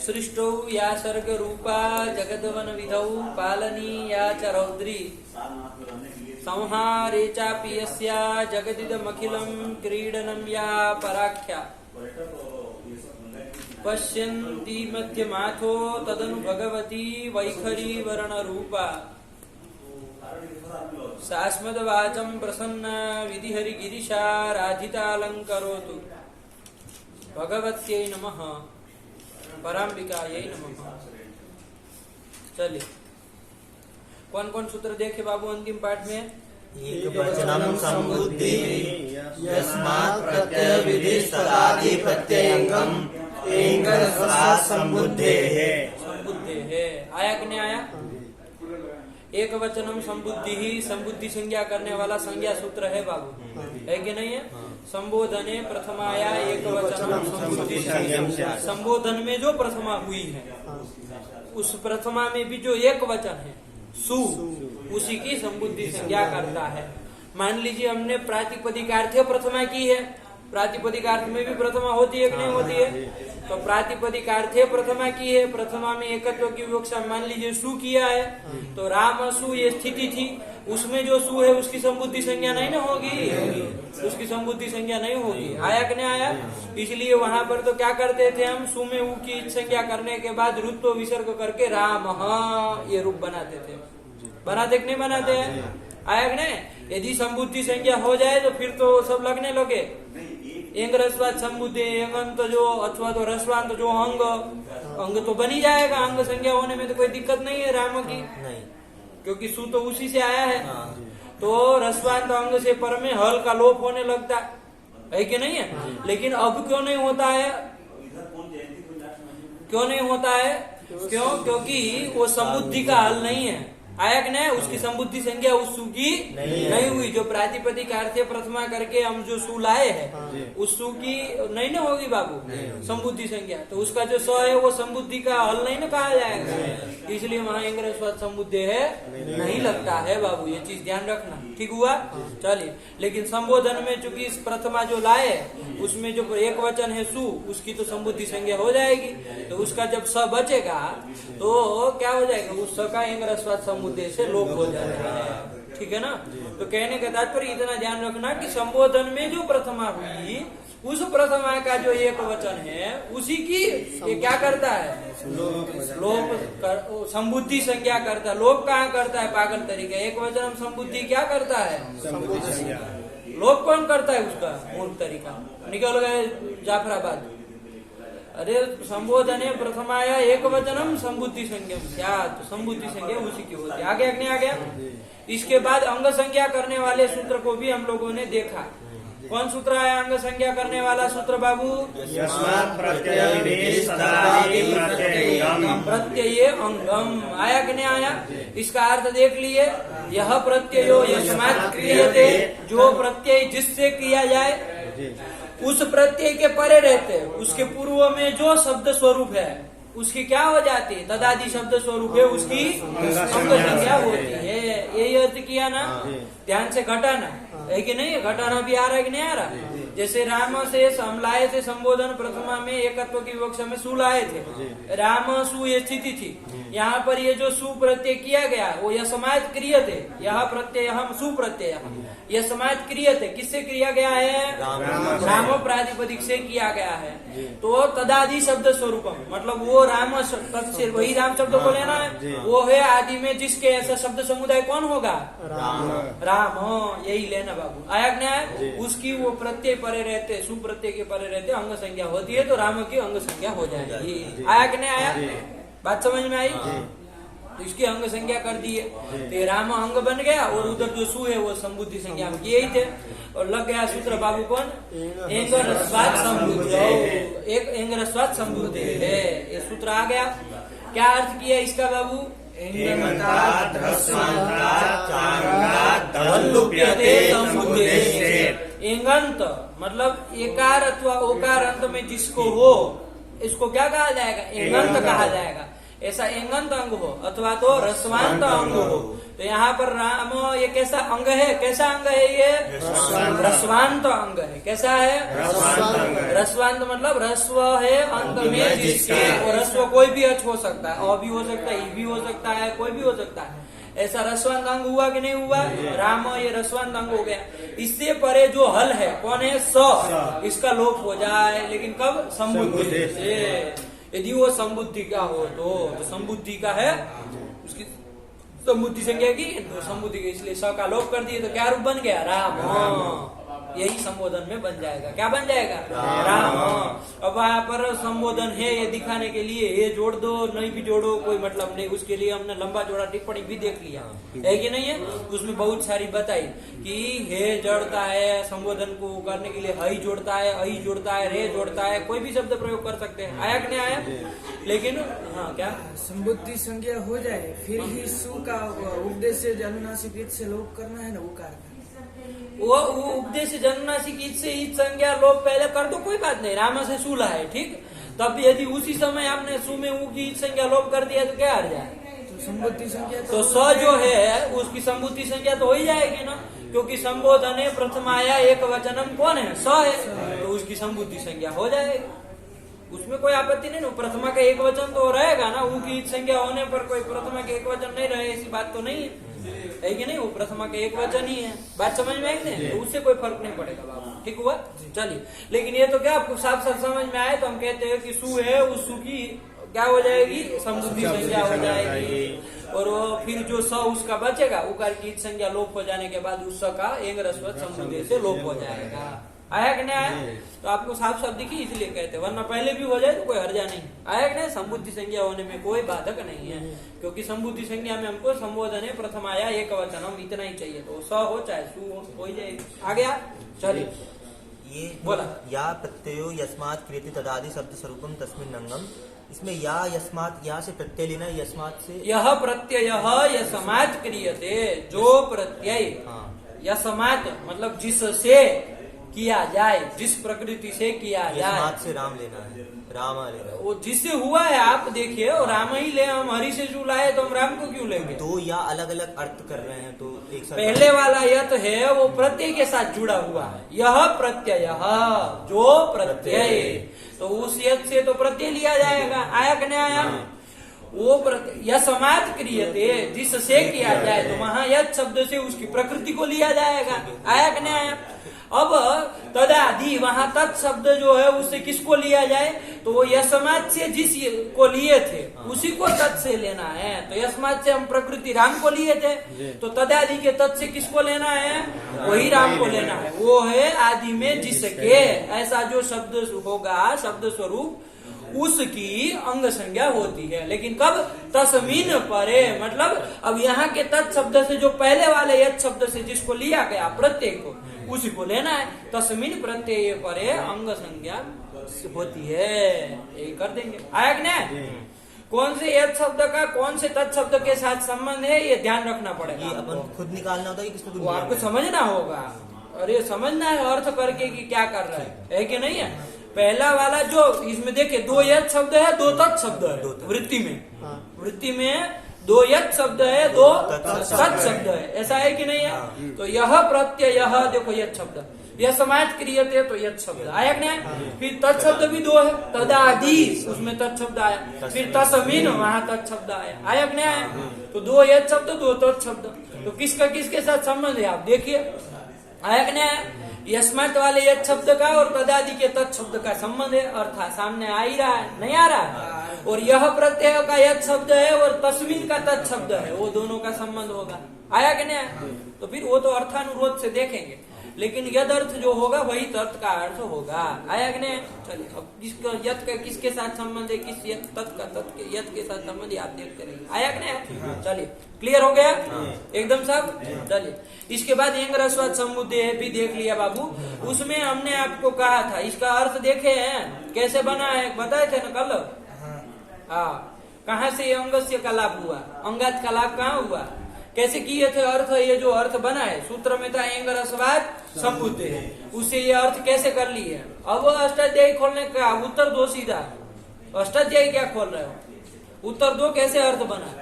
सृष्टौ या सर्ग रूपा जगदवन विधौ पालनी या च रौद्री संहारे चापि यस्या जगदिदमखिलं क्रीडनं या पराख्या पश्यन्ति मध्यमाथो तदनु भगवती वैखरी वर्ण रूपा सास्मदवाचं प्रसन्न विधिहरि गिरिशा राधितालंकरोतु भगवत्यै नमः पराम्बिकायै नमः। चलिए कौन कौन सूत्र देखे बाबू अंतिम पाठ में? एकवचनम संबुद्धि यस्मात् प्रत्यय विधि सदादि प्रत्ययंगम एंगरस्वात् संबुद्धेः आया कि नहीं आया? एक वचनम संबुद्धि ही संबुद्धि संज्ञा करने वाला संज्ञा सूत्र है बाबू, है कि नहीं है? संबोधने प्रथमाया एक वचनम संबुद्धि संज्ञा। संबोधन में जो प्रथमा हुई है उस प्रथमा में भी जो एक वचन है सु, उसी की संबुद्धि संज्ञा करता है। मान लीजिए हमने प्रातिपदिकार्थ प्रथमा की है, प्रातिपदिकार्थ में भी प्रथमा होती है कि नहीं होती है? तो प्रातिपदिकार्थ प्रथमा की है, प्रथमा में एकत्व की विवक्षा मान लीजिए सु किया है, तो राम सु ये स्थिति थी, उसमें जो सु है उसकी संबुद्धि संज्ञा नहीं ना होगी, उसकी संबुद्धि संज्ञा नहीं होगी। आया कि नहीं आया? इसलिए वहां पर तो क्या करते थे हम, सु में उ की संज्ञा करने के बाद रुत्व विसर्ग करके राम ये रूप बनाते थे। बनाते कि नहीं बनाते हैं? आया कि नहीं? यदि संबुद्धि संज्ञा हो जाए तो फिर तो सब लगने लगे। एंग रस्वात संबुद्धि एंगंत जो अथवा तो रस्वांत जो अंग तो बनी जाएगा। अंग संज्ञा होने में तो कोई दिक्कत नहीं है राम की, क्योंकि सु तो उसी से आया है। तो रस्वांत अंग से पर में हल का लोप होने लगता है कि नहीं है? लेकिन अब क्यों नहीं होता है? क्यों नहीं होता है? क्यों? क्योंकि वो समुद्धि का हल नहीं है। आया कि नहीं? उसकी संबुद्धि संज्ञा उस सु की नहीं हुई। जो प्रातिपदिक अर्थ प्रथमा करके हम जो सु लाए हैं उस सु की नहीं ना होगी बाबू संबुद्धि संज्ञा, तो उसका जो स है वो संबुद्धि का हल नहीं ना कहा जाएगा। इसलिए वहां इंग्रस्वाद संबुद्धि है नहीं लगता है बाबू, ये चीज ध्यान रखना। ठीक हुआ? चलिए, लेकिन संबोधन में चूंकि इस प्रथमा जो लाए उसमें जो एक वचन है सु, उसकी तो संबुद्धि संज्ञा हो जाएगी। तो उसका जब स बचेगा तो क्या हो जाएगा? उस स का इंग्रस्वाद मुद्दे से लोप हो जाता है। ठीक है ना? तो कहने का तात्पर्य इतना ध्यान रखना कि संबोधन में जो प्रथमा हुई उस प्रथमा का जो एक वचन है उसी की ये क्या करता है? लोप संबुद्धि संज्ञा करता है। लोप कहाँ करता है? पागल तरीका। एक वचन संबुद्धि क्या करता है? लोप कौन करता है? उसका मूल तरीका निकल गए जाफराबाद। अरे संबोधने प्रथमाया एक वचनम संबुद्धि संज्ञा, क्या तो संबुद्धि संज्ञा उसी की होती है। आ गया कि नहीं आ गया? इसके बाद अंग संज्ञा करने वाले सूत्र को भी हम लोगों ने देखा। कौन सूत्र आया अंग संज्ञा करने वाला सूत्र बाबू? प्रत्यय अंगम। आया कि नहीं आया? इसका अर्थ देख लिए। यह प्रत्ययो यस्मात् क्रियते, जो प्रत्यय जिससे किया जाए उस प्रत्यय के परे रहते, उसके पूर्व में जो शब्द स्वरूप है उसकी क्या हो जाती है? तदादि शब्द स्वरूप है उसकी अंग संज्ञा होती है। यही अर्थ किया ना? ध्यान से घटाना है कि नहीं? घटाना भी आ रहा है कि नहीं आ रहा? जैसे राम से हम लाए थे संबोधन प्रथमा में एकत्व की विवक्षा में सु लाए थे, राम सु ये स्थिति थी। यहाँ पर ये जो सु प्रत्यय किया गया वो यह समाज क्रिय थे। यह प्रत्यय हम सु प्रत्यय यह समाज क्रिय थे। किससे किया गया है? राम प्रातिपदिक से किया गया है। तो तदादि शब्द स्वरूपम, मतलब वो राम शब्द से वही राम शब्द को लेना है। वो है आदि में जिसके ऐसा शब्द समुदाय कौन होगा? राम। यही लेना बाबू। आया कि नहीं आया? उसकी वो प्रत्यय परे रहते, सुप्रत्यय के परे रहते अंग संज्ञा होती है, तो राम की अंग संज्ञा हो जाएगी। आया कि नहीं आया? बात समझ में आई? तो इसकी अंग संज्ञा कर दी है, तो राम अंग बन गया और उधर जो सु है वो संबुद्धि संज्ञा यही थे। और लग गया सूत्र बाबू कौन? एंगरस्वाद संबुद्धि। एक एंगरस्वाद संबुद्धि है, ये सूत्र आ गया। क्या अर्थ किया इसका बाबू? एंगंत मतलब एकार अथवा ओकार अंत में जिसको हो इसको क्या कहा जाएगा? एंगंत कहा जाएगा। ऐसा एंगंत अंग हो अथवा तो रस्वांत अंग हो। तो यहाँ पर राम ये कैसा अंग है, कैसा अंग है ये? रस्वांत अंग है। कैसा है? रस्वांत मतलब रस्व है अंत में जिसके, और रस्व कोई भी अच हो सकता है, अ भी हो सकता है, ई भी हो सकता है, कोई भी हो सकता है। ऐसा रस्वांत अंग हुआ कि नहीं हुआ? राम ये रस्वांत अंग हो गया। इससे परे जो हल है कौन है? स, इसका लोप हो जाए, लेकिन कब? संबुद्धि से। यदि वो संबुद्धि का हो तो संबुद्धि का है, उसकी संबुद्धि संज्ञा की, तो संबुद्धि के इसलिए स का लोप कर दिए, तो क्या रूप बन गया? राम। यही संबोधन में बन जाएगा। क्या बन जाएगा? राम। अब वहाँ पर संबोधन है ये दिखाने के लिए ये जोड़ दो, नहीं भी जोड़ो कोई मतलब नहीं, उसके लिए हमने लंबा जोड़ा टिप्पणी भी देख लिया है कि नहीं है? उसमें बहुत सारी बताई कि हे जोड़ता है, संबोधन को करने के लिए हई जोड़ता है, अही जोड़ता है, रे जोड़ता है, कोई भी शब्द प्रयोग कर सकते हैं। आया कि नहीं आया? लेकिन हाँ, क्या संबुद्धि संज्ञा हो जाए फिर ही सु का उपदेश से अनुनासिक से लोप करना है ना, उकार वो उपदेश जन्मनासिक ईद से ईद संज्ञा लोप पहले कर दो, कोई बात नहीं, राम से सूला है, ठीक। तब यदि उसी समय आपने सु में ऊ की ईद संज्ञा लोप कर दिया तो क्या हर जाए? तो संबुद्धि संज्ञा तो स जो है उसकी संबुद्धि संज्ञा तो हो ही जाएगी ना, क्योंकि संबोधन है प्रथम आया एक वचनम कौन है? स है, तो उसकी संबुद्धि संज्ञा हो जाएगी, उसमें कोई आपत्ति नहीं ना। प्रथमा का एक वचन तो रहेगा ना, ऊ की ईद संज्ञा होने पर कोई प्रथमा के एक वचन नहीं रहे, ऐसी बात तो नहीं है कि नहीं? वो प्रथमा के एक वचन ही है। बात समझ में आई नहीं? तो उससे कोई फर्क नहीं पड़ेगा बाबू, ठीक हुआ? चलिए, लेकिन ये तो क्या आपको साफ साफ समझ में आए, तो हम कहते हैं कि सु है, उस सु की क्या हो जाएगी? संबुद्धि संज्ञा हो जाएगी, और वो फिर जो स उसका बचेगा, उकार की संज्ञा लोप हो जाने के बाद उस स का एंग रस्वत संबुद्धि से लोप हो जाएगा। आया कि नहीं आया? तो आपको साफ साफ दिखी, इसलिए कहते, वरना पहले भी हो जाए तो कोई हर्जा नहीं। आया कि नहीं? संबुद्धि संज्ञा होने में कोई बाधक नहीं है, क्योंकि संबुद्धि संज्ञा में हमको संबोधन है प्रथम आया एक वचनम, इतना ही चाहिए, तो स हो चाहे सु हो ही जाएगी। आ गया? चलिए, ये बोला या प्रत्ययो यस्मात् क्रियते तदादि शब्द स्वरूपम तस्मिन् अंगम, इसमें या यस्मात्, या से प्रत्यय लेना, यस्मात् से यह प्रत्यय यस्मात् क्रियते, जो प्रत्यय हाँ यस्मात् मतलब जिससे किया जाए, जिस प्रकृति से किया जाए, यस्मात् से राम लेना है, राम लेना है। वो जिससे हुआ है आप देखिए, और राम ही ले, हम हरि से जो लाए तो हम राम को क्यों लेंगे? दो या अलग अलग अर्थ कर रहे हैं, तो एक साथ पहले वाला यत है वो प्रत्यय के साथ जुड़ा हुआ है, यह प्रत्यय जो प्रत्यय, तो उस यत से तो प्रत्यय लिया जाएगा। आया कि नहीं आया? वो यस्मात् क्रियते, जिससे किया जाए, तो वहां यत शब्द से उसकी प्रकृति को लिया जाएगा। आया कि नहीं आया? अब तदादि, वहां तत् शब्द जो है उससे किसको लिया जाए? तो वो यस्मात् से जिस को लिए थे उसी को तत् से लेना है। तो यस्मात् से हम प्रकृति राम को लिए थे, तो तदादि के तत् से किसको लेना है? वही राम को लेना है, वो है आदि में जिसके, ऐसा जो शब्द होगा शब्द स्वरूप उसकी अंग संज्ञा होती है। लेकिन कब? तस्मीन परे, मतलब अब यहाँ के तत् शब्द से जो पहले वाले यत शब्द से जिसको लिया गया प्रत्यय को, उसी को लेना है। तस्मीन प्रत्यय परे अंग संज्ञा होती है, यही कर देंगे। आया कि नहीं? कौन से यत शब्द का कौन से तत् शब्द के साथ संबंध है, ये ध्यान रखना पड़ेगा। ये अपन खुद निकालना होता है कि किसको वो आपको समझना होगा, और ये समझना है अर्थ करके कि क्या कर रहा है कि नहीं है? पहला वाला जो इसमें देखे, दो यत शब्द है, दो तत् शब्द है वृत्ति में, वृत्ति में दो यत शब्द है, दो तत् शब्द है, ऐसा है कि नहीं है? तो यह प्रत्यय, यह देखो यत शब्द, यह समाज क्रियते, तो यत शब्द आया कि नहीं? फिर तत् शब्द भी दो है, तदादि उसमें तत् शब्द आया, फिर तस्मीन वहां तत् शब्द आया। आया कि नहीं आया? तो दो यत शब्द, दो तत् शब्द, तो किसका किसके साथ संबंध है आप देखिए। आया कि नहीं आया? यस्मात् वाले यत शब्द का और तदादि के तत् शब्द का संबंध है, अर्थात सामने आ ही रहा है, नहीं आ रहा है? और यह प्रत्यय का यत शब्द है और तस्मीन का तत् शब्द है, वो दोनों का संबंध होगा। आया कि नहीं? तो फिर वो तो अर्थानुरोध से देखेंगे, लेकिन यद अर्थ जो होगा वही तत् का अर्थ होगा। आया कि नहीं? चलिए, अब किसका यत का किसके साथ संबंध है, किस यत तत् का तत् के यत के साथ संबंध आप देखते रहिए। आया कि नहीं? चलिए, क्लियर हो गया एकदम सब? चलिए, इसके बाद एंग रस्वत संबुद्धि भी देख लिया बाबू। उसमें हमने आपको कहा था, इसका अर्थ देखे हैं कैसे बना है, बताए थे ना कल? हाँ, कहाँ से अंगस्य का लाभ हुआ, अंगात का लाभ कहाँ हुआ, कैसे किए थे अर्थ? ये जो अर्थ बना है सूत्र में था एंग रस्वत संबुद्धि, उससे ये अर्थ कैसे कर लिए। अब अष्टाध्यायी खोलने का उत्तर दो सीधा, अष्टाध्यायी क्या खोल रहे हो? उत्तर दो, कैसे अर्थ बना?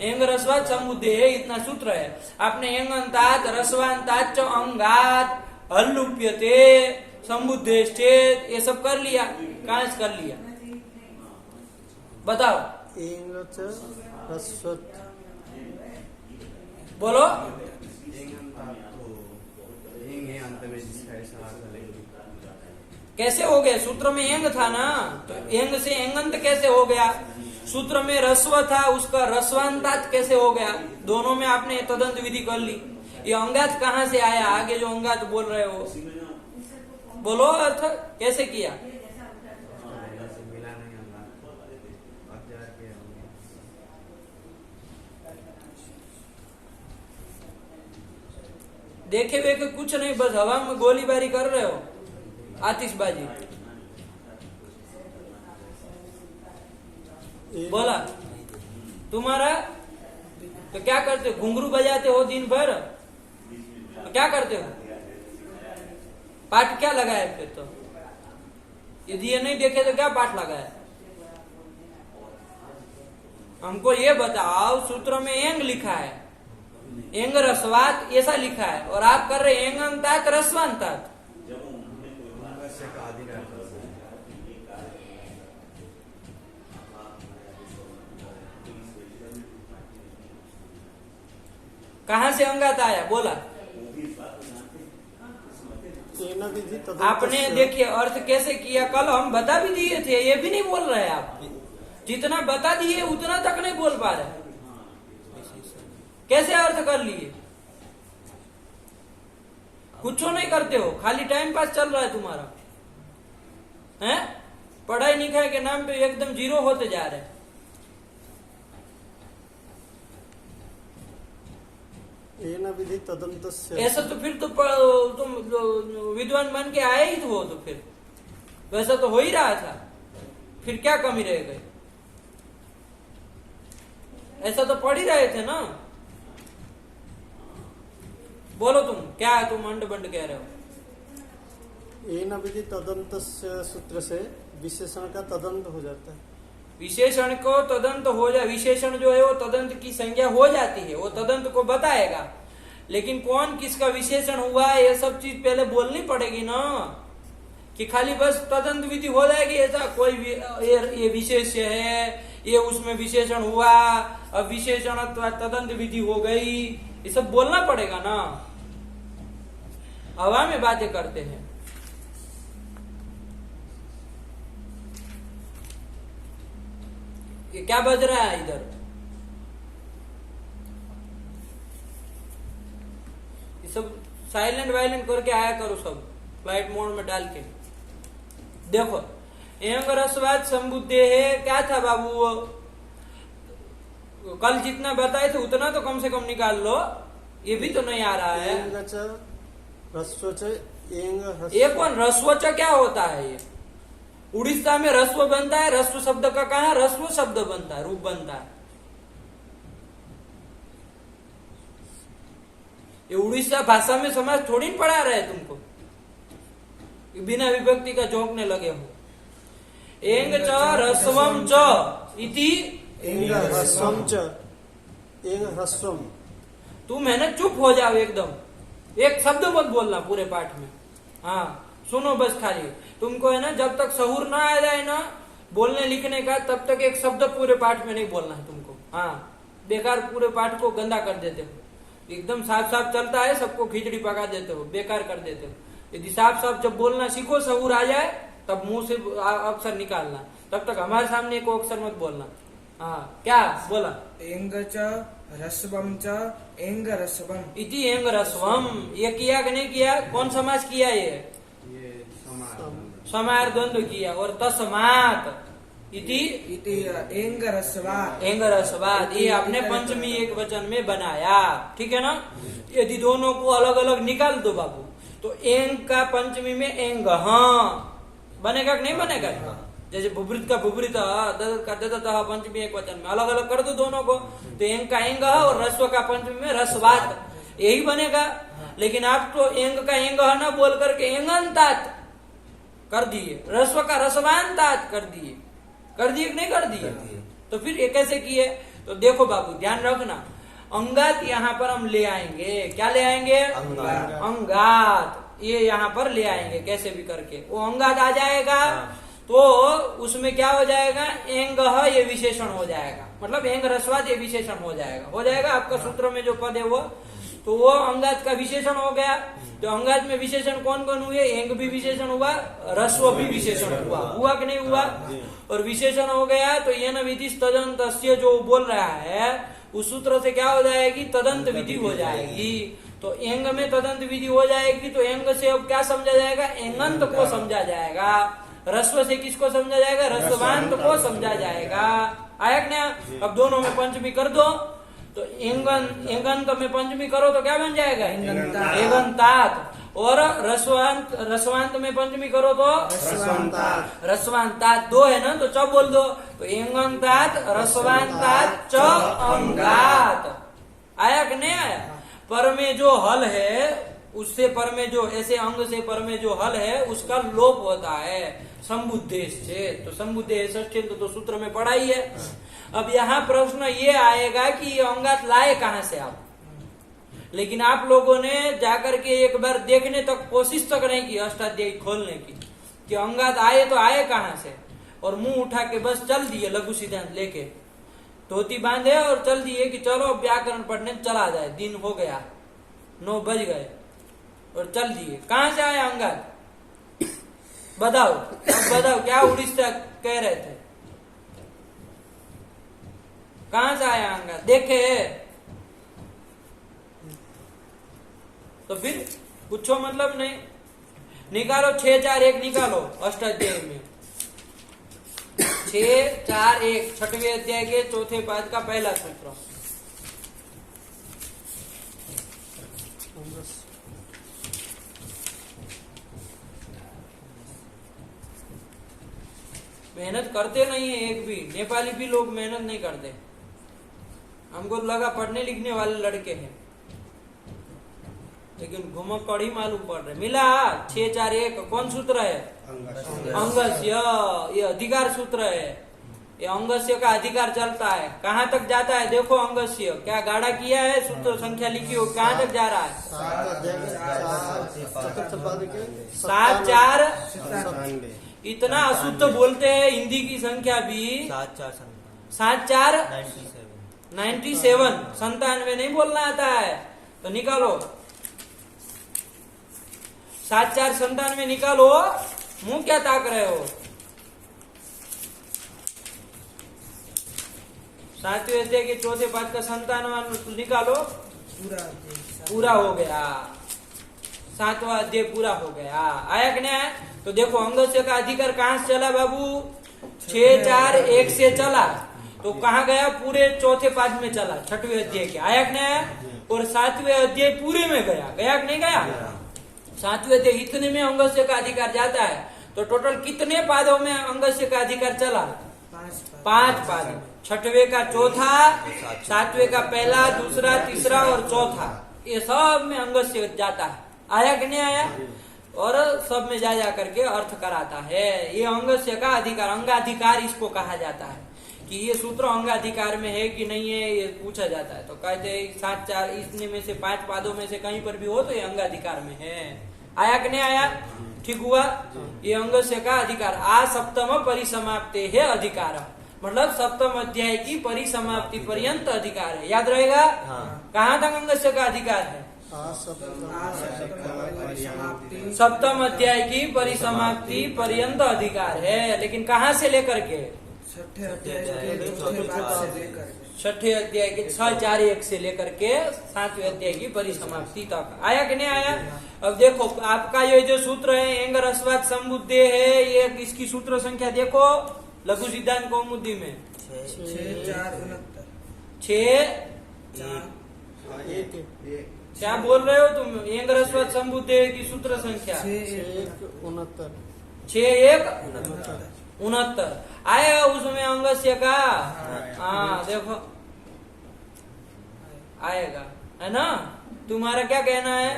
एंग रस्वात समुद्दे है, इतना सूत्र है। आपने एंगंतात रस्वांतात च अंगात हल्लुप्यते समुद्देश्चेत ये सब कर लिया, कहां से कर लिया बताओ? एंग च रस्वत बोलो। कैसे हो गया? सूत्र में एंग था ना, तो एंग से एंगंत कैसे हो गया? सूत्र में रस्व था, उसका रस्वांतात कैसे हो गया? दोनों में आपने तदंत विधि कर ली। ये अंगात कहाँ से आया? आगे जो अंगात बोल रहे हो बोलो, अर्थ कैसे किया? देखे वेखे कुछ नहीं, बस हवा में गोलीबारी कर रहे हो, आतिशबाजी। बोला तुम्हारा तो क्या करते हो? घुंघरू बजाते हो दिन भर, तो क्या करते हो? पाठ क्या लगाया फिर? तो यदि ये नहीं देखे तो क्या पाठ लगाया? हमको ये बताओ, सूत्र में एंग लिखा है, एंग रस्वात ऐसा लिखा है, और आप कर रहे एंगंतात रस्वांतात। कहां से अंगात आया? बोला आपने। देखिए अर्थ कैसे किया, कल हम बता भी दिए थे, ये भी नहीं बोल रहे आप। जितना बता दिए उतना तक नहीं बोल पा रहे। कैसे अर्थ कर लिए? कुछ नहीं करते हो, खाली टाइम पास चल रहा है तुम्हारा, हैं? पढ़ाई लिखाई के नाम पे एकदम जीरो होते जा रहे हैं। विधि तदंतस्य। ऐसा तो फिर तो तुम विद्वान बन के आए ही हो, तो फिर वैसा तो हो ही रहा था, फिर क्या कमी रह गई? ऐसा तो पढ़ ही रहे थे ना। बोलो तुम क्या, तुम अंड बंड कह रहे हो? एन विधि तदंतस्य सूत्र से विशेषण का तदंत हो जाता है। विशेषण को तदंत हो जाए, विशेषण जो है वो तदंत की संज्ञा हो जाती है, वो तदंत को बताएगा। लेकिन कौन किसका विशेषण हुआ ये सब चीज पहले बोलनी पड़ेगी ना, कि खाली बस तदंत विधि हो जाएगी ऐसा कोई ये विशेष है, ये उसमें विशेषण हुआ, अब विशेषण तदंत विधि हो गई, ये सब बोलना पड़ेगा ना। हवा में बातें करते हैं। ये क्या बज रहा है इधर? ये सब साइलेंट वाइलेंट करके आया करो, सब फ्लाइट मोड में डाल के। देखो एंग रसवाद संबुद्धे है, क्या था बाबू? कल जितना बताए थे उतना तो कम से कम निकाल लो, ये भी तो नहीं आ रहा है। ये कौन रस्वच क्या होता है? ये उड़ीसा में रस्व बनता है, रस्व शब्द का कहा रस्व शब्द बनता है, रूप बनता है। ये उड़ीसा भाषा में समाज थोड़ी न पढ़ा रहे तुमको, बिना विभक्ति का जोंकने लगे हो। एंग च रस्वम च इति एंग ह्रस्वम च एंग ह्रस्वम। तुम है ना चुप हो जाओ एकदम, एक शब्द मत बोलना पूरे पाठ में। हाँ सुनो बस, खाली तुमको है ना जब तक सहूर ना आ जाए ना बोलने लिखने का, तब तक एक शब्द पूरे पाठ में नहीं बोलना है तुमको। हाँ बेकार पूरे पाठ को गंदा कर देते हो, एकदम साफ साफ चलता है सबको खिचड़ी पका देते हो, बेकार कर देते हो। यदि साफ साफ जब बोलना सीखो, सहूर आ जाए, तब मुंह से अक्षर निकालना, तब तक हमारे सामने एक अक्षर मत बोलना। हाँ क्या बोला? एंग च रस्वम च एंग रस्वम इति एंग रस्वम। ये किया कि नहीं किया? कौन समास किया? ये समार द्वंद्व किया। और तस्मात इति एंग रस्वात, एंग रस्वात, ये आपने पंचमी एक वचन में बनाया, ठीक है ना। यदि दोनों को अलग अलग निकाल दो बाबू, तो एंग का पंचमी में एंग बनेगा कि नहीं बनेगा? जैसे भुभृत का भुभृत, ददत का ददत, पंचमी एक वचन में अलग अलग कर दो दोनों को, तो एंग का एंग और रस्व का पंचमी में रस्वात, यही बनेगा। लेकिन आप तो एंग का एंग ना बोल करके एंगंतात कर दिए, रस्व का रसवांतात कर दिए कि नहीं कर दिए? तो फिर ये कैसे किए? तो देखो बाबू ध्यान रखना, अंगात यहाँ पर हम ले आएंगे। क्या ले आएंगे? अंगात। अंगात ये यहाँ पर ले आएंगे कैसे भी करके, वो अंगात आ जाएगा। तो उसमें क्या हो जाएगा? एंग ये विशेषण हो जाएगा, मतलब एंग रस्वाद ये विशेषण हो जाएगा आपका सूत्र में जो पद है वो, तो वो अंगात का विशेषण हो गया। तो अंगात में विशेषण कौन कौन हुए? एंग भी विशेषण हुआ, रस्व भी विशेषण हुआ कि नहीं हुआ? और विशेषण हो गया तो ये न विधि तदंत जो बोल रहा है उस सूत्र से क्या हो जाएगी? तदंत विधि हो जाएगी। तो एंग में तदंत विधि हो जाएगी तो एंग से अब क्या समझा जाएगा? एंगंत को समझा जाएगा। रस्व से किसको समझा जाएगा? रस्वांत को समझा जाएगा। आया क्या? अब दोनों में पंचमी कर दो तो एंगंत में पंचमी करो तो क्या बन जाएगा? एगंतात। और रस्वांत में पंचमी करो तो रस्वांतात। दो है ना, तो च बोल दो, तो एंगंतात रस्वांतात च अंगात। आया कि नहीं आया? पर में जो हल है उससे पर में जो ऐसे अंग से पर में जो हल है उसका लोप होता है संबुद्धेश से। तो संबुद्धेश तो सूत्र में पढ़ा ही है। अब यहाँ प्रश्न ये आएगा कि ये अंगात लाए कहाँ से आप? लेकिन आप लोगों ने जाकर के एक बार देखने तक कोशिश तक नहीं की अष्टाध्यायी खोलने की कि अंगात आए तो आए कहाँ से, और मुंह उठा के बस चल दिए लघु सिद्धांत लेके, धोती बांधे और चल दिए कि चलो व्याकरण पढ़ने चला जाए। दिन हो गया, 9 बज गए और चल दिए। कहाँ से आया अंगात? बताओ, अब बताओ क्या उड़ीसा कह रहे थे? कहाँ से आया अंगात? देखे तो फिर पूछो मतलब नहीं। निकालो 6 4 1 निकालो अष्टाध्यायी में। 6 4 1 छठवें अध्याय के चौथे पाद का पहला सूत्र। मेहनत करते नहीं है एक भी, नेपाली भी लोग मेहनत नहीं करते। हमको लगा पढ़ने लिखने वाले लड़के हैं, लेकिन घुमक्कड़ ही मालूम पड़ रहे। मिला 6 4 1 कौन सूत्र है? अंगस्य। ये अधिकार सूत्र है। ये अंगस्य का अधिकार चलता है। कहाँ तक जाता है? देखो अंगस्य क्या गाढ़ा किया है, सूत्र संख्या लिखी हो, कहाँ तक जा रहा है? 7 4। इतना अशुद्ध बोलते हैं हिंदी की संख्या भी। 7 4 97 97 नहीं बोलना आता है तो निकालो। 7 4 97 निकालो। मुंह क्या ताक रहे हो? 7वें अध्याय के चौथे पाद का 97 निकालो। पूरा हो गया, 7वां अध्याय पूरा हो गया। आया कि नहीं? तो देखो अंगस्य का अधिकार कहाँ से चला बाबू? 6 4 1 से चला तो कहाँ गया? पूरे चौथे पाद में चला, 6वें अध्याय के। आया कि नहीं? और 7वें अध्याय पूरे में गया कि नहीं गया? 7वें अध्याय इतने में अंगस्य का अधिकार जाता है तो टोटल कितने पादों में अंगस्य का अधिकार चला? 5 पाद। 6वें का चौथा, 7वें का पहला, दूसरा, तीसरा और चौथा, ये सब में अंगस्य जाता है। आया कि नहीं आया? और सब में जा करके अर्थ कराता है। ये अंगस्य का अधिकार, अंगाधिकार इसको कहा जाता है कि ये सूत्र अंगाधिकार में है कि नहीं है, ये पूछा जाता है। तो कहते हैं 7 4 इसने में से 5 पादों में से कहीं पर भी हो तो ये अंगाधिकार में है। आया कि नहीं आया? ठीक हुआ? ये अंगस्य का अधिकार। आ सप्तम परिसमाप्ते है अधिकार, मतलब सप्तम अध्याय की परिसमाप्ति पर्यंत अधिकार है। याद रहेगा? कहाँ तक अंगस्य का अधिकार है? सप्तम अध्याय की परिसमाप्ति पर्यंत अधिकार है। लेकिन कहाँ से लेकर के? 6ठे अध्याय के चौथे पाद से लेकर 6ठे अध्याय के 6 4 1 से लेकर के 7वें अध्याय की परिसमाप्ति तक। आया कि नहीं आया? अब देखो आपका ये जो सूत्र है एंग रस्वाद संबुद्धे है, ये इसकी सूत्र संख्या देखो लघु सिद्धांत कौमुदी में 6 4 69। क्या बोल रहे हो तुम? एंग रस्वाद संबुद्धे की सूत्र संख्या 6 1 69 आएगा उसमें अंगस्य का। हाँ देखो आएगा, है ना? तुम्हारा क्या कहना है?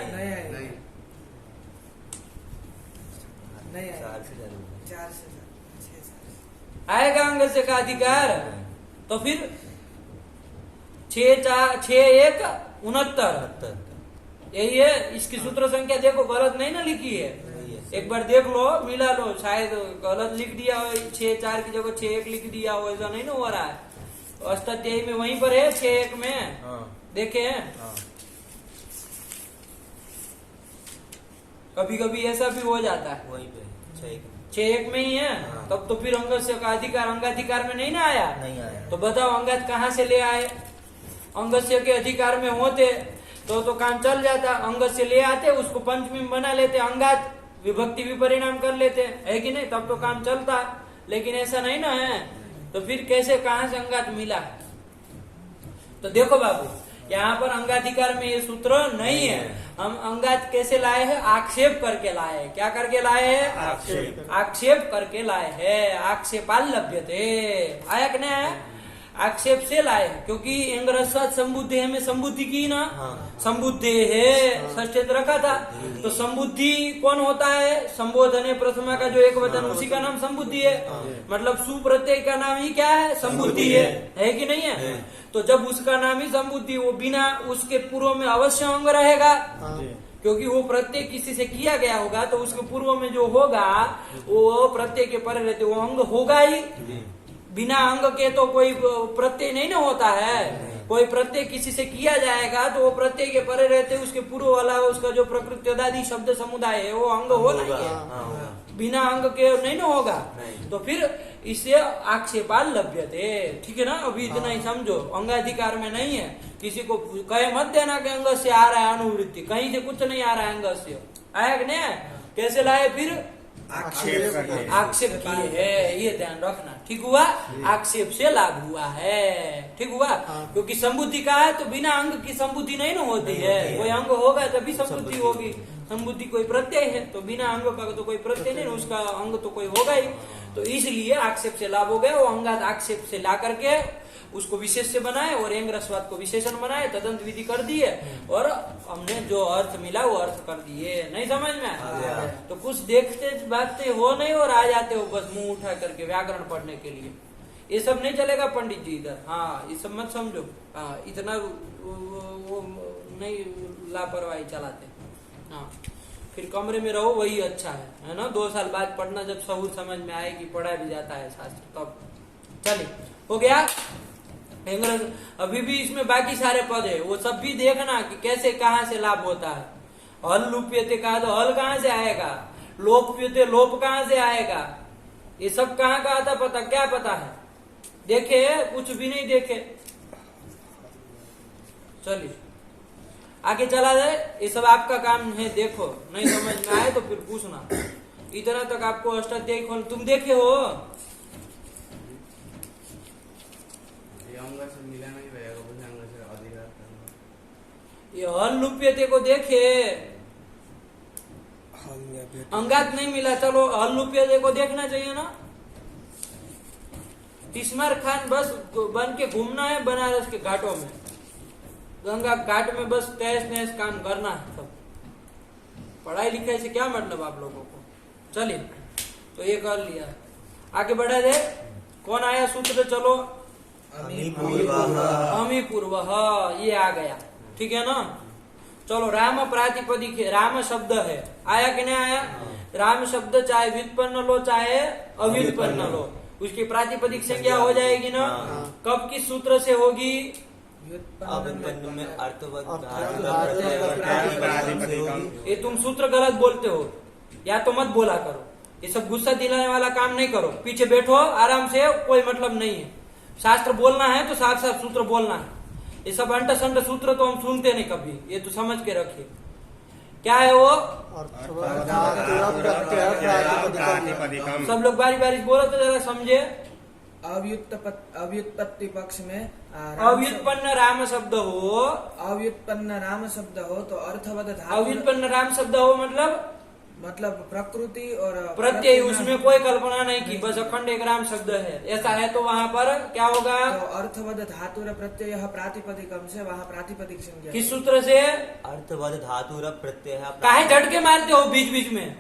नहीं चार से 4 से 6 आएगा अंगस्य का अधिकार? तो फिर 6 1 69 यही है। इसकी सूत्र संख्या देखो, गलत नहीं ना लिखी है, एक बार देख लो, मिला लो, शायद गलत लिख दिया हो, 6 4 की जगह 6 1 लिख दिया हो, ऐसा नहीं ना हो रहा है। अष्टाध्यायी में वहीं पर है 6 1 में, देखे कभी कभी ऐसा भी हो जाता है, वहीं पे 6 1 में ही है। तब तो फिर अंगस्य का अधिकार अंगाधिकार में नहीं ना आया, नहीं आया। तो बताओ अंगात कहाँ से ले आए? अंगस्य के अधिकार में होते तो काम चल जाता। अंगस्य ले आते, उसको पंचमी में बना लेते, अंगात विभक्ति भी परिणाम कर लेते, है कि नहीं, तब तो काम चलता। लेकिन ऐसा नहीं ना है, तो फिर कैसे कहाँ से अंगात मिला? तो देखो बाबू, यहाँ पर अंगाधिकार में ये सूत्र नहीं है। हम अंगात कैसे लाए हैं? आक्षेप करके लाए हैं। क्या करके लाए हैं? आक्षेप करके लाए हैं। आक्षेपालभ्यते आया कि नहीं आया? आक्षेप से लाए, क्योंकि इंग्रस्वाद संबुद्धि में संबुद्धि की ना, संबुद्धि है षष्ठेत रखा था। तो संबुद्धि कौन होता है? संबोधन प्रथमा का जो एक वचन, उसी का नाम संबुद्धि है। मतलब सुप्रत्यय का नाम ही क्या है? संबुद्धि है कि नहीं है? तो जब उसका नाम ही संबुद्धि, वो बिना उसके पूर्व में अवश्य अंग रहेगा, क्योंकि वो प्रत्यय किसी से किया गया होगा, तो उसके पूर्व में जो होगा वो प्रत्यय के परे रहते, वो अंग होगा ही। बिना अंग के तो कोई प्रत्यय नहीं ना होता है। कोई प्रत्यय किसी से किया जाएगा तो वो प्रत्यय के परे रहते, उसके पूर्व वाला उसका जो प्रकृति शब्द समुदाय है वो अंग होना ही है, बिना अंग के नहीं ना होगा। तो फिर इससे आक्षेपाल लभ्यते, ठीक है ना? अभी इतना ही समझो, अंगाधिकार में नहीं है। किसी को कहे मत देना कि अंग से आ रहा है अनुवृत्ति, कहीं से कुछ नहीं आ रहा है अंग से। आया कि नहीं? कैसे लाए? फिर आक्षेप किए है, ये ध्यान रखना, ठीक हुआ? आक्षेप से लाभ हुआ है, ठीक हुआ? क्योंकि संबुद्धि का है तो बिना अंग की संबुद्धि नहीं ना होती है। कोई अंग होगा तभी संबुद्धि होगी। संबुद्धि कोई प्रत्यय है, तो बिना अंग का तो कोई प्रत्यय नहीं, उसका अंग तो कोई होगा ही। तो इसलिए आक्षेप से लाभ हो गया। वो अंगात आक्षेप से ला करके उसको विशेष से बनाए और एंग्रस्वाद को विशेषण बनाए, तदंत विधि कर दिए और हमने जो अर्थ मिला वो अर्थ कर दिए। नहीं समझ में? तो कुछ देखते भागते हो नहीं और आ जाते हो बस मुंह उठा करके व्याकरण पढ़ने के लिए। ये सब नहीं चलेगा पंडित जी इधर। हाँ, ये सब मत समझो। हाँ, इतना वो नहीं लापरवाही चलाते। हाँ, फिर कमरे में रहो, वही अच्छा है ना? 2 साल बाद पढ़ना, जब सहूर समझ में आएगी, पढ़ा भी जाता है शास्त्र, तब। चलिए, हो गया। अभी भी इसमें बाकी सारे पद है, वो सब भी देखना कि कैसे कहाँ से लाभ होता है। हल लुप्यते कहा तो हल कहाँ से आएगा? लोप्यते लोप कहाँ से आएगा? ये सब कहाँ का आता पता? क्या पता है? देखे? कुछ भी नहीं देखे। चलिए आगे चला जाए। ये सब आपका काम है, देखो। नहीं समझ में आए तो फिर पूछना। इतना तक आपको अष्टाध्यायी खोल तुम देखे हो? ये हल लुप्यते को देखे, अंगात नहीं मिला, चलो हल लुप्यते को देखना चाहिए ना। तिस्मार खान बस बन के घूमना है बनारस के घाटों में, गंगा घाट में बस तहस नहस काम करना है सब। पढ़ाई लिखाई से क्या मतलब आप लोगों को? चलिए, तो ये कर लिया, आगे बढ़ा दे। कौन आया सूत्र? चलो, अमी पूर्व, ये आ गया, ठीक है ना? चलो, राम प्रातिपदिक है, राम शब्द है, आया कि नहीं आया? राम शब्द चाहे व्युत्पन्न लो चाहे अव्युत्पन्न लो, उसकी प्रातिपदिक संज्ञा हो जाएगी ना? कब किस सूत्र से होगी? ये तुम सूत्र गलत बोलते हो, या तो मत बोला करो। ये सब गुस्सा दिलाने वाला काम नहीं करो। पीछे बैठो आराम से, कोई मतलब नहीं है। शास्त्र बोलना है तो साफ साफ सूत्र बोलना है। ये सब अंट संट सूत्र तो हम सुनते नहीं कभी, ये तो समझ के रखिए। क्या है वो? सब लोग बारी बारी बोलो तो जरा समझे। अव्युत्पत्ति पक्ष में अव्युत्पन्न राम शब्द हो, अव्युत्पन्न राम शब्द हो तो अर्थवद धातु। अव्युत्पन्न राम शब्द हो मतलब प्रकृति और प्रत्यय, उसमें कोई कल्पना नहीं की, बस अखंड एक राम शब्द है, ऐसा है तो वहाँ पर क्या होगा? तो अर्थवद धातुर प्रत्यय प्रातिपदिकम से वहाँ प्रातिपदिक संज्ञा। किस सूत्र से? अर्थवद धातुर प्रत्यय। काहे झटके मारते हो बीच बीच में?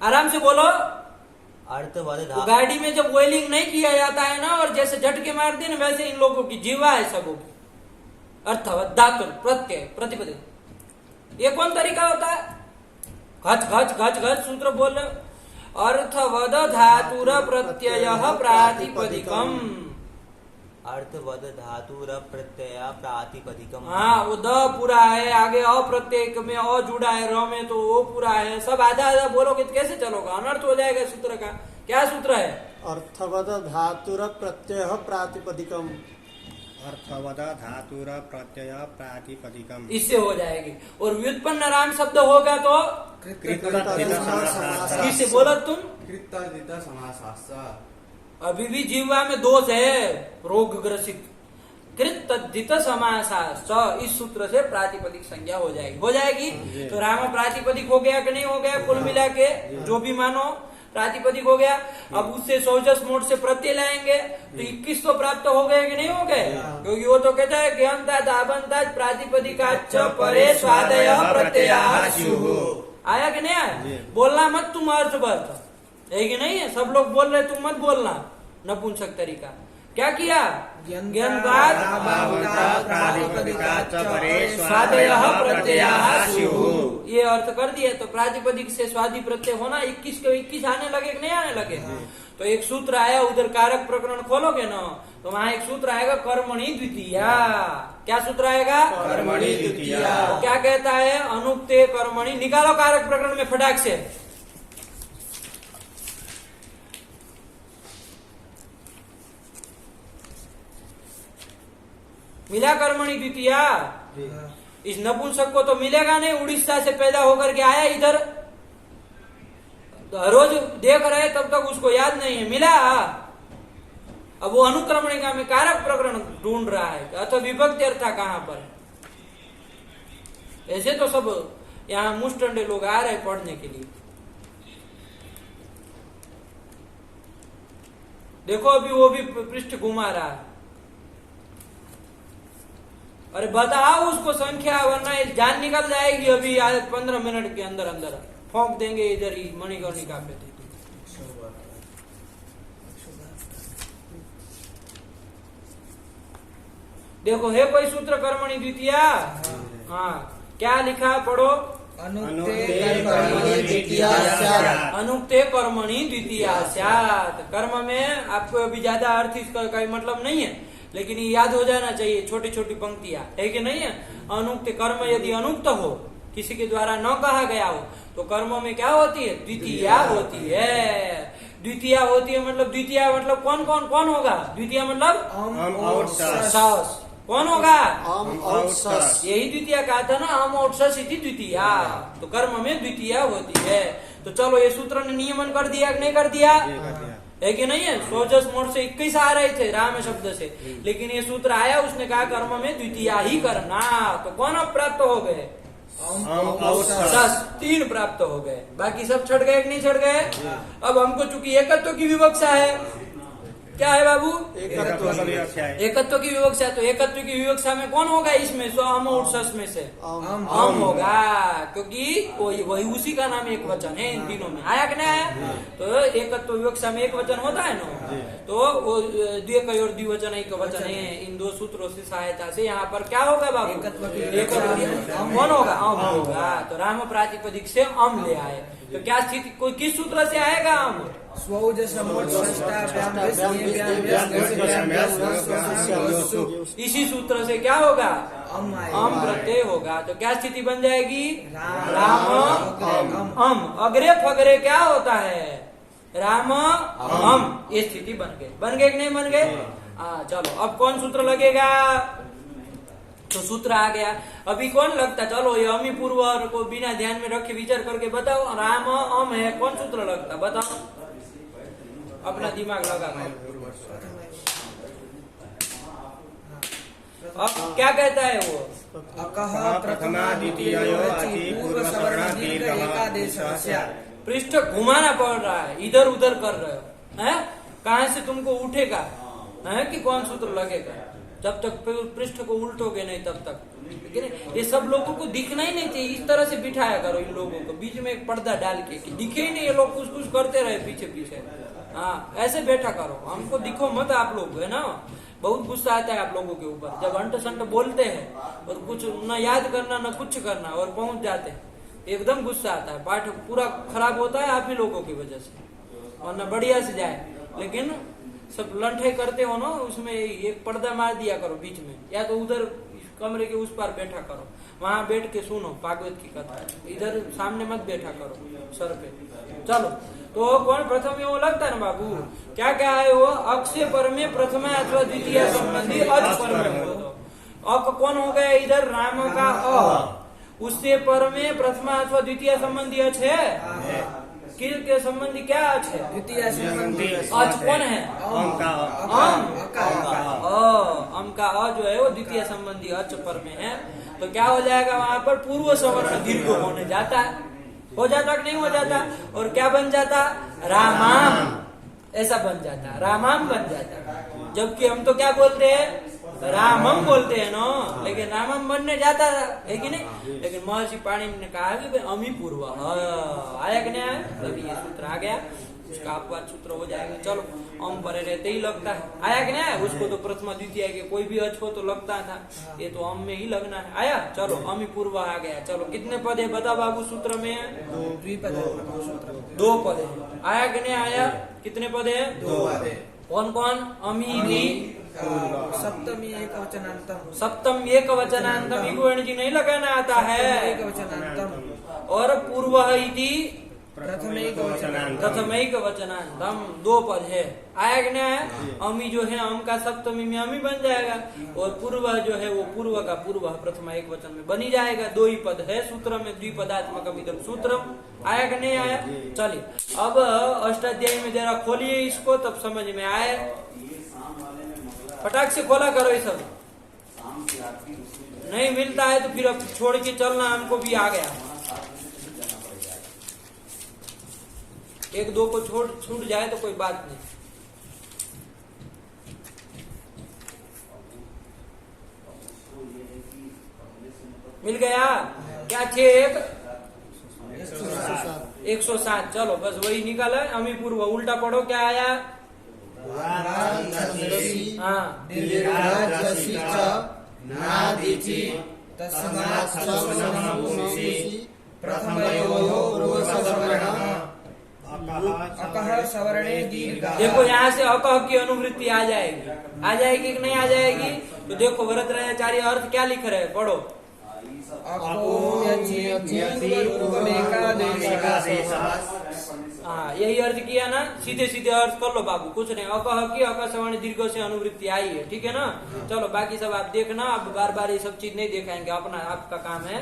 आराम से बोलो। अर्थवद तो धा गाड़ी में जब ऑयलिंग नहीं किया जाता है ना और जैसे झटके मारते हैं ना, वैसे इन लोगों की जीवा है सबों की। अर्थवत धातु प्रत्यय प्रतिपदी, ये कौन तरीका होता है? घच घच घच घच सूत्र बोल रहे हो। अर्थवद धातुर प्रत्यय प्रातिपदिकम। अर्थवद धातुर प्रत्यय प्रातिपदिकम। हाँ, वो द पूरा है, आगे अप्रत्यय में अ जुड़ा है, र में तो वो पूरा है। सब आधा आधा बोलोगे तो कैसे चलोगा? अनर्थ हो जाएगा सूत्र का। क्या सूत्र है? अर्थवद धातुर प्रत्यय प्रातिपदिकम। अर्थवद धातुर प्रत्यय प्रातिपदिकम। इससे हो जाएगी। और व्युत्पन्न राम शब्द होगा तो समास। किससे बोला तुम? कृतादित समासास्ස। अभी भी जीवा में दोष है, रोग ग्रसित। कृत तद्धित समासास, इस सूत्र से प्रातिपदिक संज्ञा हो जाएगी। हो जाएगी तो राम प्रातिपदिक हो गया कि नहीं हो गया? कुल मिला के जो भी मानो प्रातिपदिक हो गया। अब उससे सौजस मोड से प्रत्यय लाएंगे तो 21 तो प्राप्त हो गए कि नहीं हो गए? क्योंकि वो तो कहता है ज्ञानता दाबंता प्रातिपदिकाच्च परे स्वादय प्रत्ययाः स्युः। आया कि नहीं आया? बोलना मत तुम अर्थवत, है कि नहीं है? सब लोग बोल रहे, तुम मत बोलना नपुंसक तरीका। क्या किया? ज्ञानवाद स्वादयः प्रत्ययाः स्युः, ये अर्थ कर दिया। तो प्रातिपदिक से स्वादि प्रत्यय होना 21 के 21 आने लगे कि नहीं आने लगे? तो एक सूत्र आया, उधर कारक प्रकरण खोलोगे ना तो वहां एक सूत्र आएगा कर्मणि द्वितीया। क्या सूत्र आएगा? कर्मणि द्वितीया। तो क्या कहता है? अनुक्ते कर्मणि। निकालो कारक प्रकरण में फटाक से। मिला कर्मणि द्वितीया? इस नपुंसक को तो मिलेगा नहीं, उड़ीसा से पैदा होकर के आया इधर, तो रोज देख रहे तब तक उसको याद नहीं है। मिला? अब वो अनुक्रमणिका में कारक प्रकरण ढूंढ रहा है अथवा विभक्ति अर्थ कहां पर। ऐसे तो सब यहाँ मुष्टंडे लोग आ रहे पढ़ने के लिए। देखो अभी वो भी पृष्ठ घुमा रहा है। अरे बताओ उसको संख्या, वरना जान निकल जाएगी अभी 15 मिनट के अंदर अंदर। फोंक देंगे इधर ही मणिकर्णिका पे। देखो है कोई सूत्र कर्मणि द्वितीया? हाँ, क्या लिखा? पढ़ो। अनुक्ते कर्मणि द्वितीया स्यात्। कर्म में आपको अभी ज्यादा अर्थ इसका कोई मतलब नहीं है, लेकिन ये याद हो जाना चाहिए, छोटी छोटी पंक्तियां, है कि नहीं है? अनुक्त कर्म यदि अनुक्त हो, किसी के द्वारा न कहा गया हो, तो कर्मों में क्या होती है? द्वितीया होती है। द्वितीया होती है मतलब द्वितीया मतलब कौन कौन कौन होगा? द्वितीया मतलब अम और सस। सस। कौन होगा? अम और सस। यही द्वितीया कहा था ना, अम और सस इति द्वितीया। तो कर्म में द्वितीया होती है। तो चलो ये सूत्र ने नियमन कर दिया कि नहीं कर दिया? है कि नहीं है? सोजस मोड से 21 आ रहे थे राम शब्द से, लेकिन ये सूत्र आया, उसने कहा कर्म में द्वितीया ही करना। तो कौन अब प्राप्त हो गए? सस। 3 प्राप्त हो गए, बाकी सब छट गए कि नहीं छट गए? अब हमको चूंकि एकत्व की विवक्षा है, क्या है बाबू? एकत्व की विवक्षा है। एकत्व की विवक्षा। तो एकत्व की विवक्षा में कौन होगा? इसमें सो अम और सस में से अम होगा, क्योंकि वही उसी का नाम एक वचन है इन तीनों में। आया कि नहीं आया? तो एकत्व विवक्षा में एक वचन होता है ना, तो वो द्विक और द्विवचन एक वचन है। इन 2 सूत्रों से सहायता से यहाँ पर क्या होगा बाबू? एकत्व। कौन होगा? अम होगा। तो राम प्रातिपदिक से अम ले आए। तो क्या स्थिति, कोई किस सूत्र से आएगा अम? इसी सूत्र से क्या होगा? अम प्रत्यय होगा। तो क्या स्थिति बन जाएगी? राम अम। अग्रे फगरे क्या होता है? राम अम। ये स्थिति बन गई। बन गए कि नहीं बन गए? चलो अब कौन सूत्र लगेगा? तो सूत्र आ गया। अभी कौन लगता? चलो ये अमी पूर्व को बिना ध्यान में रखे विचार करके बताओ। राम अम है, कौन सूत्र लगता? बताओ, अपना दिमाग लगा। अब क्या कहता है वो? प्रथमा द्वितीय पृष्ठ घुमाना पड़ रहा है, इधर उधर कर रहे हो, हैं? कहाँ से तुमको उठेगा है कि कौन सूत्र लगेगा? जब तक पृष्ठ को उल्टोगे नहीं तब तक, ठीक है ना। ये सब लोगों को दिखना ही नहीं चाहिए, इस तरह से बिठाया करो इन लोगों को, बीच में एक पर्दा डाल के कि दिखे ही नहीं, ये लोग कुछ कुछ करते रहे पीछे पीछे। हाँ, ऐसे बैठा करो, हमको दिखो मत आप लोग, है ना। बहुत गुस्सा आता है आप लोगों के ऊपर जब अंट संट बोलते हैं और कुछ न याद करना न कुछ करना और पहुंच जाते हैं, एकदम गुस्सा आता है, पाठ पूरा खराब होता है आप ही लोगों की वजह से, और न बढ़िया से जाए। लेकिन सब लंठे करते हो ना, उसमें एक पर्दा मार दिया करो बीच में, या तो उधर कमरे के उस पार बैठा करो, वहां बैठ के सुनो भागवत की कथा, इधर सामने मत बैठा करो सर पे। चलो, तो कौन प्रथम है वो लगता है ना बाबू, क्या क्या है वो, अक्षय पर में प्रथमा अथवा द्वितीय संबंधी अच पर में हो, तो अक कौन हो गया इधर, राम का अ, उससे पर में प्रथमा अथवा द्वितीय संबंधी अच है, किल के संबंधी क्या अच है, द्वितीय संबंधी अच कौन है, अम का अम का अ जो है वो द्वितीय संबंधी अच पर में है, तो क्या हो जाएगा वहां पर, पूर्व सवर्ण दीर्घ होने जाता है, हो जाता कि नहीं हो जाता, और क्या बन जाता, रामाम, ऐसा बन जाता, रामाम बन जाता। जबकि हम तो क्या बोलते हैं, रामम बोलते हैं ना, लेकिन रामम बनने जाता है कि नहीं। लेकिन महर्षि पाणिनि ने कहा कि भाई अमी पूर्व आया कि नहीं आया, तभी ये सूत्र आ गया, उसका अपवाद सूत्र हो जाएगा। चलो, अम परे रहते ही लगता है, आया कि नहीं आया, उसको तो प्रथमा द्वितीय के कोई भी अच हो तो लगता था, ये तो अम में ही लगना है, आया। चलो, अमी पूर्व आ गया। चलो, कितने पद है बता बाबू सूत्र में, द्विपद दो पद है, आया कि नहीं आया, कितने पद है, दो पद है। कौन कौन, अमी, सप्तमी एक वचनांतम, सप्तम एक वचनांतम, इगुण जी नहीं लगाना आता है, एक वचनांतम, और पूर्व इति प्रथम एक वचनांतम, प्रथमैक वचनांतम, दो पद है, आया कि नहीं आया। अमी जो है अम का सप्तमी में अमी बन जाएगा, और पूर्व जो है वो पूर्व का पूर्व प्रथमा एक वचन में बनी जाएगा, दो ही पद है सूत्र में, द्विपदात्मक इदम सूत्रम, आया कि नहीं आया। चलिए, अब अष्टाध्यायी में जरा खोलिए इसको, तब समझ में आए, फटाक से खोला करो ये सब, नहीं मिलता है तो फिर अब छोड़ के चलना, हमको भी आ गया, एक दो को छूट जाए तो कोई बात नहीं। मिल गया क्या, 107, चलो बस वही निकाला। अमी पूर्व उल्टा पढ़ो, क्या आया, हाँ, अकः सवर्णे दीर्घ। देखो यहाँ से अकह की अनुवृत्ति आ जाएगी कि नहीं आ जाएगी, तो देखो वरदराजाचार्य अर्थ क्या लिख रहे हैं, पढ़ो, हाँ यही अर्थ किया ना, सीधे सीधे अर्थ कर लो बाबू, कुछ नहीं, अकह की अकह सवर्ण दीर्घ से अनुवृत्ति आई है, ठीक है ना। चलो बाकी सब आप देखना, अब बार बार ये सब चीज नहीं दिखाएंगे, अपना आपका काम है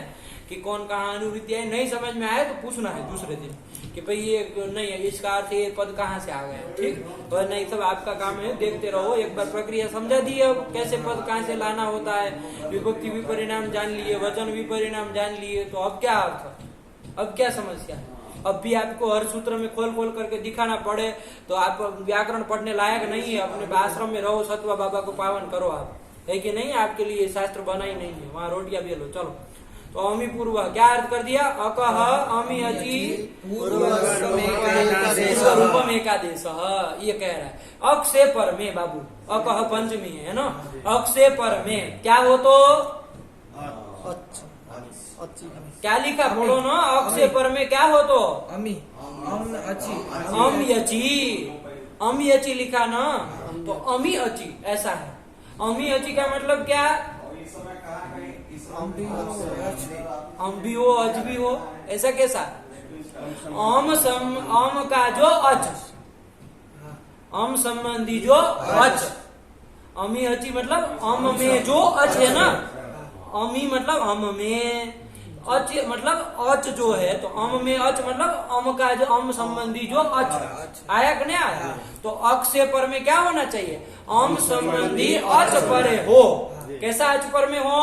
कि कौन कहाँ अनुवृत्ति आई, नहीं समझ में आए तो पूछना है दूसरे दिन कि भाई ये नहीं है, इसका अर्थ ये पद कहाँ से आ गया, ठीक, तो नहीं, सब आपका काम है, देखते रहो। एक बार प्रक्रिया समझा दी है, कैसे पद कहाँ से लाना होता है, विभक्ति विपरिणाम जान लिए, वचन विपरिणाम जान लिए, तो अब क्या अर्थ, अब क्या समस्या है। अब भी आपको हर सूत्र में खोल खोल करके दिखाना पड़े तो आप व्याकरण पढ़ने लायक नहीं है, अपने आश्रम में रहो, सतवा बाबा को पावन करो आप, है कि नहीं, आपके लिए शास्त्र बना ही नहीं है, वहाँ रोटियां भी लो। चलो, तो अमी पूर्व क्या अर्थ कर दिया, अकह अमी अचि रूपम एकादेश, ये कह रहा है। अक से पर में बाबू, अकह पंचमी है ना, अक से पर में क्या हो, तो क्या लिखा पढ़ो ना, अक से पर में क्या हो, तो अमी, अम अचि, अम यची, अम यची लिखा ना, तो अमी अची ऐसा है। अमी अची का मतलब क्या, अम भी हो अच भी हो, ऐसा कैसा, अम का जो अच, अम संबंधी जो अच, अमी अची मतलब अम में जो अच है ना, अमी मतलब अम में, अच मतलब अच जो है, तो अम में अच मतलब अम का जो अम संबंधी जो अच, आया कि नहीं आया। तो अक से पर में क्या होना चाहिए, अम संबंधी अच परे हो, कैसा अच पर में हो,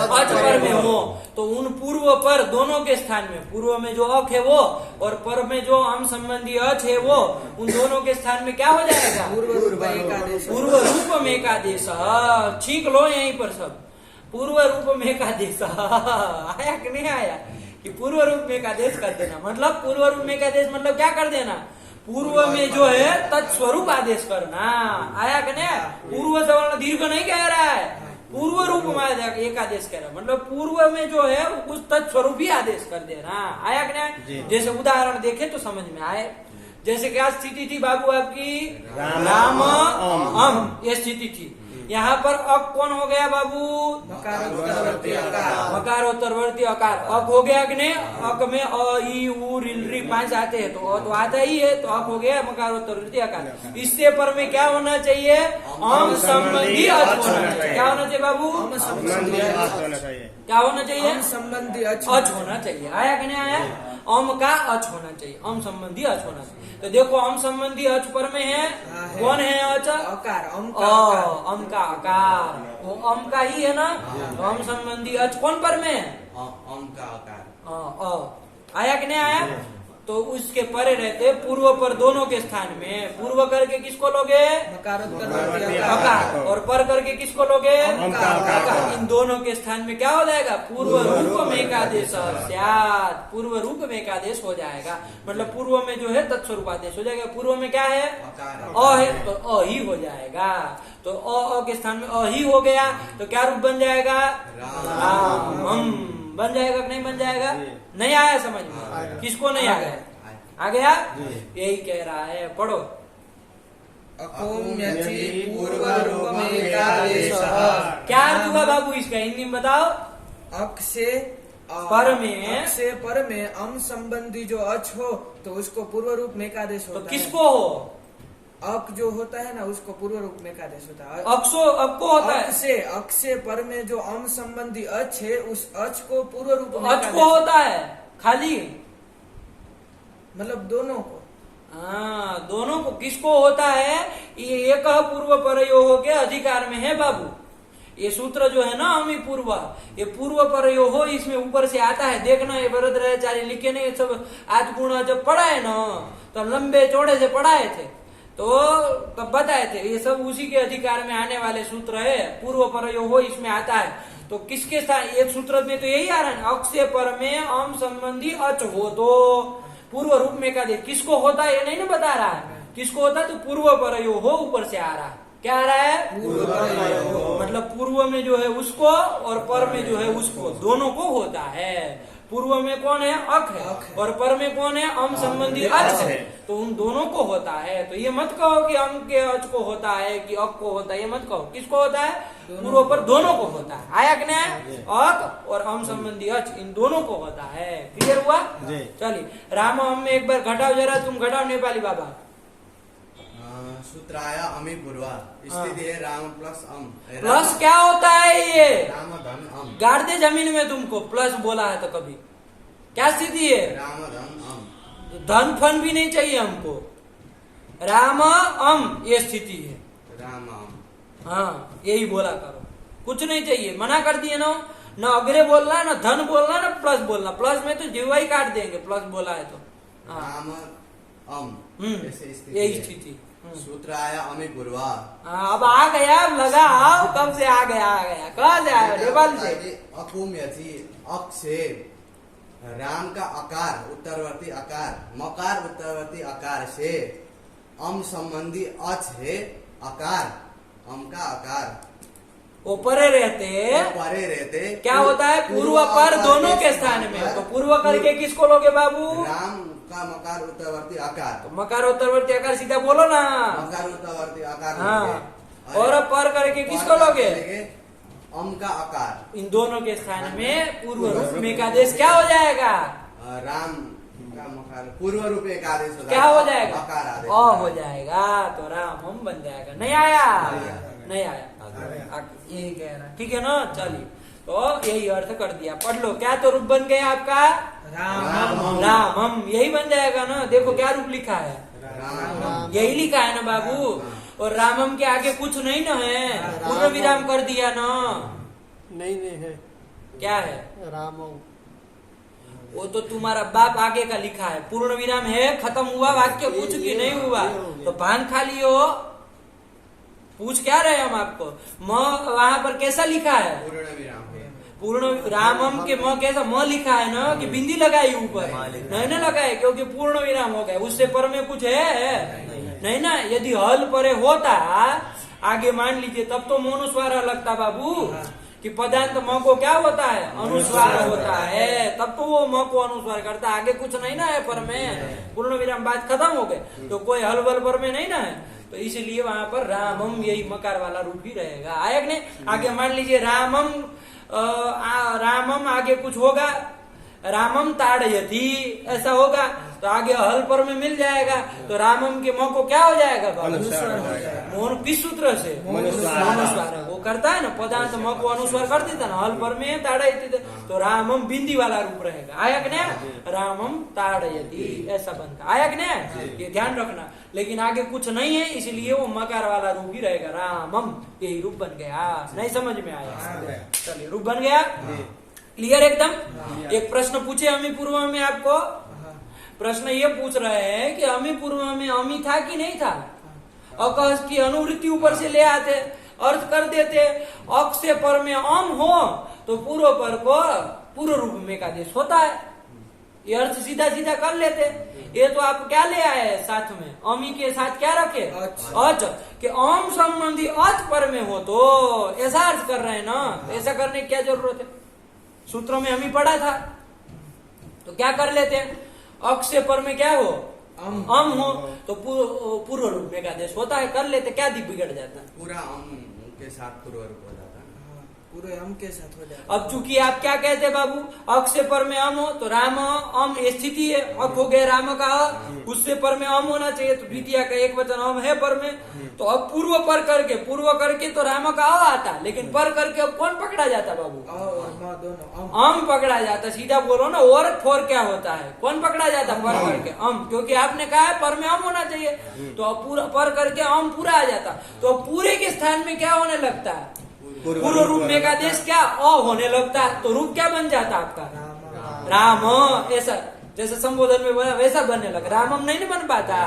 अच पर में हो, तो उन पूर्व पर दोनों के स्थान में, पूर्व में जो अक है वो और पर में जो अम संबंधी अच है वो, उन दोनों के स्थान में क्या हो जाएगा, रूप एकादेश पूर्व रूप में एकादेश। छींक लो यहीं पर सब, पूर्व रूप में एकादेश आया कि नहीं आया कि पूर्व रूप में एकादेश कर देना, मतलब पूर्व रूप में एकादेश मतलब क्या कर देना, पूर्व में जो है तत्स्वरूप आदेश करना। आया कि नहीं? पूर्व सवर्ण दीर्घ नहीं कह रहा है, पूर्व रूप में एकादेश कह रहा है, मतलब पूर्व में जो है उस तत्स्वरूप ही आदेश कर देना। आया कि नहीं? जैसे उदाहरण देखे तो समझ में आए। जैसे क्या स्थिति थी बाबू आपकी, राम अम, ये स्थिति थी। यहाँ पर अक कौन हो गया बाबू, मकारोत्तरवर्ती अकार। मकारोत्तरवर्ती अकार। अक हो गया कि नहीं? अक में अ ई उ रिल री 5 आते हैं, तो तो आता ही है, तो अक हो गया मकारोत्तरवर्ती अकार। इससे पर में क्या होना चाहिए, अम संबंधी अच होना चाहिए। क्या होना चाहिए बाबू, संबंधी अर्थ होना चाहिए। क्या होना चाहिए, अम संबंधी अच होना चाहिए। आया कि नहीं आया? अम का अच होना चाहिए, अम संबंधी अच होना चाहिए। तो देखो अम संबंधी अच पर में है, कौन है अच, अकार, अम का अकार। अम का आकार, वो अम का ही है ना, तो अम संबंधी अच कौन पर में, अम का आकार। आया कि नहीं आया? तो उसके परे रहते पूर्व पर दोनों के स्थान में, पूर्व करके किसको लोगे, मकारोत्तरवर्ती अकार, और पर करके किसको लोगे, अम का आकार। इन दोनों के स्थान में क्या हो जाएगा, पूर्व रूप में एकादेश स्यात्, पूर्व रूप में एकादेश हो जाएगा। मतलब पूर्व में जो है तत्स्वरूप आदेश हो जाएगा। पूर्व में क्या है, अ है, तो अ ही हो जाएगा। तो अ के स्थान में अ ही हो गया, तो क्या रूप बन जाएगा, राम बन जाएगा कि नहीं बन जाएगा? नहीं आया समझ में, किसको नहीं आ गया, आ गया? यही कह रहा है, पढ़ो। अकोम्यचि पूर्व रूप में एकादेश। क्या अर्थ हुआ बाबू इसका, हिंदी में बताओ। अक से पर में, अक से पर में अम संबंधी जो अच हो तो उसको पूर्व रूप में एकादेश होता तो है। किसको हो, अक जो होता है ना उसको पूर्व रूप में एकादेश होता है। अको होता है, अक से पर में जो अम संबंधी अच है उस अच को पूर्व रूप में अच एकादेश को होता है खाली, मतलब दोनों को। हाँ दोनों को। किसको होता है, ये एक पूर्व परयो हो के अधिकार में है बाबू। ये सूत्र जो है ना अमी पूर्व, ये पूर्व परयो हो, इसमें ऊपर से आता है। देखना ये वरदराचार्य लिखे नहीं सब, आज गुणा जब पढ़ाए ना तो लंबे चौड़े से पढ़ाए थे, तो तब बताए थे ये सब उसी के अधिकार में आने वाले सूत्र है। पूर्व परयो हो इसमें आता है, तो किसके साथ एक सूत्र में तो यही आ रहा है, अक्षय पर में अम संबंधी अच हो तो पूर्व रूप में का दे। किसको होता है ये नहीं ना बता रहा है, किसको होता है, तो पूर्व परयो हो ऊपर से आ रहा है। क्या आ रहा है, पूर्व परयो हो। मतलब पूर्व में जो है उसको और पर में जो है उसको, दोनों को होता है। पूर्व में कौन है, अक है, और पर में कौन है, अम संबंधी अच है, तो उन दोनों को होता है। तो ये मत कहो कि अम के अच को होता है कि अक को होता है, ये मत कहो। किसको होता है, पूर्व पर दोनों को होता है। आया कि नहीं, अक और अम संबंधी अच इन दोनों को होता है। क्लियर हुआ? चलिए राम अम में एक बार घटाओ जरा, तुम घटाओ नेपाली बाबा। सूत्राया अमी पूर्वा, स्थिति है राम प्लस अम। प्लस क्या होता है, ये राम धन अम। गाड़ दे जमीन में, तुमको प्लस बोला है तो कभी क्या स्थिति है, राम धन अम। धन फन भी नहीं चाहिए हमको, राम अम ये स्थिति है। राम अम। हाँ यही बोला करो, कुछ नहीं चाहिए। मना कर दिए ना, न अग्रे बोलना है, न धन बोलना है, न प्लस बोलना। प्लस में तो जीवा ही काट देंगे, प्लस बोला है तो। हाँ राम अम। ऐसे स्थिति यही है। स्थिति। सूत्राया अमी पूर्वा। हाँ, अब आ गया, अब लगा आओ, कब से आ गया, कहाँ से आया, नेपाल से। अकुम्यची अक से राम का आकार उत्तरवर्ती आकार, मकार उत्तरवर्ती आकार से अम संबंधी अच है आकार, अम का आकार वो परे रहते, परे रहते। क्या होता है, पूर्व पर दोनों के स्थान में। तो पूर्व करके किसको लोगे बाबू, राम का मकार उत्तरवर्ती आकार। तो मकार उत्तरवर्ती आकार सीधा बोलो ना। मकार उत्तरवर्ती आकार हाँ, लेंगे। और पर करके किसको लोगे, अम का आकार। इन दोनों के स्थान में पूर्व रूप में का आदेश क्या हो जाएगा, राम का मकार पूर्व रूप एक आदेश हो क्या हो जाएगा, मकार आदेश अ हो जाएगा, तो राम हम बन जाएगा। नहीं आया, नहीं आया, यही कह रहा, ठीक है ना। चलिए, तो यही अर्थ कर दिया, पढ़ लो। क्या तो रूप बन गया आपका, राम हम, यही बन जाएगा ना। देखो क्या रूप लिखा है, राम। यही लिखा है ना बाबू। और रामम के आगे कुछ नहीं ना है, पूर्ण विराम कर दिया ना। नहीं है, क्या है, राम। वो तो तुम्हारा बाप आगे का लिखा है, पूर्ण विराम है, खत्म हुआ वाक्य, कुछ भी नहीं हुआ। तो भान खा लियो, पूछ क्या रहे हम आपको? म वहां पर कैसा लिखा है? पूर्ण विराम है। पूर्ण रामम के म कैसा म लिखा है ना कि बिंदी लगाई ऊपर? नहीं ना लगाए, क्योंकि पूर्ण विराम हो गया। उससे पर में कुछ है नहीं ना। यदि हल परे होता आगे मान लीजिए तब तो मोनुस्वार लगता बाबू, कि पदांत म को क्या होता है? अनुस्वार होता है, तब तो वो म को अनुस्वार करता। आगे कुछ नहीं ना है पर में, पूर्ण विराम बात खत्म हो गए, तो कोई हल बल पर में नहीं ना है, तो इसलिए वहां पर रामम यही मकार वाला रूप ही रहेगा। आयक ने आगे मान लीजिए रामम रामम आगे कुछ होगा, रामम ताड़यति ऐसा होगा, तो आगे हल पर में मिल जाएगा, तो रामम के म को क्या हो जाएगा? अनुस्वार हो जाएगा। मोन किस सूत्र से? अनुस्वार। वो करता है ना पदांत म को अनुस्वार कर देता ना, हल पर में ताड़यति, तो रामम बिंदी वाला रूप रहेगा। आयक ने रामम ताड़यति ऐसा बनता। आयक ने ये ध्यान रखना। लेकिन आगे कुछ नहीं है, इसलिए वो मकार वाला रूप ही रहेगा। रामम यही रूप बन गया। नहीं समझ में आया? चलिए रूप बन गया, क्लियर एकदम। एक प्रश्न पूछे अमी पूर्व में आपको, प्रश्न ये पूछ रहे हैं कि अमी पूर्व में अमी था कि नहीं था? अकस की अनुवृत्ति ऊपर से ले आते, अर्थ कर देते। अक से पर में अम हो तो पूर्व पर को पूर्व रूप में का देश होता है, ये अर्थ सीधा सीधा कर लेते। ये तो आप क्या ले आए साथ में? अमी के साथ क्या रखे? अच कि अम संबंधी अच पर में हो तो ऐसा अर्थ कर रहे हैं ना। ऐसा करने की क्या जरूरत है? सूत्रों में अमी पढ़ा था, तो क्या कर लेते हैं? अक्ष से पर में क्या हो? अम हो तो पूर्व रूप में का देश होता है, कर लेते। क्या बिगड़ जाता है? पूरा अम के साथ पूर्व रूप हो जाता है। पूरे हम के साथ हो जाए। अब चूंकि आप क्या कहते हैं बाबू? अक्ष से पर में अम हो तो राम अम स्थिति है, अक हो गया राम का, उससे पर में अम होना चाहिए, तो द्वितीय का एक वचन अम है पर में। तो अब पूर्व पर करके, पूर्व करके तो राम का अ आता, लेकिन पर करके अब कौन पकड़ा जाता बाबू? दोनों अम पकड़ा जाता। सीधा बोलो ना, और फोर क्या होता है? कौन पकड़ा जाता? पर करके अम, क्योंकि आपने कहा है पर में अम होना चाहिए, तो अब पूरा पर करके अम पूरा आ जाता। तो पूरे के स्थान में क्या होने लगता है? पूर्व रूप में का देश क्या अ होने लगता है, तो रूप क्या बन जाता आपका? राम। ऐसा जैसे संबोधन में बोला वैसा बनने लगा। रामम नहीं बन पाता,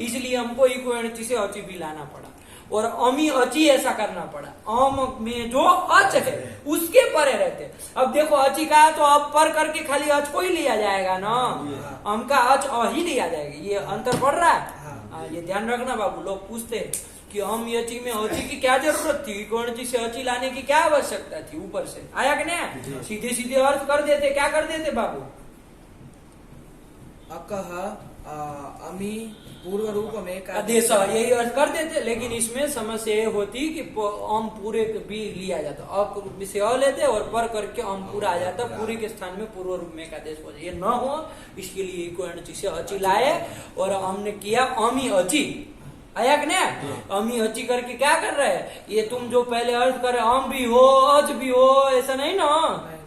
इसलिए हमको इको एणची से अची भी लाना पड़ा, और अमी अची ऐसा करना पड़ा। अम में जो अच है उसके परे रहते। अब देखो अची का तो अब पर करके खाली अच को ही लिया जाएगा ना, अम का अच अ ही लिया जाएगा। ये अंतर पड़ रहा है, ये ध्यान रखना बाबू। लोग पूछते हैं कि हम अची में अची की क्या जरूरत थी, कौन ची से अची लाने की क्या आवश्यकता थी? ऊपर से आया कि नहीं? सीधे सीधे अर्थ कर देते। क्या कर देते बाबू? अकह अमी पूर्व रूप में का देश यही अर्थ कर देते। लेकिन इसमें समस्या ये होती कि अम पूरे भी लिया जाता, अ से अ लेते और पर करके अम पूरा आ जाता, पूरे के स्थान में पूर्व रूप में का देश हो जाए। ये न हो इसके लिए इको एणची से अची लाए, और हमने किया अमी अची। आया कि नहीं? अमी अची करके क्या कर रहे हैं? ये तुम जो पहले अर्थ कर रहे अम भी हो अच भी हो, ऐसा नहीं ना।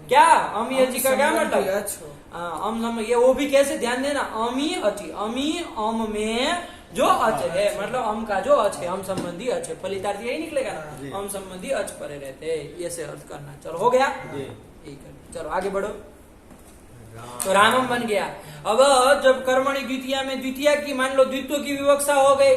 क्या अमी अची का क्या मतलब? अम ये वो भी कैसे? ध्यान देना, अमी अची, अमी अम में जो अच है, मतलब अम का जो अच है, अम संबंधी अच है, फलितार्थ यही निकलेगा ना, अम संबंधी अच परे रहते, ये से अर्थ करना। चलो हो गया, ठीक है। चलो आगे बढ़ो। तो रामम बन गया। अब जब कर्मणि द्वितीया में द्वितीया की मान लो द्वित्व की विवक्षा हो गई,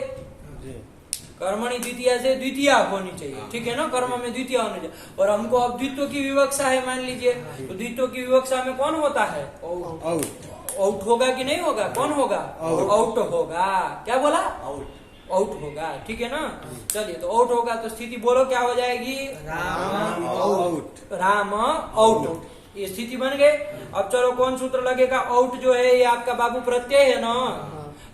कर्मणि द्वितीया से द्वितीया होनी चाहिए, ठीक है ना? कर्म में द्वितीया होनी चाहिए, और हमको अब द्वित्व की विवक्षा है मान लीजिए, तो द्वित्व की विवक्षा में कौन होता है? आउट होगा कि नहीं होगा? कौन होगा? आउट होगा। क्या बोला? आउट होगा, ठीक है ना? चलिए, तो आउट होगा तो स्थिति बोलो क्या हो जाएगी? राम आउट, ये स्थिति बन गई। अब चलो कौन सूत्र लगेगा? आउट जो है ये आपका बाबू प्रत्यय है ना,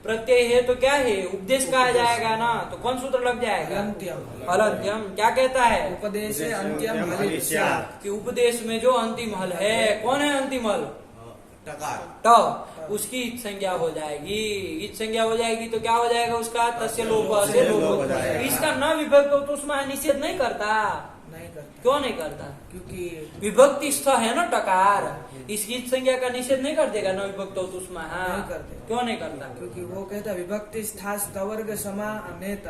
प्रत्यय है तो क्या है? उपदेश कहा जाएगा ना, तो कौन सूत्र लग जाएगा? अलंत्यम। क्या कहता है? उपदेश अंत्यम कि उपदेश में जो अंतिम हल है, कौन है अंतिम हल? टकार। ट, उसकी इत संज्ञा हो जाएगी। इत संज्ञा हो जाएगी तो क्या हो जाएगा उसका? तस्य लोप से लोप। इसका न विभक्त तो उसमें निषेध नहीं करता। नहीं करता। क्यों नहीं करता? क्योंकि विभक्ति स्थ है ना टकार, इसकी संज्ञा का निषेध नहीं कर देगा न विभक्त तो उसमें। नहीं करते। क्यों नहीं करता? क्योंकि वो कहता विभक्ति स्थास तवर्ग समा अमेत,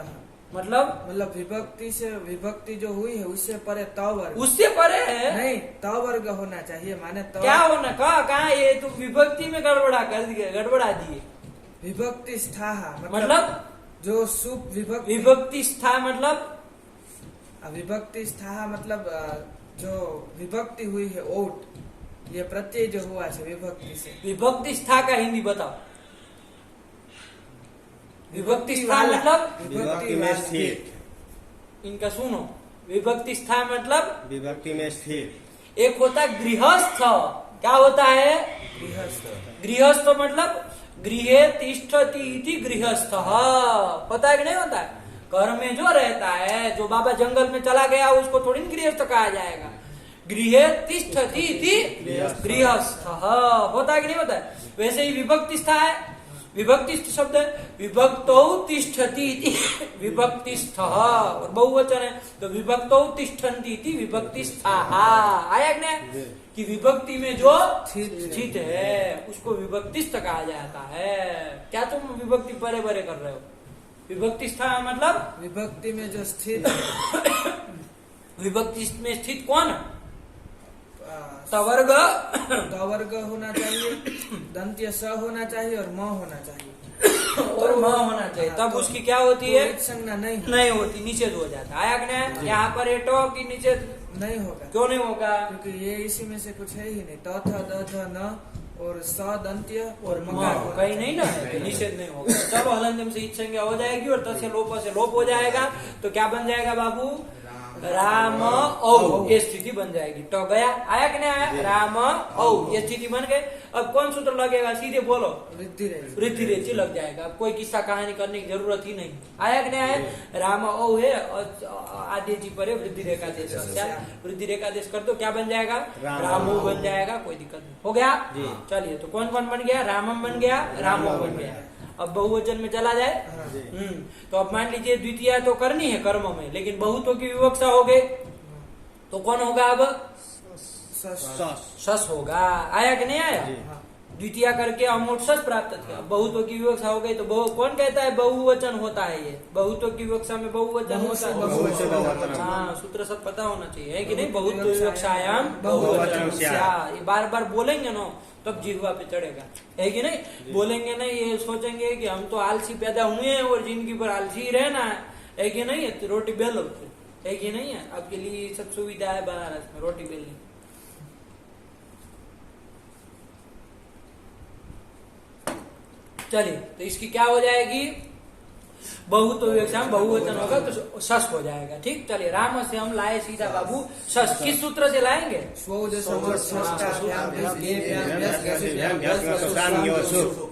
मतलब विभक्ति से विभक्ति जो हुई है उससे परे तवर्ग, उससे परे है नहीं तवर्ग होना चाहिए। माने क्या होना? कहा ये तो विभक्ति में गड़बड़ा दिए। विभक्ति स्था मतलब जो सुप विभक्ति विभक्ति स्था मतलब विभक्ति स्था मतलब जो विभक्ति हुई है ओट, ये प्रत्यय जो हुआ है विभक्ति से। विभक्ति स्था का हिंदी बताओ। विभक्ति स्था मतलब विभक्ति में स्थित। इनका सुनो, विभक्ति स्था मतलब विभक्ति में स्थित। एक होता है गृहस्थ। क्या होता है? गृहस्थ मतलब गृहे तिष्ठति इति गृहस्थ। पता है कि नहीं होता है? घर में जो रहता है, जो बाबा जंगल में चला गया उसको थोड़ी न गृहस्थ कहा जाएगा। गृहे तिष्ठति इति गृहस्थ होता है कि नहीं होता है? वैसे ही विभक्ति स्था है, विभक्ति शब्द है, विभक्तौ तिष्ठति इति विभक्तिस्थ, और बहुवचन है तो विभक्तौ तिष्ठन्ति इति विभक्तिस्थाः। आया कि नहीं? कि विभक्ति में जो स्थित है उसको विभक्तिस्थ कहा जाता है। क्या तुम विभक्ति परे परे कर रहे हो? विभक्तिस्थ मतलब विभक्ति में जो स्थित है। विभक्ति में स्थित कौन? तवर्ग तवर्ग होना चाहिए, दंत्य स होना चाहिए और म होना चाहिए और म होना चाहिए, तब उसकी क्या होती है? संज्ञा नहीं होती, निषेध हो जाता है। आया कि नहीं? यहाँ पर ये ट की निषेध नहीं होगा। क्यों नहीं होगा? क्योंकि ये इसी में से कुछ है ही नहीं। त थ द ध न और स दंत्य और मकार कहीं नहीं ना है, निषेध नहीं होगा। चलो हलंजम से इच संज्ञा हो जाएगी और त से लोप हो जाएगा, तो क्या बन जाएगा बाबू? राम औ, ये स्थिति बन जाएगी। तो गया, आया कि नहीं आया? राम औ, ये स्थिति बन गई। अब कौन सूत्र लगेगा? सीधे बोलो, वृद्धि रेचि लग जाएगा। अब कोई किस्सा कहानी करने की जरूरत ही नहीं। आया कि नहीं आया? राम औ है, आदेश जी पर वृद्धि रेखा देश, वृद्धि रेखा देश कर दो, क्या बन जाएगा? रामो बन जाएगा, कोई दिक्कत नहीं। हो गया? चलिए, तो कौन कौन बन गया? रामम बन गया, रामो बन गया। अब बहुवचन में चला जाए। तो अब मान लीजिए द्वितीया तो करनी है कर्म में, लेकिन बहुतों की विवक्षा हो गई तो कौन होगा? अब सस होगा। आया कि नहीं आया? द्वितीया करके अमोट सस प्राप्त किया। बहुतों की विवक्षा हो गई तो कौन कहता है बहुवचन होता है? ये बहुतों की विवक्षा में बहुवचन होता है। हाँ, सूत्र सब पता होना चाहिए, है कि नहीं? बहुत विवक्षायाम बहुवचन। ये बार बार बोलेंगे ना तब जिह्वा पे चढ़ेगा, है कि नहीं? बोलेंगे नहीं, ये सोचेंगे कि हम तो आलसी पैदा हुए हैं और जिंदगी पर आलसी रहना है कि नहीं? तो रोटी बेलो, है कि नहीं है? आपके लिए सब सुविधा है बनारस में रोटी बेलने। चलिए, तो इसकी क्या हो जाएगी? बहुत बहुवचन होगा तो सस हो जाएगा। ठीक, चलिए, राम से हम लाए सीधा बाबू सस। किस सूत्र से लाएंगे?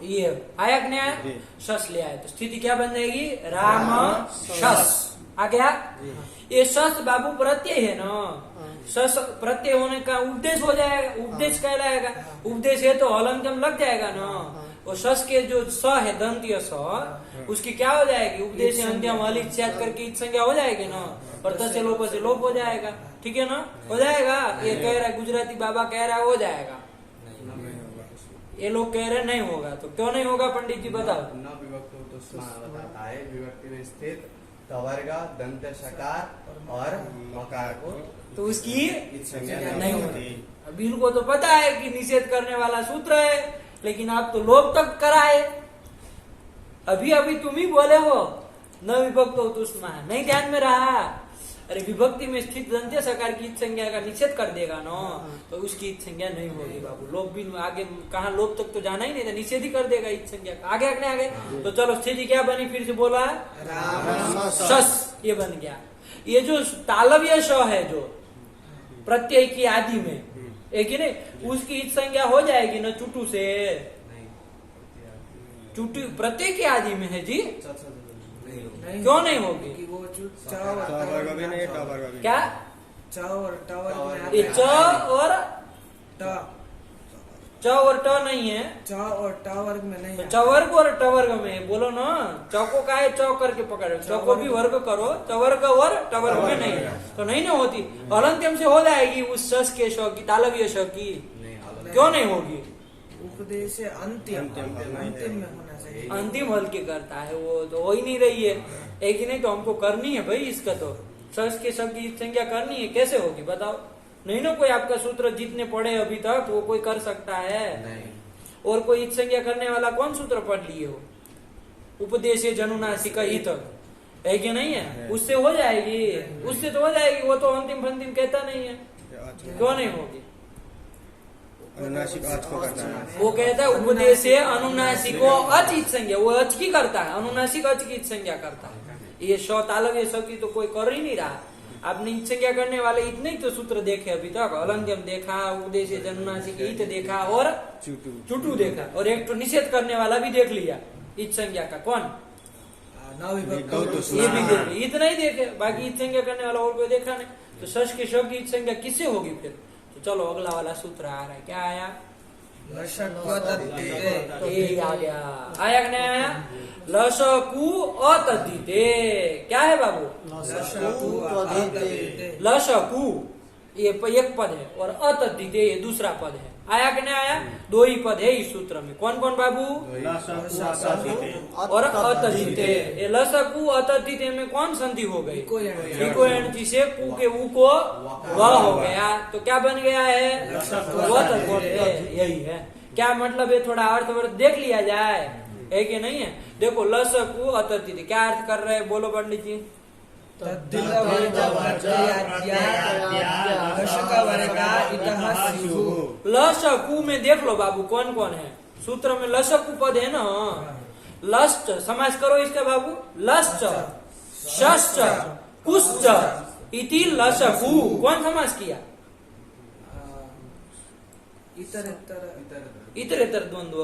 ये आया कि नहीं आया? सस ले आए तो स्थिति क्या बन जाएगी? राम सस। आ गया? ये सस बाबू प्रत्यय है ना, सस प्रत्यय होने का उपदेश हो जाएगा, उपदेश कहलाएगा। उपदेश है तो हलंजम लग जाएगा ना। और सस के जो स है दंत्य स, उसकी क्या हो जाएगी? उपदेश अंत्यम हलित स्यात् करके इत संज्ञा हो जाएगी ना, और त से लोप हो जाएगा। ठीक है ना? हो जाएगा। ये कह रहा है गुजराती बाबा कह रहा है हो जाएगा, ये लोग कह रहे नहीं होगा। तो क्यों नहीं होगा पंडित जी बताओ? न विभक्त तो बताता है, विभक्ति में स्थित तवर्ग दंत शकार और मकार को तो उसकी संज्ञा नहीं होती। अब इनको तो पता है कि निषेध करने वाला सूत्र है, लेकिन आप तो लोप तक कराए। अभी तुम ही बोले हो न विभक्त हो तो उसमें नहीं ध्यान में रहा। अरे विभक्ति में स्थित दंत्य सकार की इत संज्ञा का निषेध कर देगा ना, तो उसकी इत संज्ञा नहीं होगी बाबू। लोप भी आगे कहा, लोप तक तो जाना ही नहीं था, निषेध ही कर देगा इत संज्ञा का। आगे अगले आगे तो चलो, स्थिति क्या बनी? फिर से बोला सस, ये बन गया। ये जो तालव्य श है जो प्रत्यय की आदि में, एक ही नहीं, उसकी इत संज्ञा हो जाएगी ना चुटू से। चुटू प्रत्यय की आदि में है जी, क्यों नहीं होगी? कि वो क्या टावर ये च और ट नहीं है, च और टावर्ग में नहीं। चवर्ग और टवर्ग में बोलो ना। च को का है च करके पकड़ो, च को भी वर्ग करो, चवर्ग और टवर्ग में नहीं है तो नहीं ना होती। हलंत्यम से हो जाएगी उस सस के श की, तालव्य श की। क्यों नहीं होगी? उपदेश अंतिम में होना चाहिए। अंतिम हल के करता है वो, तो हो ही नहीं रही है। एक ही नहीं तो हमको करनी है भाई इसका, तो सस के शब्द की संख्या करनी है। कैसे होगी बताओ? नहीं ना कोई आपका सूत्र जितने पढ़े अभी तक वो कोई कर सकता है? नहीं। और कोई इत संज्ञा करने वाला कौन सूत्र पढ़ लिए हो? उपदेश जनुनासिक हित, है कि नहीं है? उससे हो जाएगी, उससे तो हो जाएगी, वो तो अंतिम फंतिम कहता नहीं है, क्यों नहीं होगी? अनुनासिक अच को करता है। वो कहता है उपदेश अनुनासिको अच इत संज्ञा, वो अच की करता है, अनुनासिक अच की इत संज्ञा करता है। ये श तालव्य स की तो कोई कर ही नहीं रहा। आपने इत संज्ञा करने वाले इतने ही तो सूत्र देखे अभी तक, अलंग्यम देखा, उपदेश अनुनासिक इत देखा और चुटू देखा, और एक तो निषेध करने वाला भी देख लिया इत संज्ञा का। कौन? ये भी देखे, इतना ही देखे, बाकी इत संज्ञा करने वाला और कोई देखा नहीं। तो सच के शव की इत संज्ञा किससे होगी फिर? तो चलो अगला वाला सूत्र आ रहा है, क्या आया? ये आ गया, आया कि नहीं आया? लशकु अतद्धिते, क्या है बाबू? लशकु ये एक पद है और अतद्धिते ये दूसरा पद है। आया कि नहीं आया? दो ही पद है इस सूत्र में। कौन कौन बाबू? और अतद्धिते। ये लशकु अतद्धिते में कौन संधि हो गई? इको एनची से कु के उ को व हो गया, तो क्या बन गया है? यही है। क्या मतलब है? थोड़ा अर्थ देख लिया जाए, है कि नहीं है? देखो लशकु अतद्धिते क्या अर्थ कर रहे हैं, बोलो पंडित जी। लशकु में देख लो बाबू कौन कौन है सूत्र में। लशकु पद है ना, लश्च समास करो इसका बाबू। लश्च शश्च कुश्च इति लशकु, कौन समास किया? इतरेतर द्वंद्व।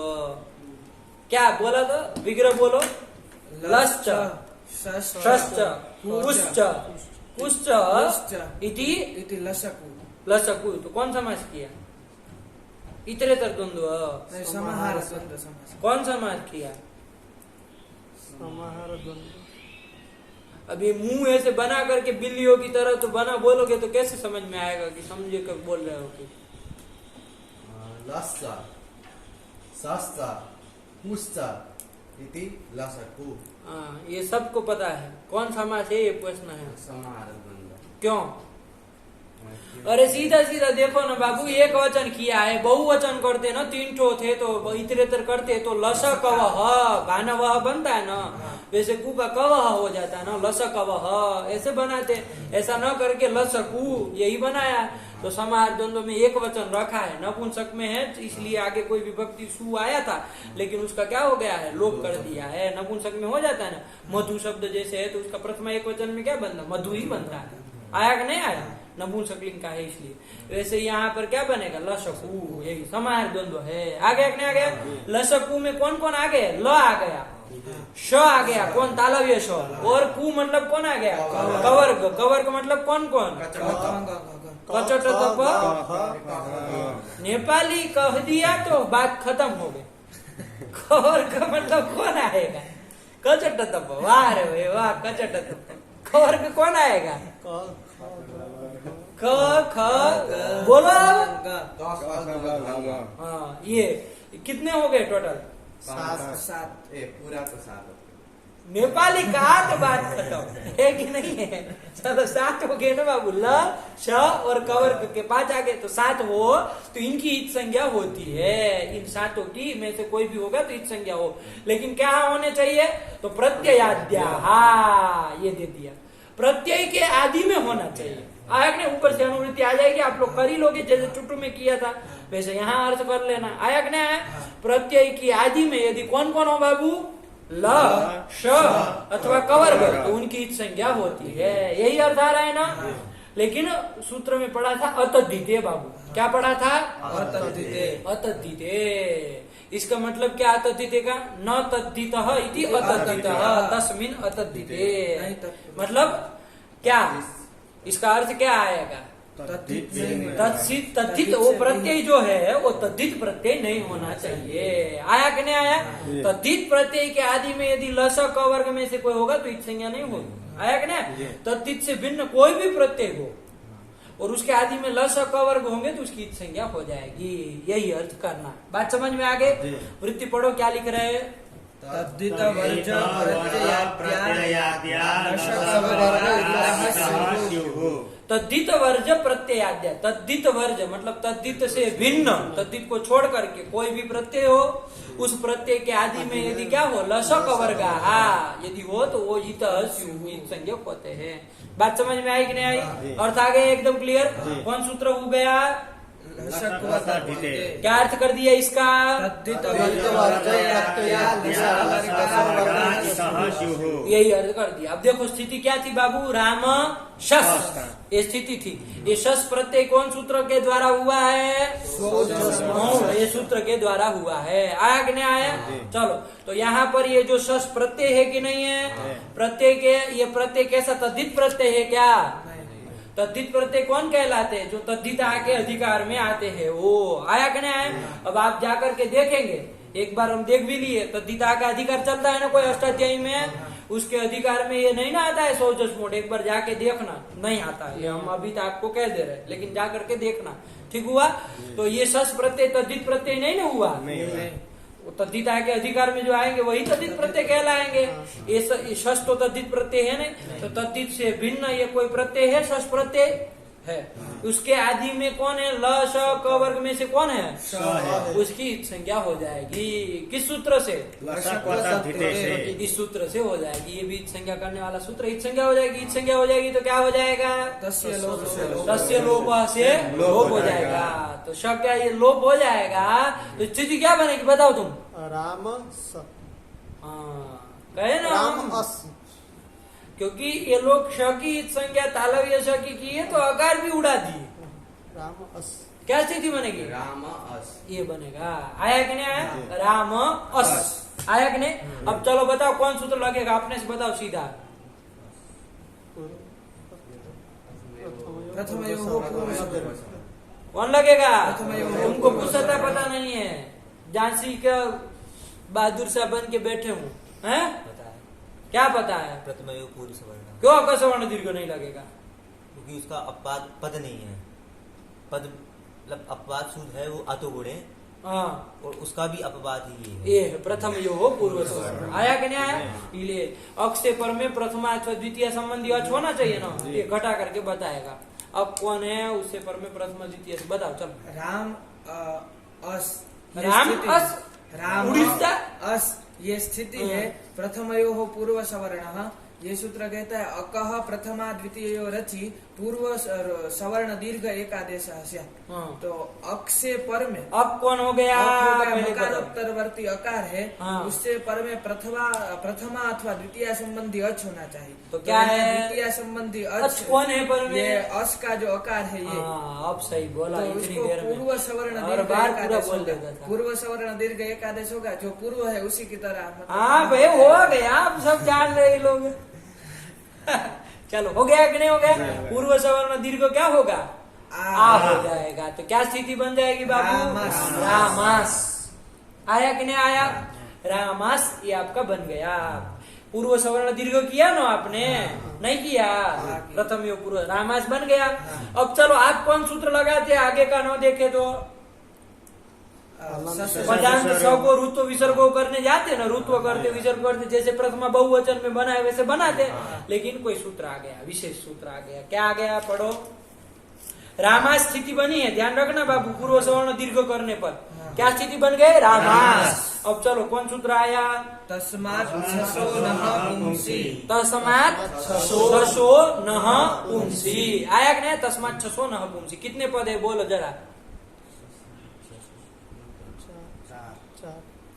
क्या बोला तो विग्रह बोलो। लश्च शश्च कुश्च कुश्च इति लशकु, तो कौन समास किया? इतरेतर द्वंद्व। समाहार द्वंद्व समास। कौन समास किया? समाहार द्वंद्व। अभी मुंह ऐसे बना करके बिल्लियों की तरह तो बना बोलोगे तो कैसे समझ में आएगा कि समझे कब बोल रहे हो कि? लस्सा सस्ता पुस्ता इति लशकु। हाँ, ये सबको पता है। कौन समास है ये प्रश्न है। समाहार द्वंद्व। क्यों? अरे सीधा सीधा देखो ना बाबू, एक वचन किया है, बहुवचन करते ना, तीन ठो थे तो इतरेतर करते तो लशकवह भानवह बनता है ना, वैसे कु का कवह हो जाता है ना, लशकवह ऐसे बनाते। ऐसा न करके लशकु यही बनाया। तो समाहार द्वंद्व में एक वचन रखा है, नपुंसक में है इसलिए आगे कोई विभक्ति सु आया था, लेकिन उसका क्या हो गया है? लोप कर दिया है। नपुंसक में हो जाता है ना, मधु शब्द जैसे है तो उसका प्रथमा एक वचन में क्या बनता? मधु ही बनता है। आया कि नहीं आया? नपुंसक लिंग का है इसलिए। वैसे यहाँ पर क्या बनेगा? लशकु, यही समाहार द्वंद्व है। आ गया कि नहीं आ गया? लशकु में कौन कौन आ गए? ल आ गया, श आ गया, कौन? तालव्य श, और कु मतलब कौन आ गया? कवर्ग। कवर्ग मतलब कौन कौन? कचट तप। नेपाली कह दिया तो बात खत्म हो गई। कवर्ग मतलब कौन आएगा? कचट तप। वाह रे वाह, कचट तप। कवर्ग कौन आएगा? ख ख बोलो। हाँ, ये कितने हो गए टोटल? 7। पूरा तो 7। नेपाली कहा तो बात खत्म, है कि नहीं है? चलो 7 हो गए ना बाबू। ल श और कवर्ग के 5 आ गए तो 7 हो, तो इनकी इत संज्ञा होती है। इन 7 की में से कोई भी होगा तो इत संज्ञा हो, लेकिन क्या होने चाहिए? तो प्रत्ययाद्या। हाँ, ये दे दिया, प्रत्यय के आदि में होना चाहिए। आया ने ऊपर से अनुवृत्ति आ जाएगी, आप लोग कर ही लोगे जैसे चुट्टू में किया था, वैसे यहाँ अर्थ कर लेना। आया कि नहीं आया? प्रत्यय की आदि में यदि कौन कौन हो बाबू? ल श अथवा कवर्ग, तो उनकी इत संज्ञा होती है। यही अर्थ आ रहा है ना? लेकिन सूत्र में पढ़ा था अतद्धिते बाबू। क्या पढ़ा था? अतद्धिते। इसका मतलब क्या अतद्धिते का? न तद्धितः इति अतद्धितः तस्मिन् अतद्धिते। मतलब क्या? इसका अर्थ क्या आएगा? तद्धित। तद्धित वो प्रत्यय जो है वो तद्धित प्रत्यय नहीं होना चाहिए। आया कि नहीं आया? तद्धित प्रत्यय के आदि में यदि लस क वर्ग में से कोई होगा तो इत संज्ञा नहीं होगी। आया कि नहीं? तद्धित से भिन्न कोई भी प्रत्यय हो और उसके आदि में लस क वर्ग होंगे तो उसकी इत संज्ञा हो जाएगी। यही अर्थ करना। बात समझ में आ गए? वृत्ति पढ़ो, क्या लिख रहे हैं? तद्धित वर्ज प्रत्ययाद्या। तद्धित वर्ज प्रत्ययाद्य, तद्धित वर्ज मतलब तद्धित से भिन्न, तद्धित को छोड़ करके कोई भी प्रत्यय हो, उस प्रत्यय के आदि में यदि क्या हो, लशक वर्गा यदि हो तो वो इत संज्ञक होते हैं। बात समझ में आई कि नहीं आई? अर्थ आ गया एकदम क्लियर? कौन सूत्र हो गया? क्या अर्थ कर दिया इसका? यही अर्थ कर दिया। अब देखो स्थिति क्या थी बाबू? राम शस, ये स्थिति थी। ये शस प्रत्यय कौन सूत्र के द्वारा हुआ है? ये सूत्र के द्वारा हुआ है। आया कि नहीं आया? चलो, तो यहाँ पर ये जो शस प्रत्यय है कि नहीं है, प्रत्यय के, ये प्रत्यय कैसा तद्धित प्रत्यय है क्या? तद्धित प्रत्यय कौन कहलाते हैं? जो तद्धित आके अधिकार में आते हैं, वो आया कि नहीं आया? अब आप जाकर के देखेंगे, एक बार हम देख भी लिए, तद्धित आके अधिकार चलता है ना कोई अष्टाध्यायी में, उसके अधिकार में ये नहीं ना आता है सौजस मोड, एक बार जाके देखना, नहीं आता है, ये हम अभी तो आपको कह दे रहे हैं, लेकिन जाकर के देखना, ठीक हुआ? तो ये शस प्रत्यय तद्धित प्रत्यय नहीं ना हुआ, तद्धित के अधिकार में जो आएंगे वही तद्धित प्रत्यय कहलाएंगे। ये शस तो तद्धित प्रत्यय है नहीं, तो तद्धित से भिन्न ये कोई प्रत्यय है, शस प्रत्यय है। उसके आदि में कौन है? ल श क वर्ग में से कौन है? उसकी संज्ञा हो जाएगी। किस सूत्र से? इस सूत्र से हो जाएगी। ये भी संज्ञा करने वाला सूत्र, इत संज्ञा हो जाएगी। इत संज्ञा हो जाएगी तो क्या हो जाएगा? तस्य लोप से लोप हो जाएगा। तो श क्या ये लोप हो जाएगा, तो स्थिति क्या बनेगी बताओ तुम? राम स, कहे ना राम हम, अस, क्योंकि ये लोग श की संज्ञा तालव्य श की है तो आकार भी उड़ा दिए। राम अस, क्या स्थिति बनेगी? राम अस, ये बनेगा। आया कि नहीं आया? राम अस आया कि नहीं? अब चलो बताओ कौन सूत्र लगेगा, अपने से बताओ सीधा। कौन लगेगा? तुमको कुछ सता पता नहीं है, झांसी का बहादुर साहब बन के बैठे हूँ, हैं? क्या पता है? प्रथमयो पूर्व सवर्ण। क्यों आपका सवर्ण दीर्घ नहीं लगेगा? क्योंकि उसका अपवाद पद नहीं है, पद मतलब अपवाद शुद्ध है वो अतो गुणे, हाँ, और उसका भी अपवाद ही है। ये है प्रथम यो हो पूर्व सवर्ण। आया कि नहीं आया? इसलिए अक्ष से पर में प्रथमा अथवा द्वितीय संबंधी अच होना चाहिए ना, ये घटा करके बताएगा। अब कौन है उससे पर में प्रथमा द्वितीय से बताओ। चलो, राम अस, राम अस, राम उड़ीसा अस ये स्थिति है। प्रथमयो हो पूर्व सवर्ण, ये सूत्र कहता है अकह प्रथमा द्वितीय रचि पूर्व सवर्ण दीर्घ एकादेश। तो अक से पर में अब कौन हो गया? मकारोत्तरवर्ती अकार है, हाँ। उससे पर में प्रथमा अथवा द्वितीय संबंधी अच होना चाहिए। तो क्या है? द्वितीय संबंधी अच कौन है पर में? ये अस का जो अकार है ये, अब सही बोला। तो इतनी उसको देर में पूर्व सवर्ण और दीर्घ बार पूरा एकादेश बोल होगा। देता था। पूर्व सवर्ण दीर्घ एकादेश होगा, जो पूर्व है उसी की तरह। हाँ भाई हो गया, आप सब जान रहे लोग। चलो हो गया कि नहीं हो गया? पूर्व सवर्ण दीर्घ क्या होगा? आ हो जाएगा। तो क्या स्थिति बन जाएगी बाबू? रामास। आया कि नहीं आया? रामास ये आपका बन गया। पूर्व सवर्ण दीर्घ किया ना आपने? नहीं किया? प्रथम यो पूर्व रामास बन गया। अब चलो आप कौन सूत्र लगाते आगे का न देखे तो? पदांत स को रुत्व विसर्ग करने जाते ना, रुत्व करते विसर्ग करते, जैसे प्रथमा बहुवचन में बनाए वैसे बनाते, लेकिन कोई सूत्र आ गया, विशेष सूत्र आ गया। क्या आ गया? पढ़ो। रामास स्थिति बनी है, ध्यान रखना बाबू, पूर्व सवर्ण दीर्घ करने पर क्या स्थिति बन गए? रामास। अब चलो कौन सूत्र आया? तस्मात् छसो नः पुंसि। तस्मात् छसो नः पुंसि। आया कि नहीं? तस्मात् छसो नः पुंसि। कितने पद है बोलो जरा?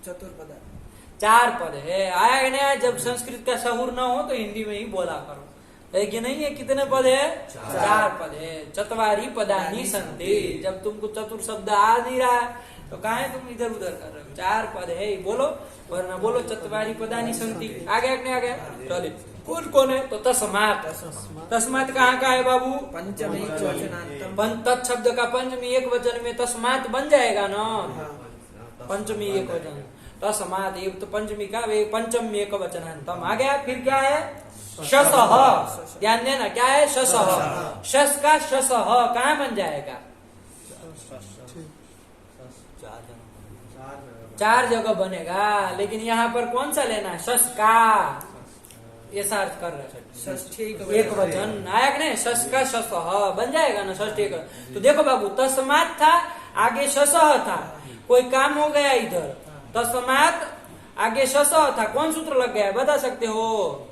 चतुर्पद, 4 पद है। आया कि नहीं? जब संस्कृत का सहूर न हो तो हिंदी में ही बोला करो, है कि नहीं है? कितने पद है? 4 पद है। चतवारी पदानी संति। जब तुमको चतुर शब्द आ नहीं रहा तो काहे तुम इधर उधर कर रहे हो? 4 पद है, बोलो, वरना बोलो चतवारी पदानी संति। आ गया कि नहीं आ गया? चलिए, कौन कौन है? तो तस्मात्। तस्मात् कहाँ का है बाबू? पंचमी वचनांतम। तत् शब्द का पंचमी एक वचन में तस्मात् बन जाएगा ना, पंचमी एक वचन। तस्मात् ये तो पंचमी का पंचम एक वचनांतम आ गया। फिर क्या है? शसः। ध्यान देना, क्या है? शसः। शस का शसः कहाँ बन जाएगा? 4 जगह बनेगा, लेकिन यहाँ पर कौन सा लेना है? शस का। ऐसा अर्थ कर रहे हैं। षष्ठी एक वचन आया कि नहीं, शश का शस बन जाएगा ना षष्ठी का। तो देखो बाबू, तस्मात था, आगे शस था, कोई काम हो गया इधर, तस्मात आगे शस था, कौन सूत्र लग गया बता सकते हो?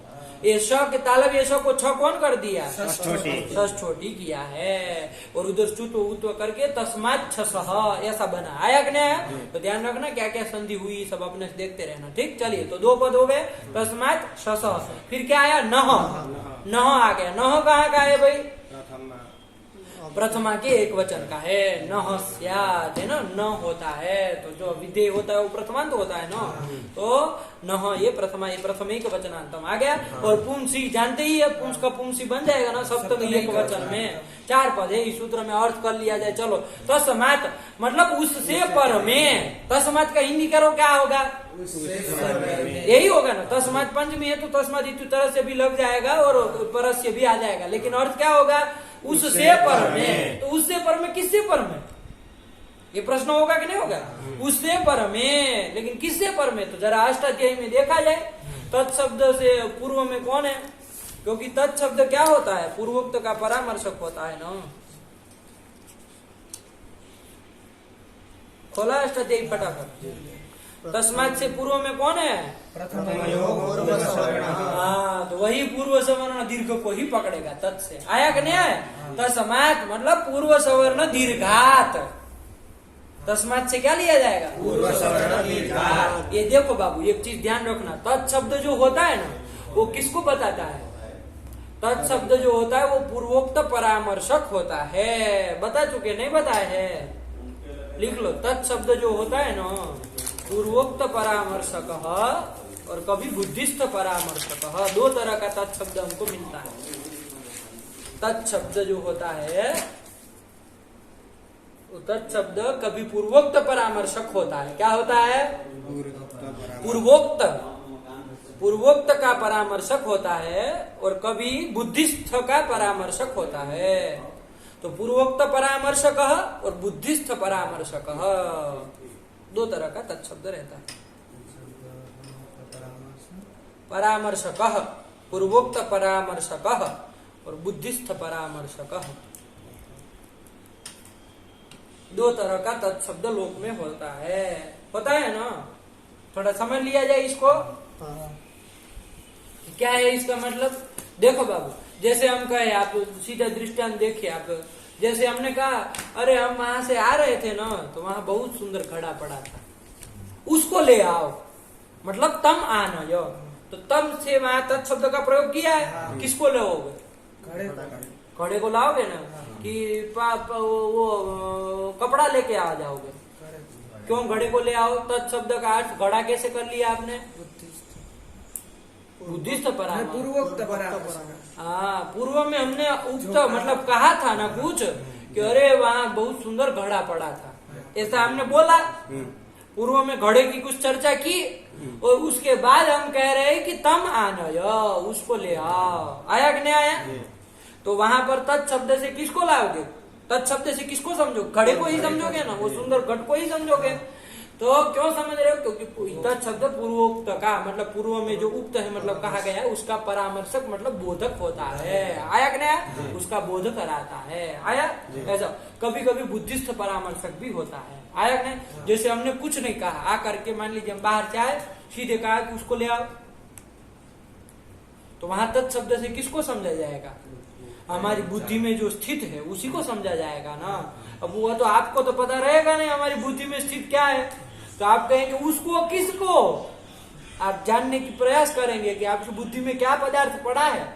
ये श के तालब ये श को छ कौन कर दिया? षष्ठी किया है, और उधर चुत्व उत्व करके तस्मात छसह ऐसा बना। आया कि नहीं? तो ध्यान रखना क्या क्या संधि हुई सब अपने से देखते रहना। ठीक, चलिए तो दो पद हो गए, तस्मात छसह। फिर क्या आया? नह, नह आ गया। नह कहाँ का है भाई? प्रथमा के एक वचन का है। नह स्यात् है ना, न होता है, तो जो विधेय होता है वो प्रथमांत होता है ना, तो नह ये प्रथमा, ये प्रथमिक वचनांतम आ गया। और पुंसी जानते ही है, पुंस का पुंसी बन जाएगा ना सप्तमी एक वचन में, 4 पद है, इस सूत्र में अर्थ कर लिया जाए। चलो, तस्मात् मतलब उससे पर में, तस्मात् का हिंदी करो क्या होगा? यही होगा ना, तस्मात् पंचमी है तो तस्मात् इतु तरह से भी लग जाएगा और परस्य भी आ जाएगा, लेकिन अर्थ क्या होगा? उससे पर में। तो उससे पर में किससे पर में, ये प्रश्न होगा कि नहीं होगा? उससे पर में, लेकिन किससे पर में? तो जरा अष्टाध्यायी में देखा जाए, तत्शब्द से पूर्व में कौन है? क्योंकि तत्शब्द क्या होता है? पूर्वोक्त का परामर्शक होता है ना। खोला अष्टाध्यायी फटाफट। तस्मात् से पूर्व में कौन है? हाँ, तो वही पूर्व सवर्ण दीर्घ को ही पकड़ेगा। तत् से आया कि नहीं आया? तस्मात् मतलब पूर्व सवर्ण दीर्घात। तस्मात् से क्या लिया जाएगा? पूर्व सवर्ण दीर्घात। ये देखो बाबू, एक चीज ध्यान रखना, तत्शब्द जो होता है ना वो किसको बताता है? तत्शब्द जो होता है वो पूर्वोक्त परामर्शक होता है। बता चुके नहीं बताए है? लिख लो, तत्शब्द जो होता है ना पूर्वोक्त परामर्शक और कभी बुद्धिस्थ परामर्शक, 2 तरह का तत्शब्द हमको मिलता है। तत्शब्द जो होता है तत्शब्द कभी पूर्वोक्त परामर्शक होता है। क्या होता है? पूर्वोक्त, पूर्वोक्त का परामर्शक होता है और कभी बुद्धिस्थ का परामर्शक होता है। तो पूर्वोक्त परामर्शक और बुद्धिस्थ परामर्शक, 2 तरह का तत्शब्द रहता है। परामर्शक, पूर्वोक्त परामर्शक और बुद्धिस्थ परामर्शक, 2 तरह का तत्शब्द लोक में होता है। पता है ना? थोड़ा समझ लिया जाए इसको। क्या है इसका मतलब? देखो बाबू, जैसे हम कहे, आप सीधा दृष्टांत देखिए। आप जैसे हमने कहा, अरे हम वहां से आ रहे थे ना तो वहां बहुत सुंदर घड़ा पड़ा था, उसको ले आओ, मतलब तम आना यो। तो तम से वहां तत्शब्द का प्रयोग किया है। किसको लाओगे? घड़े को लाओगे ना, कि वो कपड़ा लेके आ जाओगे? क्यों घड़े को ले आओ? तत्शब्द का अर्थ घड़ा कैसे कर लिया आपने? बुद्धिस्थ परामर्श, पूर्वोक्त परामर्श। हाँ, पूर्व में हमने उक्त मतलब कहा था ना कुछ कि अरे वहाँ बहुत सुंदर घड़ा पड़ा था, ऐसा हमने बोला। पूर्व में घड़े की कुछ चर्चा की और उसके बाद हम कह रहे हैं कि तम आना, उसको ले आओ। आया कि नहीं आया? तो वहां पर तत्शब्द से किसको लाओगे? तत्शब्द से किसको समझोगे? घड़े को ही समझोगे ना, वो सुंदर घट को ही समझोगे। तो क्यों समझ रहे हो? क्योंकि तत्शब्द पूर्वोक्त का मतलब पूर्व में जो उक्त है मतलब कहा गया है उसका परामर्शक मतलब बोधक होता है। आया कि नहीं? उसका बोध कराता है। आया? ऐसा कभी कभी बुद्धिस्थ परामर्शक भी होता है। आया कि नहीं? जैसे हमने कुछ नहीं कहा, आ करके मान लीजिए हम बाहर से आए, सीधे कहा कि उसको ले आओ, तो वहां तत्शब्द से किसको समझा जाएगा? हमारी बुद्धि में जो स्थित है उसी को समझा जाएगा ना। अब वो तो आपको तो पता रहेगा नहीं हमारी बुद्धि में स्थित क्या है, तो आप कहेंगे उसको, किसको? आप जानने की प्रयास करेंगे कि आपकी बुद्धि में क्या पदार्थ पड़ा है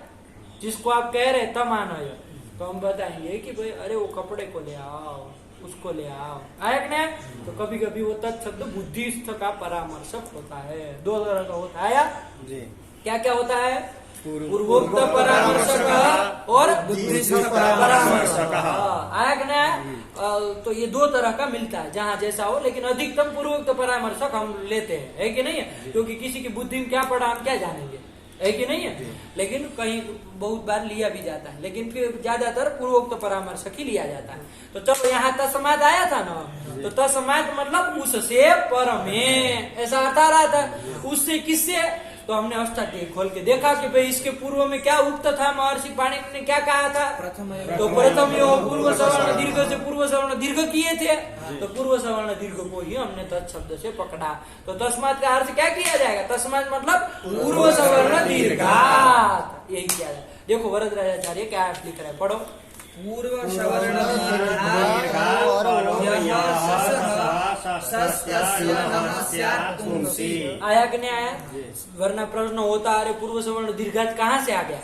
जिसको आप कह रहे तम आना है। तो हम बताएंगे कि भाई अरे वो कपड़े को ले आओ, उसको ले आओ। आया कि नहीं? तो कभी कभी वो तत्शब्द बुद्धिस्थ का परामर्शक होता है। 2 तरह का होता है। क्या क्या होता है? पूर्वोक्त परामर्शक और बुद्धिस्थ परामर्शक। आया कि नहीं? तो ये 2 तरह का मिलता है, जहाँ जैसा हो, लेकिन अधिकतम पूर्वोक्त परामर्शक हम लेते हैं, है कि नहीं है? क्योंकि किसी की बुद्धि में क्या पड़ा हम क्या जानेंगे, है कि नहीं है? लेकिन कहीं बहुत बार लिया भी जाता है, लेकिन फिर ज्यादातर पूर्वोक्त परामर्शक ही लिया जाता है। तो चलो यहाँ तस्मात् आया था ना, तो तस्मात् मतलब उससे पर में, ऐसा अर्थ आ रहा था। उससे किससे? तो तो हमने अष्टाध्यायी खोल के देखा कि भाई इसके पूर्व में क्या उक्त था, महर्षि पाणिनि ने क्या कहा था। तो प्रथम यो पूर्व सवर्ण दीर्घ से पूर्व सवर्ण दीर्घ किए थे, तो पूर्व सवर्ण दीर्घ को ही हमने तत्शब्द से पकड़ा। तो तस्मात् का अर्थ क्या किया जाएगा, तस्मात् मतलब पूर्व सवर्ण दीर्घात्, यही किया जाए। देखो वरदराजाचार्य क्या लिख रहे हैं, पढ़ो। पूर्व सवर्ण आया कि नहीं आया, वरना प्रश्न होता अरे पूर्व सवर्ण दीर्घात कहाँ से आ गया,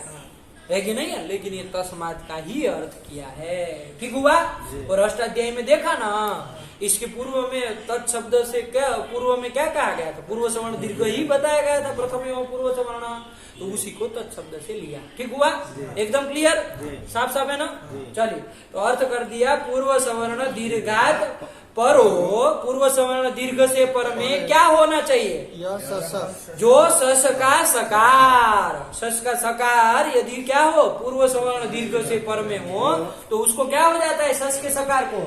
है कि नहीं है, लेकिन ये तस्मात् का ही अर्थ किया है। ठीक हुआ। और अष्टाध्यायी में देखा ना, इसके पूर्व में तत्शब्द से क्या पूर्व में क्या कहा गया था, पूर्व सवर्ण दीर्घ ही बताया गया था, प्रथम एवं पूर्व सवर्ण, तो उसी को तत्शब्द से लिया। ठीक हुआ, एकदम क्लियर, साफ साफ है ना। चलिए, तो अर्थ कर दिया पूर्व सवर्ण दीर्घात परो, पूर्व सवर्ण दीर्घ से पर में क्या होना चाहिए, जो सस का सकार, सस का सकार यदि क्या हो पूर्व सवर्ण दीर्घ से पर में हो, तो उसको क्या हो जाता है, सस के सकार को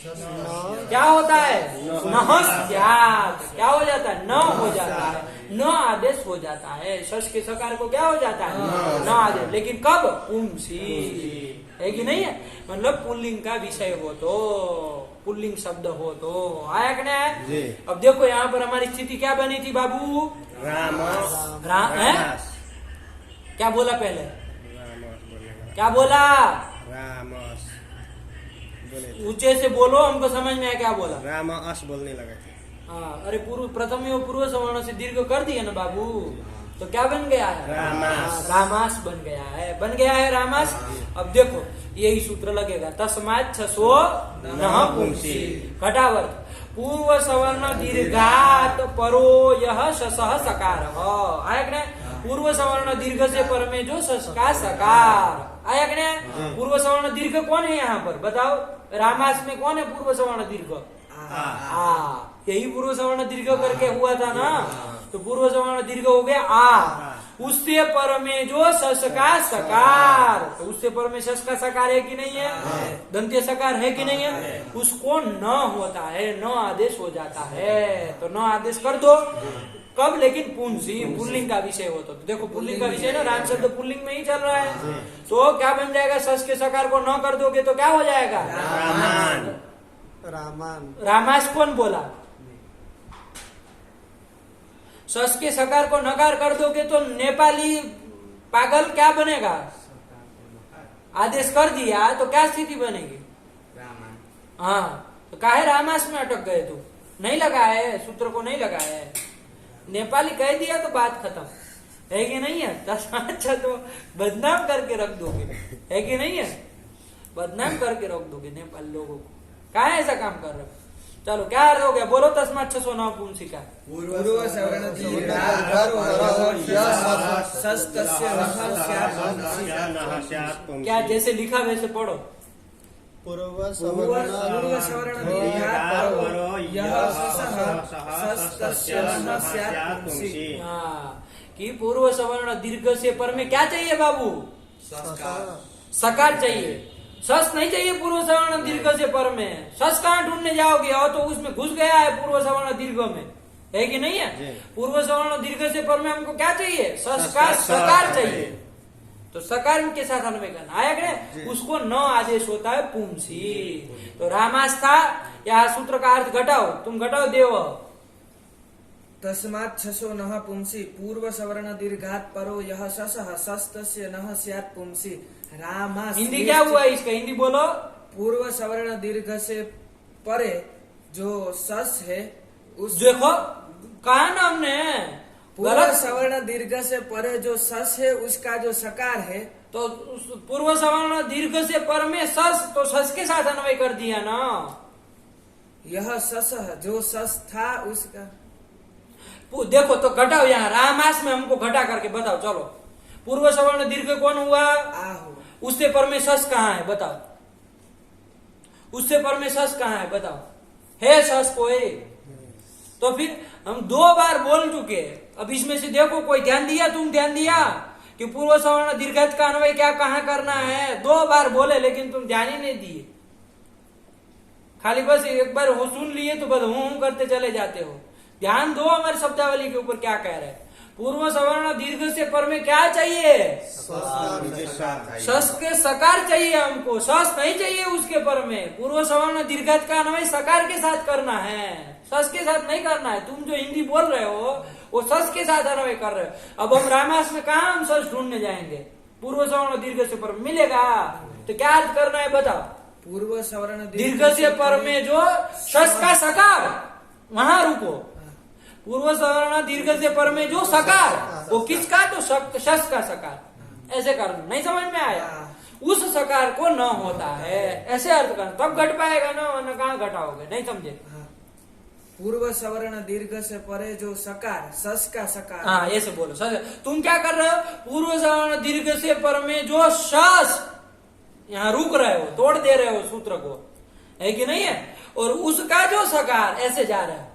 क्या होता है, नहस्यात्, क्या हो जाता है, न हो जाता है, न आदेश हो जाता है। सस के सकार को क्या हो जाता है, न आदेश। लेकिन कब, पुंसी, है कि नहीं है, मतलब पुल्लिंग का विषय हो तो, पुल्लिंग शब्द हो तो। आया कि नहीं। अब देखो यहाँ पर हमारी स्थिति क्या बनी थी बाबू, क्या बोला पहले, क्या बोला, ऊंचे से बोलो, हमको समझ में आया क्या बोला, रामास बोलने लगे थे। हाँ, अरे प्रथम एवं पूर्व सवर्ण से दीर्घ कर दिया ना बाबू, तो क्या बन गया है, रामास, रामास बन गया है, बन गया है रामास। अब देखो यही सूत्र लगेगा, तस्मात् छसो नः पुंसी, घटावर्त पूर्व सवर्ण दीर्घात परो यह शसः सकार। आया कि नहीं, पूर्व सवर्ण दीर्घ से पर में जो सस का सकार, आया कि नहीं। पूर्व सवर्ण दीर्घ कौन है यहाँ पर बताओ, रामास में कौन है पूर्व सवर्ण दीर्घ, यही पूर्व सवर्ण दीर्घ करके हुआ था ना, तो पूर्व सवर्ण दीर्घ हो गया आ, उससे पर में जो सस का सकार, तो उससे पर में सस का सकार है कि नहीं है, दंत्य सकार है कि नहीं है, उसको न होता है, न आदेश हो जाता है। तो न आदेश कर दो, कब, लेकिन पुंसी, पुल्लिंग का विषय हो तो। देखो पुल्लिंग का विषय ना, राम शब्द पुल्लिंग में ही चल रहा है, तो क्या बन जाएगा, सस के सकार को न कर दोगे तो क्या हो जाएगा, रामान। रामास कौन बोला, सस के सकार को नकार कर दोगे तो नेपाली पागल क्या बनेगा, आदेश कर दिया तो क्या स्थिति बनेगी, हाँ, तो काहे रामास में अटक गए, तू नहीं लगा है, सूत्र को नहीं लगा है, नेपाली कह दिया तो बात खत्म, है कि नहीं है। अच्छा तो बदनाम करके रख दोगे, है कि नहीं है, बदनाम करके रख दोगे नेपाली लोगों को, काहे ऐसा काम कर रहे हो। चलो क्या अर्थ हो गया, बोलो तस्मात् छसो नः पुंसी का, पूर्व सवर्ण क्या जैसे लिखा वैसे पढ़ो, पूर्व सवर्ण हाँ, कि पूर्व सवर्ण दीर्घ से पर में क्या चाहिए बाबू, सकार चाहिए, सस नहीं चाहिए पूर्व सवर्ण दीर्घ से पर में। सस कहाँ ढूंढने जाओगे, और तो उसमें घुस गया है पूर्व सवर्ण दीर्घ में, है कि नहीं है। पूर्व सवर्ण दीर्घ से पर में हमको क्या चाहिए, सस का सकार चाहिए, तो सकार के साथ अन्वय करना, आया कि नहीं, उसको न आदेश होता है पुंसी। तो रामास था, यहाँ सूत्र का अर्थ घटाओ, तुम घटाओ देव, तस्मात् छसो नः पुंसी पूर्व सवर्ण दीर्घात परो यह शसः सस्तस्य नः स्यात् पुंसी रामास। हिंदी क्या हुआ इसका, हिंदी बोलो। पूर्व सवर्ण दीर्घ से परे जो सस है उस, देखो कहा ना हमने, पूर्व सवर्ण दीर्घ से परे जो सस है उसका जो सकार है, तो पूर्व सवर्ण दीर्घ से पर में सस, तो सस के साथ अन्वय कर दिया ना, यह सस जो सस था उसका। देखो तो घटाओ, यहाँ रामास में हमको घटा करके बताओ, चलो पूर्व सवर्ण दीर्घ कौन हुआ, आहो, उससे पर में सस कहाँ है बताओ, उससे पर में सस कहाँ है बताओ, है सस कोई, तो फिर हम 2 बार बोल चुके। अब इसमें से देखो कोई ध्यान दिया, तुम ध्यान दिया कि पूर्व सवर्ण दीर्घात का अन्वय क्या कहाँ करना है, 2 बार बोले लेकिन तुम ध्यान ही नहीं दिए, खाली बस एक बार हो सुन लिए तो बस हूं करते चले जाते हो। ध्यान दो हमारे शब्दावली के ऊपर क्या कह रहे हैं। पूर्व सवर्ण दीर्घ से पर में क्या चाहिए? सस के सकार चाहिए हमको, सस नहीं चाहिए उसके पर में। पूर्व सवर्ण दीर्घात का अन्वय सकार के साथ करना है, सस के साथ नहीं करना है। तुम जो हिंदी बोल रहे हो वो सस के साथ अन्वय कर रहे हो। अब हम रामास में कहा हम सस ढूंढने जाएंगे? पूर्व सवर्ण दीर्घ से पर मिलेगा तो क्या अर्थ करना है बताओ? पूर्व सवर्ण दीर्घ से पर में जो शस का सकार, वहां रुको। पूर्व सवर्ण दीर्घ से पर में जो सकार, वो किसका? तो शस का सकार। ऐसे कर, नहीं समझ में आया? उस सकार को न होता है, ऐसे अर्थ करना, तब घट पाएगा ना, वरना कहाँ घटाओगे? नहीं समझे? पूर्व सवर्ण दीर्घ से परे जो सकार, सस का सकार। हाँ ऐसे बोलो। तुम क्या कर रहे हो? पूर्व सवर्ण दीर्घ से पर में जो शस, यहाँ रुक रहे हो, तोड़ दे रहे हो सूत्र को, है कि नहीं है? और उसका जो सकार ऐसे जा रहा है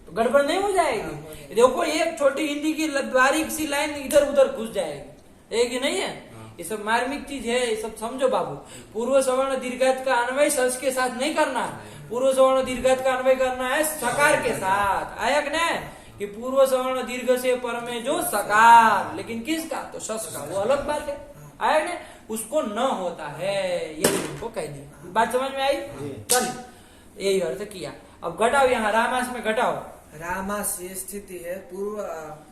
तो गड़बड़ नहीं हो जाएगी? देखो एक छोटी हिंदी की बारीक सी लाइन इधर उधर घुस जाएगी, है कि नहीं है? ये सब मार्मिक चीज है, ये सब समझो बाबू। पूर्व सवर्ण दीर्घात का अन्वय सस के साथ नहीं करना है, पूर्व सवर्ण दीर्घात का अन्वय करना है सकार के साथ। आया कि नहीं? कि पूर्व सवर्ण दीर्घ से पर में जो सकार, लेकिन किसका? तो शस का, वो अलग बात है। आया कि नहीं? उसको न होता है, ये उनको कह दिया। बात समझ में आई? चल यही अर्थ किया। अब घटाओ, यहाँ रामास में घटाओ। रामास ये स्थिति है,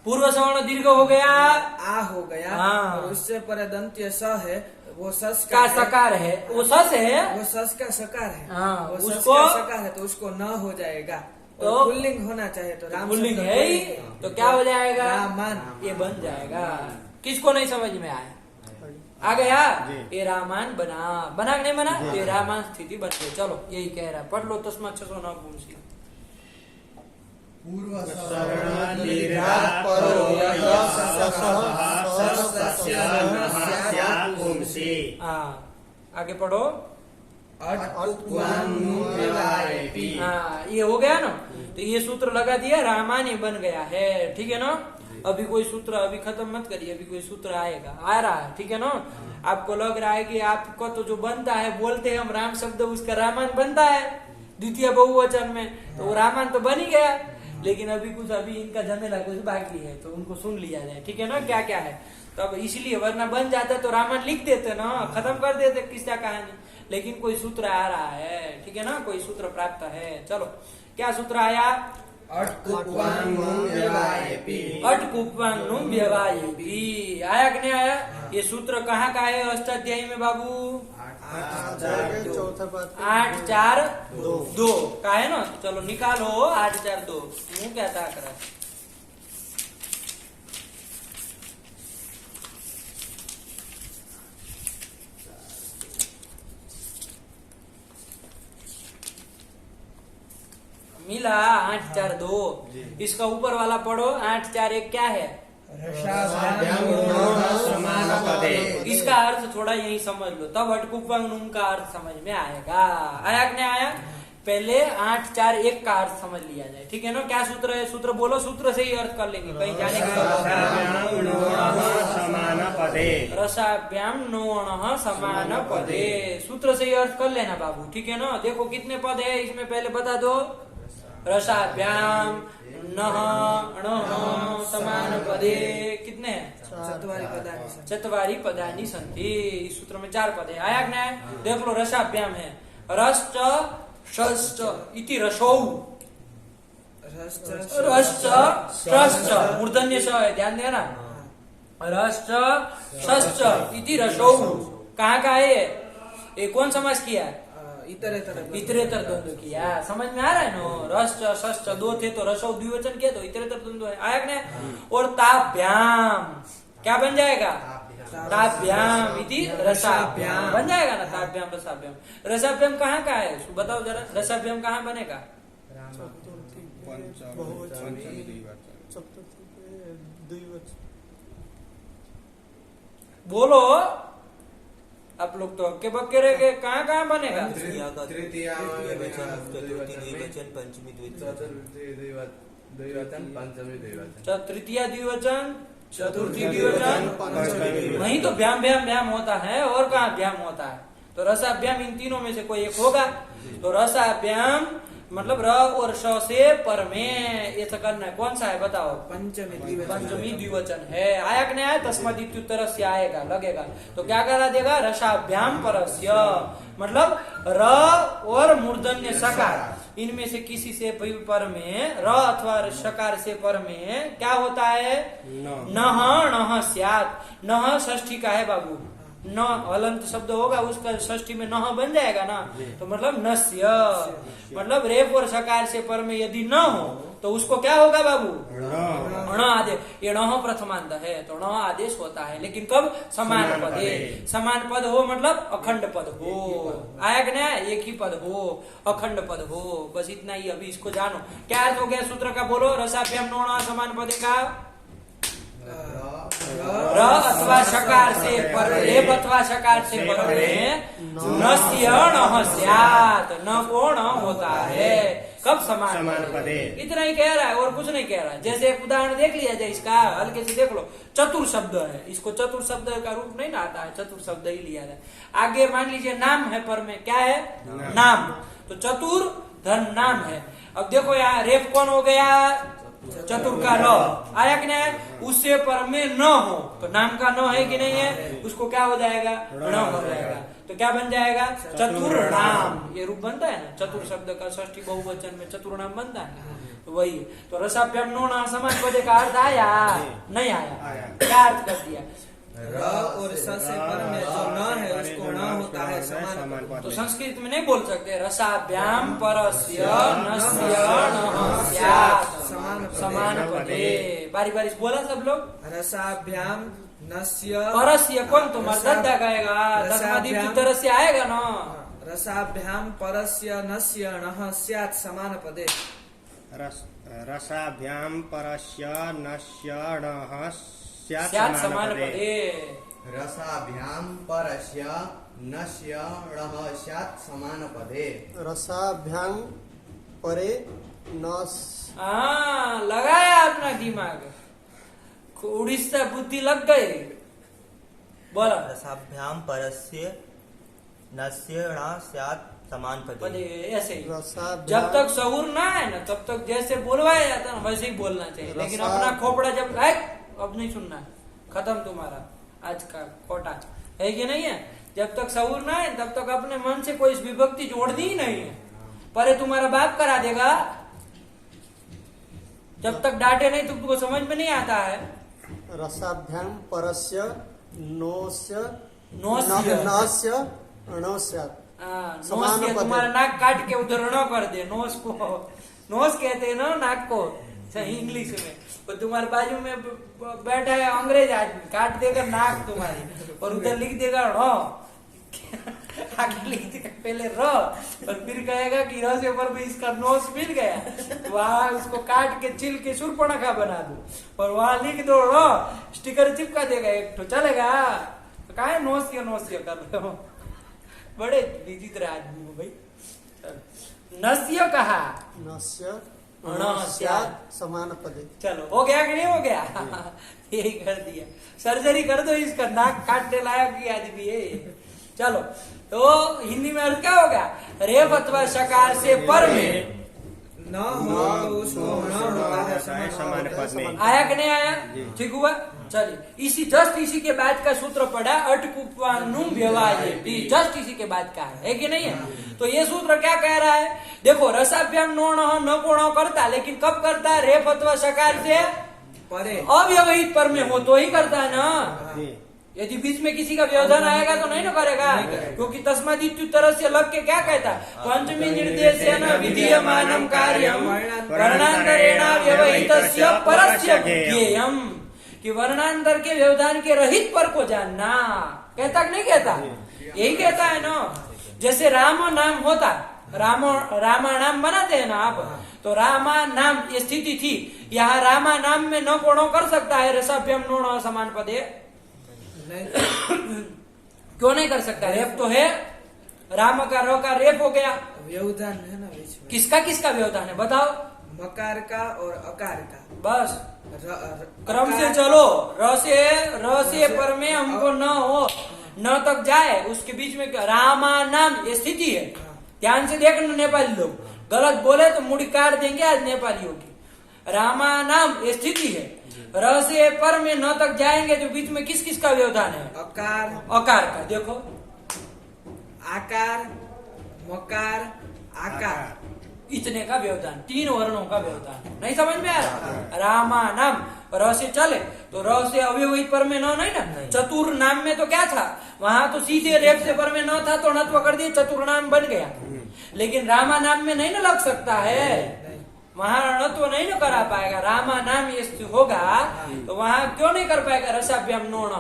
पूर्व सवर्ण दीर्घ हो गया, आ हो गया, हाँ। और उससे पर दंत्य स है, वो सस का सकार है, वो सस है, वो सस का सकार है, हाँ, वो सस उसको- का सकार है, तो उसको न हो जाएगा। तो और पुल्लिंग होना चाहिए, तो राम पुल्लिंग शब्द है ही, पुल्लिंग तो क्या हो जाएगा? रामान। ये बन जाएगा। किसको नहीं समझ में आया? आ गया? ये रामान बना कि नहीं बना? ये रामान स्थिति बन गई। चलो यही कह रहा है, पढ़ लो तस्मात् 609 पुंसी। पूर्व हाँ आगे पढ़ो। हाँ ये हो गया ना, तो ये सूत्र लगा दिया, रामानी बन गया है। ठीक है ना? अभी कोई सूत्र अभी खत्म मत करिए, अभी कोई सूत्र आएगा, आ रहा है। ठीक है ना? आपको लग रहा है कि आपको तो जो बनता है, बोलते हैं हम राम शब्द, उसका रामायण बनता है द्वितीय बहुवचन में, तो वो रामायण तो बन ही गया। लेकिन अभी कुछ अभी इनका झमेला कुछ बाकी है, तो उनको सुन लिया जाए। ठीक है ना? क्या क्या है तब, इसलिए वरना बन जाता तो रामायण लिख देते ना, खत्म कर देते किस्सा कहानी। लेकिन कोई सूत्र आ रहा है, ठीक है ना? कोई सूत्र प्राप्त है। चलो क्या सूत्र आया? अटकुप्वांगनुम व्यवायेपि। आया कि नहीं आया? ये सूत्र कहाँ का है अष्टाध्यायी में बाबू? 8-4-2 का है ना? चलो निकालो 8-4-2। मुँह क्या था कर? मिला 8-4-2। इसका ऊपर वाला पढ़ो 8-4-1 क्या है? इसका अर्थ थोड़ा यही समझ लो, तब अटकुप्वांगनुम का अर्थ समझ में आएगा। आया कि नहीं आया? पहले 8-4-1 का अर्थ समझ लिया जाए। ठीक है ना? क्या सूत्र है? सूत्र बोलो, सूत्र से ही अर्थ कर लेंगे, कहीं जाने की रसाभ्याम नोणः समान पदे। सूत्र से ही अर्थ कर लेना बाबू। ठीक है ना? देखो कितने पद है इसमें, पहले बता दो। रसाभ्याम नः समान पदे कितने हैं? चत्वारि पदानि सन्ति। इस सूत्र में 4 पद है। आया कि नहीं? देख लो, रसाभ्याम है रश्च षश्च इति रसौ, रश्च षश्च मूर्धन्य श है, ध्यान देना। रश्च षश्च इति रसौ कहाँ का है? ये कौन समास किया? इतरेतर द्वंद्व किया। समझ में आ रहा है नो? रश्च षश्च 2 थे तो रसौ द्विवचन किया तो इतरेतर द्वंद्व है। आया कि नहीं? और ताभ्याम क्या बन जाएगा? ताभ्याम इति रसाभ्याम बन जाएगा ना? ताभ्याम रसाभ्याम। रसाभ्याम कहाँ का है बताओ जरा, रसाभ्याम कहाँ बनेगा? बोलो आप लोग तो हक्के बक्के रह गए, कहाँ कहाँ बनेगा? तृतीय द्विवचन, चतुर्थी द्विवचन, पंचमी द्विवचन, तृतीय द्विवचन, चतुर्थी द्विवचन, वही तो भ्याम भ्याम भ्याम होता है, और कहाँ भ्याम होता है? तो रसाभ्याम इन तीनों में से कोई एक होगा। तो रसाभ्याम मतलब र और श से पर में ये तो करना है। कौन सा है बताओ? पंचमी द्विवचन है। आया कि नहीं आया? तस्मात् इत्युत्तर से आएगा, लगेगा। तो क्या करा देगा? रसाभ्याम परस्य मतलब र और मूर्धन्य सकार इनमें से किसी से पर में र अथवा सकार से पर में क्या होता है? नह स्यात्। नह षष्ठी का है बाबू, न हलंत शब्द होगा उसका षष्ठी में नह बन जाएगा ना, तो मतलब नस्य मतलब रेफ और सकार से पर में यदि न हो तो उसको क्या होगा बाबू? ण आदेश। ये ण प्रथमांत है तो ण आदेश होता है, लेकिन कब? समान पद है। समान पद हो मतलब अखंड पद हो। आया कि नहीं? एक ही पद हो, अखंड पद हो। बस इतना ही अभी इसको जानो। क्या अर्थ हो गया सूत्र का? बोलो। रसाभ्याम नोण समान पदे का र अथवा सकार से पर, रेफ अथवा सकार से पर में नस्य नः स्यात्। न को न होता है कब? समान पदे। इतना ही कह रहा है और कुछ नहीं कह रहा है। जैसे एक उदाहरण देख लिया जाए इसका, हल्के से देख लो। चतुर शब्द है, इसको चतुर शब्द का रूप नहीं ना आता है, चतुर शब्द ही लिया जाए। आगे मान लीजिए नाम है पर में, क्या है? नाम। तो चतुर धन नाम है। अब देखो यहाँ रेफ कौन हो गया? चतुर का र। आया कि नहीं? उससे पर में न हो तो नाम का न है कि नहीं है? उसको क्या हो जाएगा? ण हो जाएगा। तो क्या बन जाएगा? चतुर नाम। ये रूप बनता है ना चतुर शब्द का, षष्ठी बहुवचन में चतुर नाम बनता है। तो वही तो रसाभ्याम नोण समान पदे का अर्थ आया? नहीं आया। क्या अर्थ कर दिया? र और स से पर में जो न है उसको न होता है समान पद। तो संस्कृत में नहीं बोल सकते रसाभ्याम परस्य नस्य नः स्यात् समान पदे। बारी बारी बोला सब लोग। रसाभ्याम नस्य परस्य कौन? तो मर्दद्दा कहेगा, तस्मात् इत्युत्तर से आएगा ना। रसाभ्याम परस्य नस्य नः स्यात् समान पदे। रसाभ्याम परस्य नस्य नः स्यात् समान पदे। रसाभ्याम परस्य नस्य णः स्यात् समान पदे। रसाभ्याम परे न लगाया अपना दिमाग, उड़ीसा बुद्धि लग गई। बोला। रसाभ्याम परस्य नस्य ण स्यात् समान पदे। ऐसे ही जब तक सहूर ना है ना तब तक जैसे बोलवाया जाता है वैसे ही बोलना चाहिए। लेकिन अपना खोपड़ा जब अब नहीं सुनना, खत्म तुम्हारा आज का कोटा है कि नहीं है। जब तक सहूर ना है तब तक अपने मन से कोई विभक्ति जोड़नी ही नहीं है। पर तुम्हारा बाप करा देगा, जब तक डांटे नहीं तुमको समझ में नहीं आता है। रसाभ्याम परस्य नोस्य नोस्य ण स्यात् नोस के तुम्हारा नाक काट के उधर ण कर दे। नोस को नोस कहते हैं ना नाक को सही इंग्लिश में। तो तुम्हारे बाजू में बैठा है अंग्रेज आदमी, काट देगा नाक तुम्हारी और उधर लिख देगा आगे लिख देगा पहले र और फिर कहेगा कि र से ऊपर में इसका नोस मिल गया तो वहां उसको काट के चिल के सुरपणखा बना दो और वहां लिख दो र, स्टिकर चिपका देगा एक तो चलेगा। तो कहा नोस कर रहे हो, बड़े विचित्र आदमी हो भाई। नस्य कहा नस्य स्यात् समान पदे। चलो हो गया कि नहीं हो गया? यही कर दिया। सर्जरी कर दो इसका, नाक काटने लायक ही आदमी है। चलो तो हिंदी में अर्थ क्या होगा? रेफ अथवा सकार से पर में न हो तो उसको न होता है समान पद में। आया कि नहीं आया? ठीक हुआ। चलिए इसी के बाद का सूत्र पड़ा अटकुप्वानुम व्यवायेति। जस्ट इसी के बाद का है कि नहीं है? तो ये सूत्र क्या कह रहा है? देखो रसाभ्याम नोण न कोण करता, लेकिन कब करता है? रेफ अथवा सकार से परे अव्यवहित पर में हो तो ही करता है ना। यदि बीच में किसी का व्यवधान आएगा तो नहीं ना करेगा, क्योंकि तस्मात् इत्युत्तर से लग के क्या कहता है? पंचमी निर्देशेन विधीयमानं कार्यं वर्णान्तरेण व्यवहितस्य परस्य ज्ञेयम्। कि वर्णांतर के व्यवधान के रहित पर को जानना। कहता कि नहीं कहता? यही कहता है ना। जैसे राम नाम होता, रामा नाम बनाते हैं ना आप, तो रामा नाम ये स्थिति थी, यहाँ रामा नाम में न कोणों कर सकता है रसाभ्याम नोण समान पदे? क्यों नहीं कर सकता? रेप तो है, राम का र का रेप हो गया। व्यवधान है ना बीच में। किसका व्यवधान है बताओ? मकार का और अकार का। बस क्रम से चलो। र से पर में हमको न हो न तक जाए उसके बीच में रामा नाम ये स्थिति है। ध्यान से देखना नेपाली लोग, गलत बोले तो मुड़ी काट देंगे आज नेपालियों की। रामा नाम ये स्थिति है, र से पर में न तक जाएंगे तो बीच में किस किस का व्यवधान है? अकार, अकार का। देखो आकार, मकार, आकार, इतने का व्यवधान, 3 वर्णों का व्यवधान। नहीं समझ में आ रहा? रामा नाम र से चले तो र से अव्यवहित पर में न नहीं ना। चतुर नाम में तो क्या था, वहां तो सीधे रेप से पर में न था तो णत्व कर दिए, चतुर नाम बन गया। लेकिन रामा नाम में नहीं ना लग सकता है, वहां णत्व नहीं ना करा पाएगा। रामा नाम ये होगा तो वहां क्यों नहीं कर पाएगा रसाभ्याम नोण?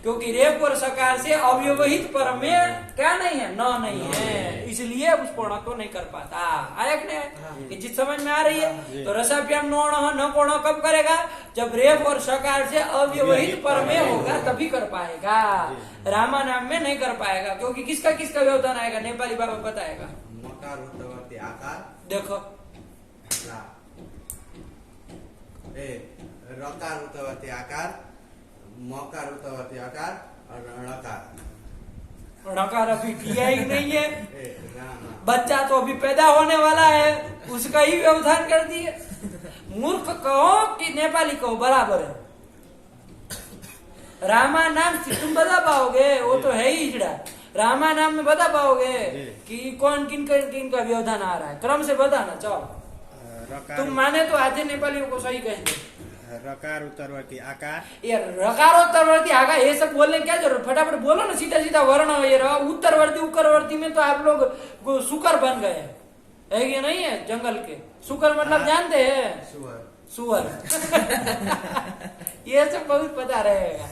क्योंकि रेप और सकार से अव्यवहित पर में क्या नहीं है? न नहीं है, इसलिए उस णत्व नहीं कर पाता। आया कि नहीं? ये चीज समझ में आ रही है? तो रसाभ्याम नोण न कोण कब करेगा? जब रेप और सकार से अव्यवहित पर में होगा तभी कर पाएगा। रामा नाम में नहीं कर पाएगा, क्योंकि किसका किसका व्यवधान आएगा? नेपाली बाबा बताएगा। मकार उत्तरवर्ती आकार, देखो रकार उत्तरवर्ती आकार, मकार उत्तरवर्ती आकार और णकार। णकार अभी किया ही नहीं है, रामा। बच्चा तो अभी पैदा होने वाला है, उसका ही व्यवधान कर दिए। मूर्ख कहो कि नेपाली कहो बराबर है। रामा नाम से तुम बता पाओगे? वो तो है ही हिजड़ा। रामा नाम में बता पाओगे कि कौन किन का व्यवधान आ रहा है? क्रम से बताना। चलो तुम माने तो आधे नेपालियों को सही कहेंगे। रकार उत्तरवर्ती आकार, ये रकारोत्तरवर्ती आकार ये सब बोलने क्या जरूरत? फटाफट बोलो ना, सीधा सीधा वर्ण ये रहा। उत्तरवर्ती उक्करवर्ती में तो आप लोग सुकर बन गए है कि नहीं है? जंगल के सुकर मतलब जानते हैं? सुअर। ये सब बहुत पता रहेगा,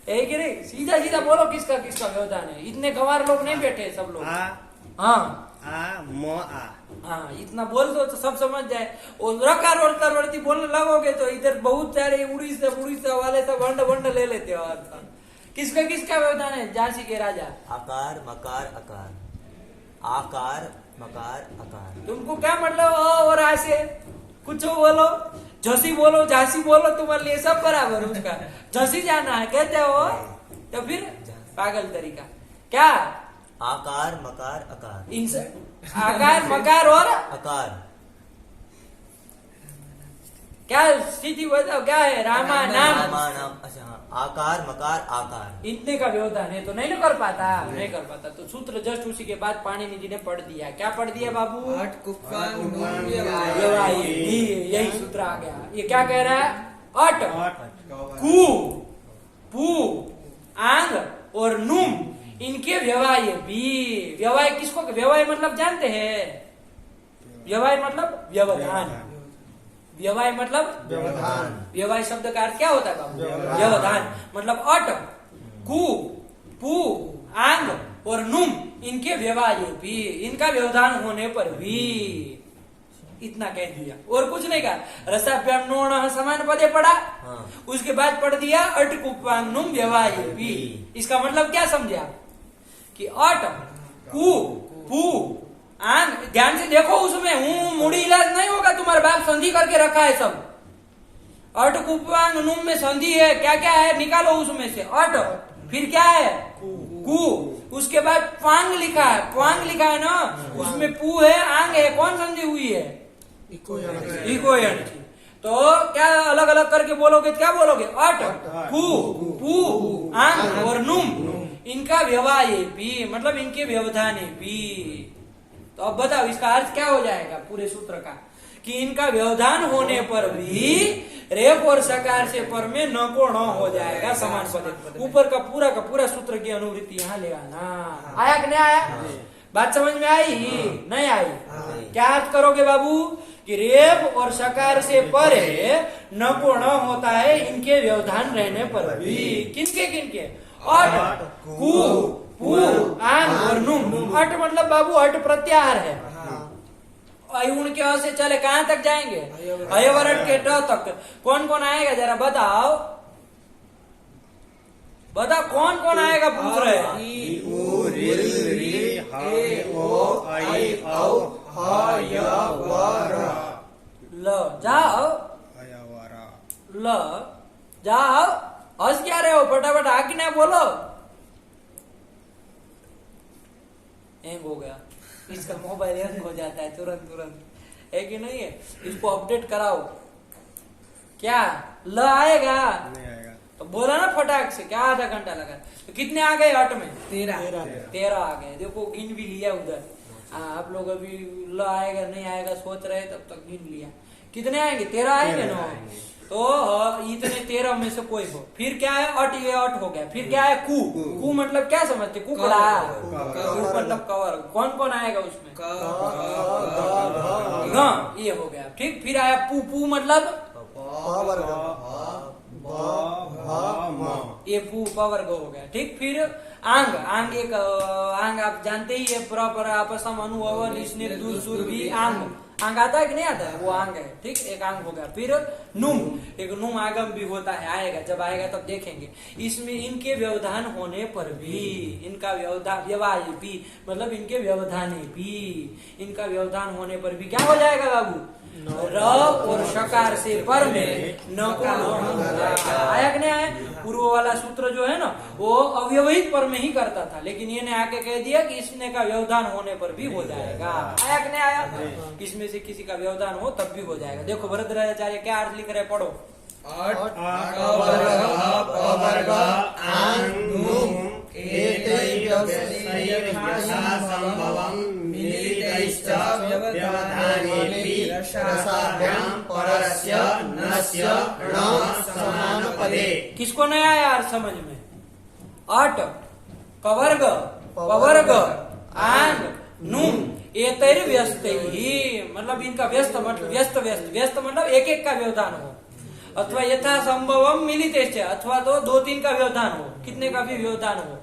है कि नहीं? सीधा सीधा बोलो किसका किसका व्यवधान है। इतने गंवार लोग नहीं बैठे सब लोग। हाँ हाँ, इतना बोल दो तो सब समझ जाए। और रकार और तरवर्ती बोलने लगोगे तो इधर बहुत सारे उड़ीसा वाले सब वंड ले लेते हो। किसका किसका व्यवधान है? झांसी के राजा। आकार मकार अकार, आकार मकार अकार। तुमको क्या मतलब? और ऐसे कुछ बोलो, झसी बोलो, झांसी बोलो, तुम्हारे लिए सब बराबर। उसका झसी जाना है कहते हो तो फिर पागल तरीका क्या? आकार मकार अकार, इनसे आकार मकार और अकार क्या स्थिति बताओ? क्या है? रामा नाम। अच्छा हाँ, आकार मकार आकार, इतने का व्यवधान है तो नहीं ना कर पाता, नहीं कर पाता। तो सूत्र जस्ट उसी के बाद पाणिनि जी ने पढ़ दिया। क्या पढ़ दिया बाबू? अट कुप्पांग नून व्यवायी। व्यवायी। यही सूत्र आ गया। ये क्या कह रहा है? अट कु पू आंग और नुम, इनके व्यवाय भी। व्यवाय किसको? व्यवाय मतलब जानते हैं? व्यवाय मतलब व्यवधान। व्यवाय मतलब व्यवधान। व्यवाय शब्द का अर्थ क्या होता है बाबू? व्यवधान। मतलब अट कु पू आंग और नुम, इनके व्यवाय भी, इनका व्यवधान होने पर भी। इतना कह दिया और कुछ नहीं कहा। रसाभ्याम नोण समान पदे पढ़ा। हाँ। उसके बाद पढ़ दिया अट कुपांग नुम व्यवाय भी। इसका मतलब क्या समझे आप? कि अट कु पू आंग, ध्यान से देखो उसमें हूं मुड़ी इलाज नहीं होगा। तुम्हारे बाप संधि करके रखा है सब। अट कुपांग नुम में संधि है, क्या क्या है निकालो उसमें से। अट फिर क्या है? कु, उसके बाद पांग लिखा है। पांग लिखा है ना, उसमें पू है आंग है, कौन संधि हुई है? इको एंटी। तो क्या अलग अलग करके बोलोगे? क्या बोलोगे? अट कु पू आंग और नुम, इनका व्यवाय भी, मतलब इनके व्यवधान भी। तो अब बताओ इसका अर्थ क्या हो जाएगा पूरे सूत्र का? कि इनका व्यवधान होने पर भी रेप और सकार से पर में न को न हो जाएगा समान पदे। ऊपर का पूरा सूत्र की अनुवृत्ति यहाँ ले आना। आया कि नहीं आया? बात समझ में आई? नहीं आई? क्या अर्थ करोगे बाबू? कि रेप और सकार से परे न को न होता है इनके व्यवधान रहने पर भी। किनके किनके? अट कु पू आंग और नुम। अट मतलब बाबू अट प्रत्याहार है। अयुण के अ से चले कहां तक जाएंगे? अयवरट के ट तक। कौन कौन आएगा जरा बताओ, बताओ कौन कौन आएगा? पूछ रहे ल जाओ, ल जाओ। हंस क्या रहे हो? फटाफट आज्ञा बोलो। हो गया, इसका मोबाइल हैंग हो जाता है तुरंत तुरंत, है कि नहीं है? इसको अपडेट कराओ। क्या ल आएगा? नहीं आएगा। तो बोला ना फटाक से, क्या आधा घंटा लगा? तो कितने आ गए 8 में? 13 आ गए। देखो गिन भी लिया उधर। आप लोग अभी ल आएगा नहीं आएगा सोच रहे, तब तक गिन लिया। कितने आएंगे? 13 आएंगे ना। तो इतने 13 में से कोई हो, फिर क्या है? 8, ये 8 हो गया। फिर क्या है? कू मतलब क्या समझते? कुकड़ा, कू मतलब कवर। कौन कौन आएगा उसमें? ग, ये हो गया। ठीक, फिर आया पू मतलब ये पू पवर्ग हो गया। ठीक, फिर आंग एक आंग आप जानते ही है, प्रॉपर आपसम अनुभव निश्निर दूर सुर भी आंग आता है कि नहीं आता है? वो आंग है। ठीक, एक आंग हो गया। फिर नुम, एक नुम आगम भी होता है, आएगा। जब आएगा तब देखेंगे। इसमें इनके व्यवधान होने पर भी, इनका व्यवधान व्यवहार भी मतलब इनके व्यवधाने भी, इनका व्यवधान होने पर भी क्या हो जाएगा बाबू? र और शकार से पर में न को आया कि नहीं आया? पूर्व वाला सूत्र जो है ना, वो अव्यवहित पर में ही करता था, लेकिन ये ने आके कह दिया कि इसने का व्यवधान होने पर भी हो जाएगा। आया कि नहीं आया? इसमें से किसी का व्यवधान हो तब भी हो जाएगा। देखो भरद्वाजाचार्य क्या अर्थ लिख रहे, पढ़ो। किसको नहीं आया यार समझ में? अट, कवर्ग, पवर्ग, आंग, नुम, एतैर व्यस्त ही मतलब इनका व्यस्त मतलब व्यस्त मतलब एक एक का व्यवधान हो, अथवा यथा संभवम मिलित, अथवा तो 2-3 का व्यवधान हो, कितने का भी व्यवधान हो।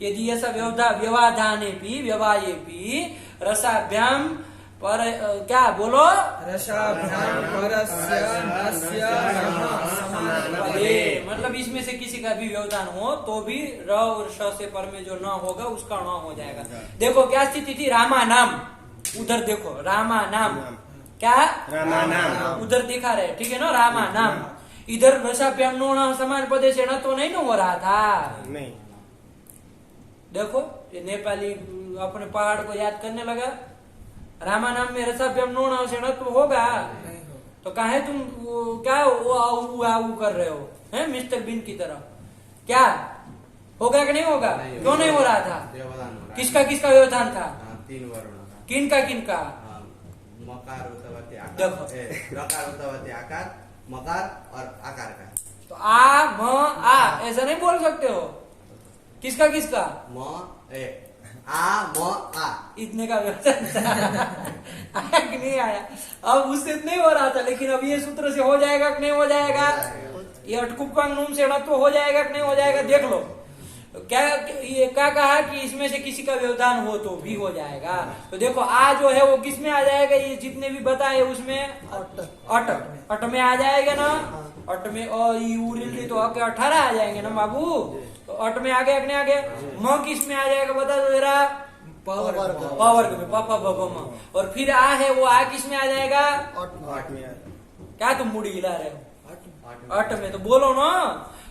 यदि ऐसा व्यवधाने भी व्यवाये भी रसाभ्याम पर क्या बोलो? रसाभ्याम परस्य नस्य मतलब इसमें से किसी का भी व्यवधान हो तो भी र और श से पर में जो न होगा उसका न हो जाएगा। देखो क्या स्थिति थी? रामा नाम, उधर देखो रामा नाम, क्या रामा नाम उधर दिखा रहे, ठीक है ना? रामा नाम। इधर रसाभ्याम नो समान पदे से न तो नहीं न हो रहा था। नहीं। देखो ये नेपाली अपने पहाड़ को याद करने लगा। रामा नाम में रसाभ्याम नो से न तो होगा, तो काहे तुम क्या वो कर रहे हो? हैं मिस्टर बीन की तरह? क्या होगा कि नहीं होगा? क्यों नहीं हो रहा था? किसका किसका व्यवधान था? 3 वर्ण का। किनका किनका? मकार उत्तवती आकार, देखो। रकार उत्तवती आकार, मकार और आकार का। तो आ म आ ऐसा नहीं बोल सकते हो। किसका किसका? इतने का व्यवधान आया कि नहीं आया? अब उससे नहीं हो रहा था, लेकिन अब ये सूत्र से हो जाएगा कि नहीं हो जाएगा? ये अटकुपांग नूम से तो हो जाएगा कि नहीं हो जाएगा? देख लो क्या ये क्या कहा कि इसमें से किसी का व्यवधान हो तो भी हो जाएगा। तो देखो आ जो है वो किस में आ जाएगा? ये जितने भी बताए उसमें अट में आ जाएगा ना। अट में तो 18 आ जाएंगे ना बाबू। तो अट में आ गया कि नहीं आ गया? म किस में आ जाएगा बता दो जरा? पावर्ग में, पापा बाबा म। और फिर आ है वो आ किस में आ जाएगा? क्या तुम मुड़ी हिला रहे हो? अट में। तो बोलो ना।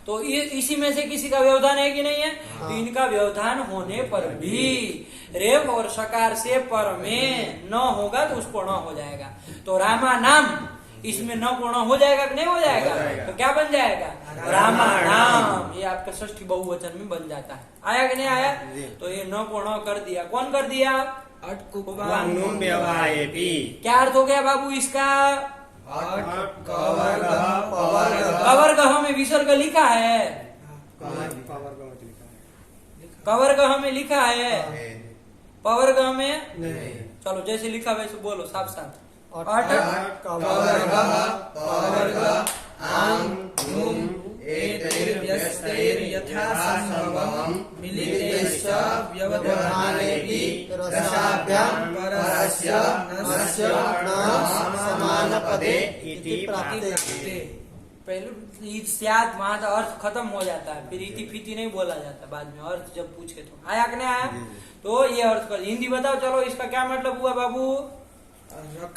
तो इसी में से किसी का व्यवधान है कि नहीं है? तो इनका व्यवधान होने पर भी रेप और शकार से पर में न होगा तो उसको न हो जाएगा। तो रामा नाम इसमें न को न हो जाएगा कि नहीं हो जाएगा? तो क्या बन जाएगा? रामा नाम। ये आपका षष्ठी बहुवचन में बन जाता है। आया कि नहीं आया? तो ये न को न कर दिया। कौन कर दिया? क्या अर्थ हो गया बाबू इसका? कवर्ग में विसर्ग लिखा है, कवर्ग में लिखा है, पवर्ग में चलो जैसे लिखा वैसे बोलो साफ साफ। पहले स्यात वहां का अर्थ खत्म हो जाता है, फिर इति फिति नहीं बोला जाता बाद में। अर्थ जब पूछे तो आया कि नहीं आया? तो ये अर्थ कर हिंदी बताओ चलो इसका क्या मतलब हुआ बाबू?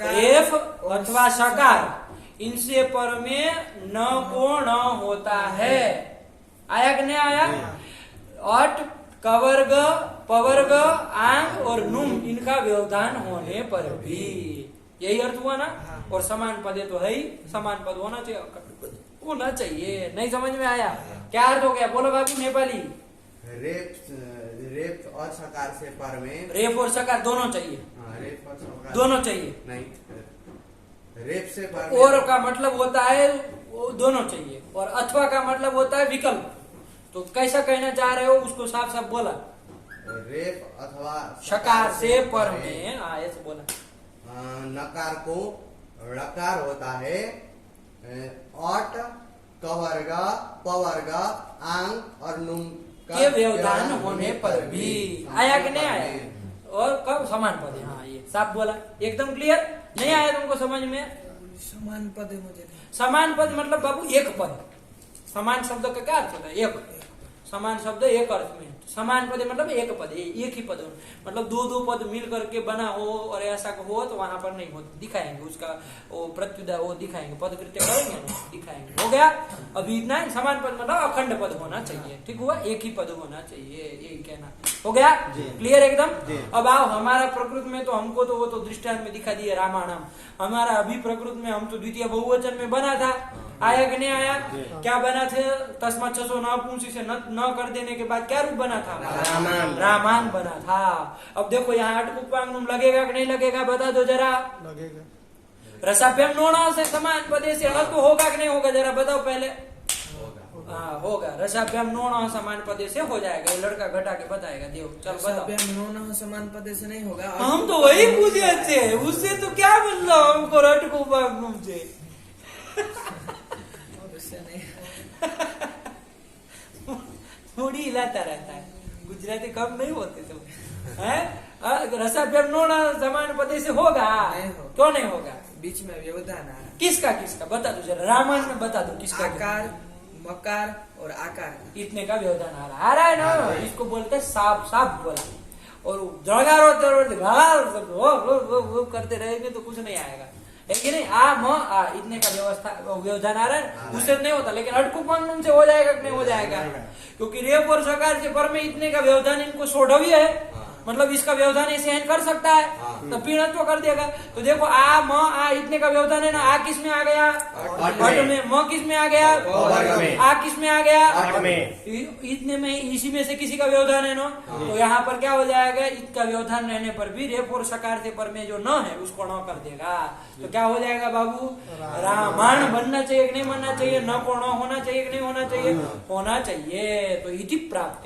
रेफ अथवा शकार इनसे पर में न को न होता है। आया कि नहीं आया? अट कवर्ग पवर्ग आंग और नुम इनका व्यवधान होने पर भी, यही अर्थ हुआ ना। और समान पद तो है ही, समान पद होना चाहिए, होना चाहिए। नहीं समझ में आया? क्या अर्थ हो गया? बोलो बाबू नेपाली। रेप और सकार से पर में, रेप और सकार दोनों चाहिए, रेप और सकार दोनों चाहिए। नहीं, रेप से पर में, और का मतलब होता है वो दोनों चाहिए, और अथवा का मतलब होता है विकल्प। तो कैसा कहना चाह रहे हो उसको साफ साफ बोला। रेप अथवा शकार से पर में, ऐसे बोला। नकार को ड़कार होता है, अट कवर्ग पवर्ग आंग और नुम के व्यवधान होने पर भी। आया कि नहीं आया? और कब समान पद है। हाँ, ये साफ बोला, एकदम क्लियर। नहीं आया तुमको समझ में? समान पद है मुझे नहीं। समान पद मतलब बाबू एक पद। समान शब्द का क्या अर्थ होता है? एक। समान शब्द एक अर्थ में, समान पद मतलब एक पद, एक ही पद हो, मतलब दो पद मिल करके बना हो और ऐसा हो तो वहां पर नहीं हो, दिखाएंगे उसका वो प्रत्युदा, वो दिखाएंगे, पद कृत्य करेंगे ना, दिखाएंगे। हो गया? अभी इतना ही। समान पद मतलब अखंड पद होना चाहिए, ठीक हुआ? एक ही पद होना चाहिए, यही कहना। हो गया? क्लियर एकदम? अब आओ हमारा प्रकृत में तो हमको तो वो तो दृष्टांत में दिखा दिए रामायणम। हमारा अभी प्रकृत में हम तो द्वितीय बहुवचन में बना था। आया कि नहीं आया? क्या बना थे? तस्मात् छसो नपुंसी से न कर देने के बाद क्या रूप बना था? रामान बना था। अब देखो यहाँ अटकुपांगनुम लगेगा कि नहीं लगेगा? बता दो जरा। लगेगा। रसाभ्यम नोणा से समान पदे से अलग तो होगा कि नहीं होगा? जरा बताओ पहले। हाँ होगा। रसाभ्यम नोणा समान पदे से हो जाएगा। ये लड़का घटा के बताएगा। देव चल बताओ। नोना समान पद से नहीं होगा। हम तो वही पूछे थे, उससे तो क्या मतलब हमको अटकुपांगनुम से? थोड़ी हिलाता रहता है, गुजराती कम नहीं होते तो है। रसाभ्यम नोणा समान पदे से होगा? क्यों नहीं होगा? बीच में व्यवधान आ रहा है। किसका किसका बता दो जरा, रामायण में बता दो किसका। आकार, मकार और आकार, इतने का व्यवधान आ रहा है ना। इसको बोलते हैं साफ साफ बोला। और जड़गारो वो करते रहेंगे तो कुछ नहीं आएगा, है कि नहीं? आ इतने का व्यवधान आ रहा है, उससे नहीं होता। लेकिन अटकुपांगनुम से हो जाएगा कि नहीं हो जाएगा? क्योंकि रेप और सकार से पर में इतने का व्यवधान इनको सोढ़वी है, मतलब इसका व्यवधान ऐसे कर सकता है, तो पीड़त्व कर देगा। तो देखो आ इतने का व्यवधान है ना। आ किस में आ गया? अट में। म किस में आ गया? आ किस में आ गया? इतने में, इसी में से किसी का व्यवधान है ना। तो यहाँ पर क्या हो जाएगा? इसका व्यवधान रहने पर भी रेप और सकार से पर में जो न है उसको न कर देगा। तो क्या हो जाएगा बाबू? रामायण बनना चाहिए कि नहीं बनना चाहिए? न को न होना चाहिए कि नहीं होना चाहिए? होना चाहिए। तो इति प्राप्त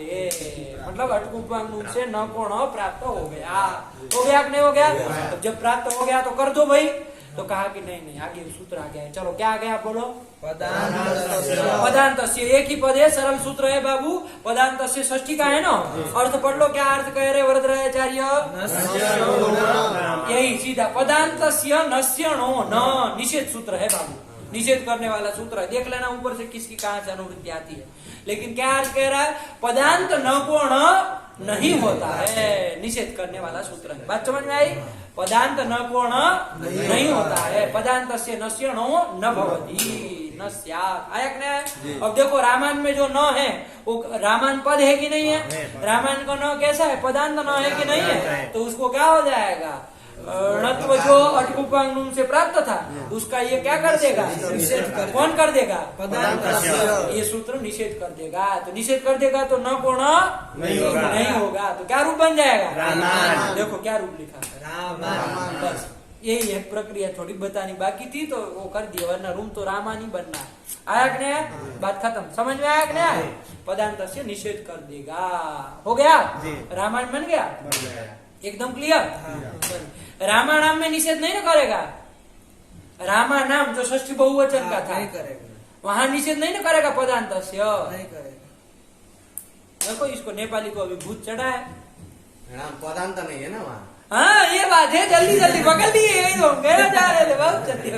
मतलब अटकुपांगनुम से न को न प्राप्त हो गया। हो गया कि नहीं हो गया? तो जब प्राप्त हो गया तो कर दो भाई। तो कहा कि नहीं आगे सूत्र आ गया है। चलो क्या आ गया बोलो? पदांतस्य। एक ही पद है, सरल सूत्र है बाबू। पदांतस्य षष्ठी का है ना। अर्थ पढ़ लो, क्या अर्थ कह रहे वरदराचार्य? यही सीधा पदांतस्य नश्यणो न, निषेध सूत्र है बाबू, निषेध करने वाला सूत्र है। देख लेना ऊपर से किसकी कहां से अनुवृत्ति आती है। लेकिन क्या अर्थ कह रहा है? पदांत न को न नहीं होता है, निषेध करने वाला सूत्र है। बात समझ में आई? पदांत न को न नहीं होता है। पदांतस्य नश्यणो न भवति न स्यात्। आया कि नहीं? अब देखो रामायण में जो न है वो रामायण पद है कि नहीं है? रामायण का न कैसा है? पदांत न है कि नहीं है? तो उसको क्या हो जाएगा? णत्व जो अटकुपांगनुम से प्राप्त था उसका ये क्या कर देगा? कौन कर देगा? पदांत। ये सूत्र निषेध कर देगा। तो निषेध कर देगा तो न को नहीं होगा। तो क्या रूप बन जाएगा? रामायण। देखो क्या रूप लिखा? रामायण। बस यही है प्रक्रिया, थोड़ी बतानी बाकी थी तो वो कर दिया, वरना रूम तो रामायण ही बनना है। आया कि नहीं? बात खत्म। समझ में आया कि नहीं आया? पदांत से निषेध कर देगा। हो गया? रामायण बन गया एकदम क्लियर। रामायण में निषेध नहीं ना करेगा। रामायण जो षष्ठी बहुवचन का था वहां निषेध नहीं ना करेगा पदांत से। नहीं करेगा। देखो इसको नेपाली को अभी भूत चढ़ा है। पदांत नहीं है ना वहाँ। हाँ ये बात है। जल्दी जल्दी पकड़ लिए, यही तो कहना जा रहे थे। बहुत जल्दी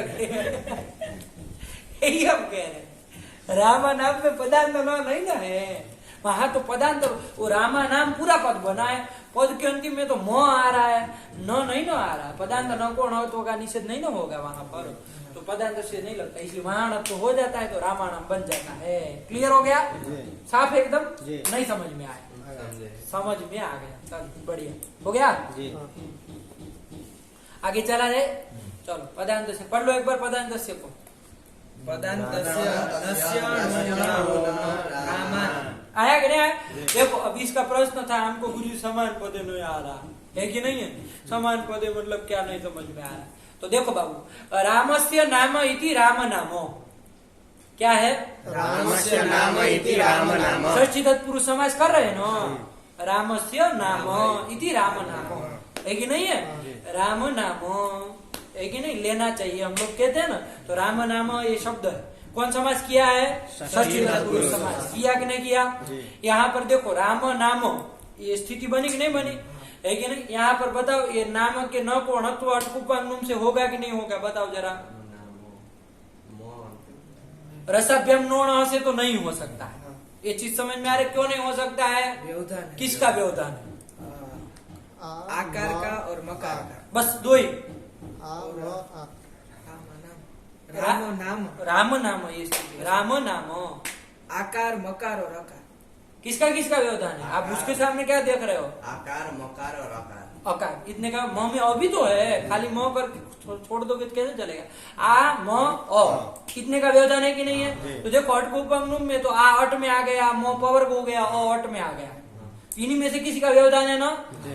यही हम कह रहे। रामा नाम में पदांत नहीं ना है। वहां तो पदांत, वो रामा नाम पूरा पद बना है, पद के अंतिम में तो म आ रहा है, न नहीं ना आ रहा। पदांत न को न तो का निषेध नहीं ना होगा वहां पर, तो पदांत से नहीं लगता, इसलिए वहां तो हो जाता है तो रामायण बन जाता है। क्लियर हो गया? साफ एकदम? नहीं समझ में आया? समझे। समझ में आ गया, चलो बढ़िया हो गया। जी आगे चला जाए, चलो पदांत से पढ़ लो एक बार पदांत से को। पदान्तस्य नस्य रामान। आया कि नहीं आया? देखो अभी इसका प्रश्न था हमको गुरु समान पदे नहीं आ रहा है कि नहीं है, समान पदे मतलब क्या नहीं समझ में आ रहा। तो देखो बाबू, रामस्य नाम इति राम नामो, क्या है? रामस्य नाम इति राम नाम। षष्ठी तत्पुरुष समास कर रहे हैं ना, रामस्य नाम इति राम नामो, है कि नहीं है? राम नामो है कि नहीं, लेना चाहिए हम लोग कहते हैं ना। तो राम नाम ये शब्द है, कौन समास किया है? षष्ठी तत्पुरुष समास किया कि नहीं किया? यहाँ पर देखो राम नामो, ये स्थिति बनी कि नहीं बनी, है कि नहीं? यहाँ पर बताओ ये नाम के न को णत्व अटकुपांगनुम से होगा कि नहीं होगा, बताओ जरा। रसाभ्यम नोण से तो नहीं हो सकता है, ये चीज समझ में आ रही? क्यों नहीं हो सकता है? व्यवधान है। किसका व्यवधान है? आकार का और मकार का, बस दो ही। राम नाम, राम नाम, ये स्थिति राम नाम, आकार मकार और अकार, किसका किसका व्यवधान है? आप उसके सामने क्या देख रहे हो? आकार मकार और आकार। अकार, इतने का म में अभी तो है, खाली म कर छोड़ दोगे तो कैसे चलेगा? आ म अ, कितने का व्यवधान है कि नहीं है? तो देखो अटकुपांगनुम में तो आ अट में आ गया, म पवर हो गया, अ अट में आ गया, इन्हीं में से किसी का व्यवधान है ना।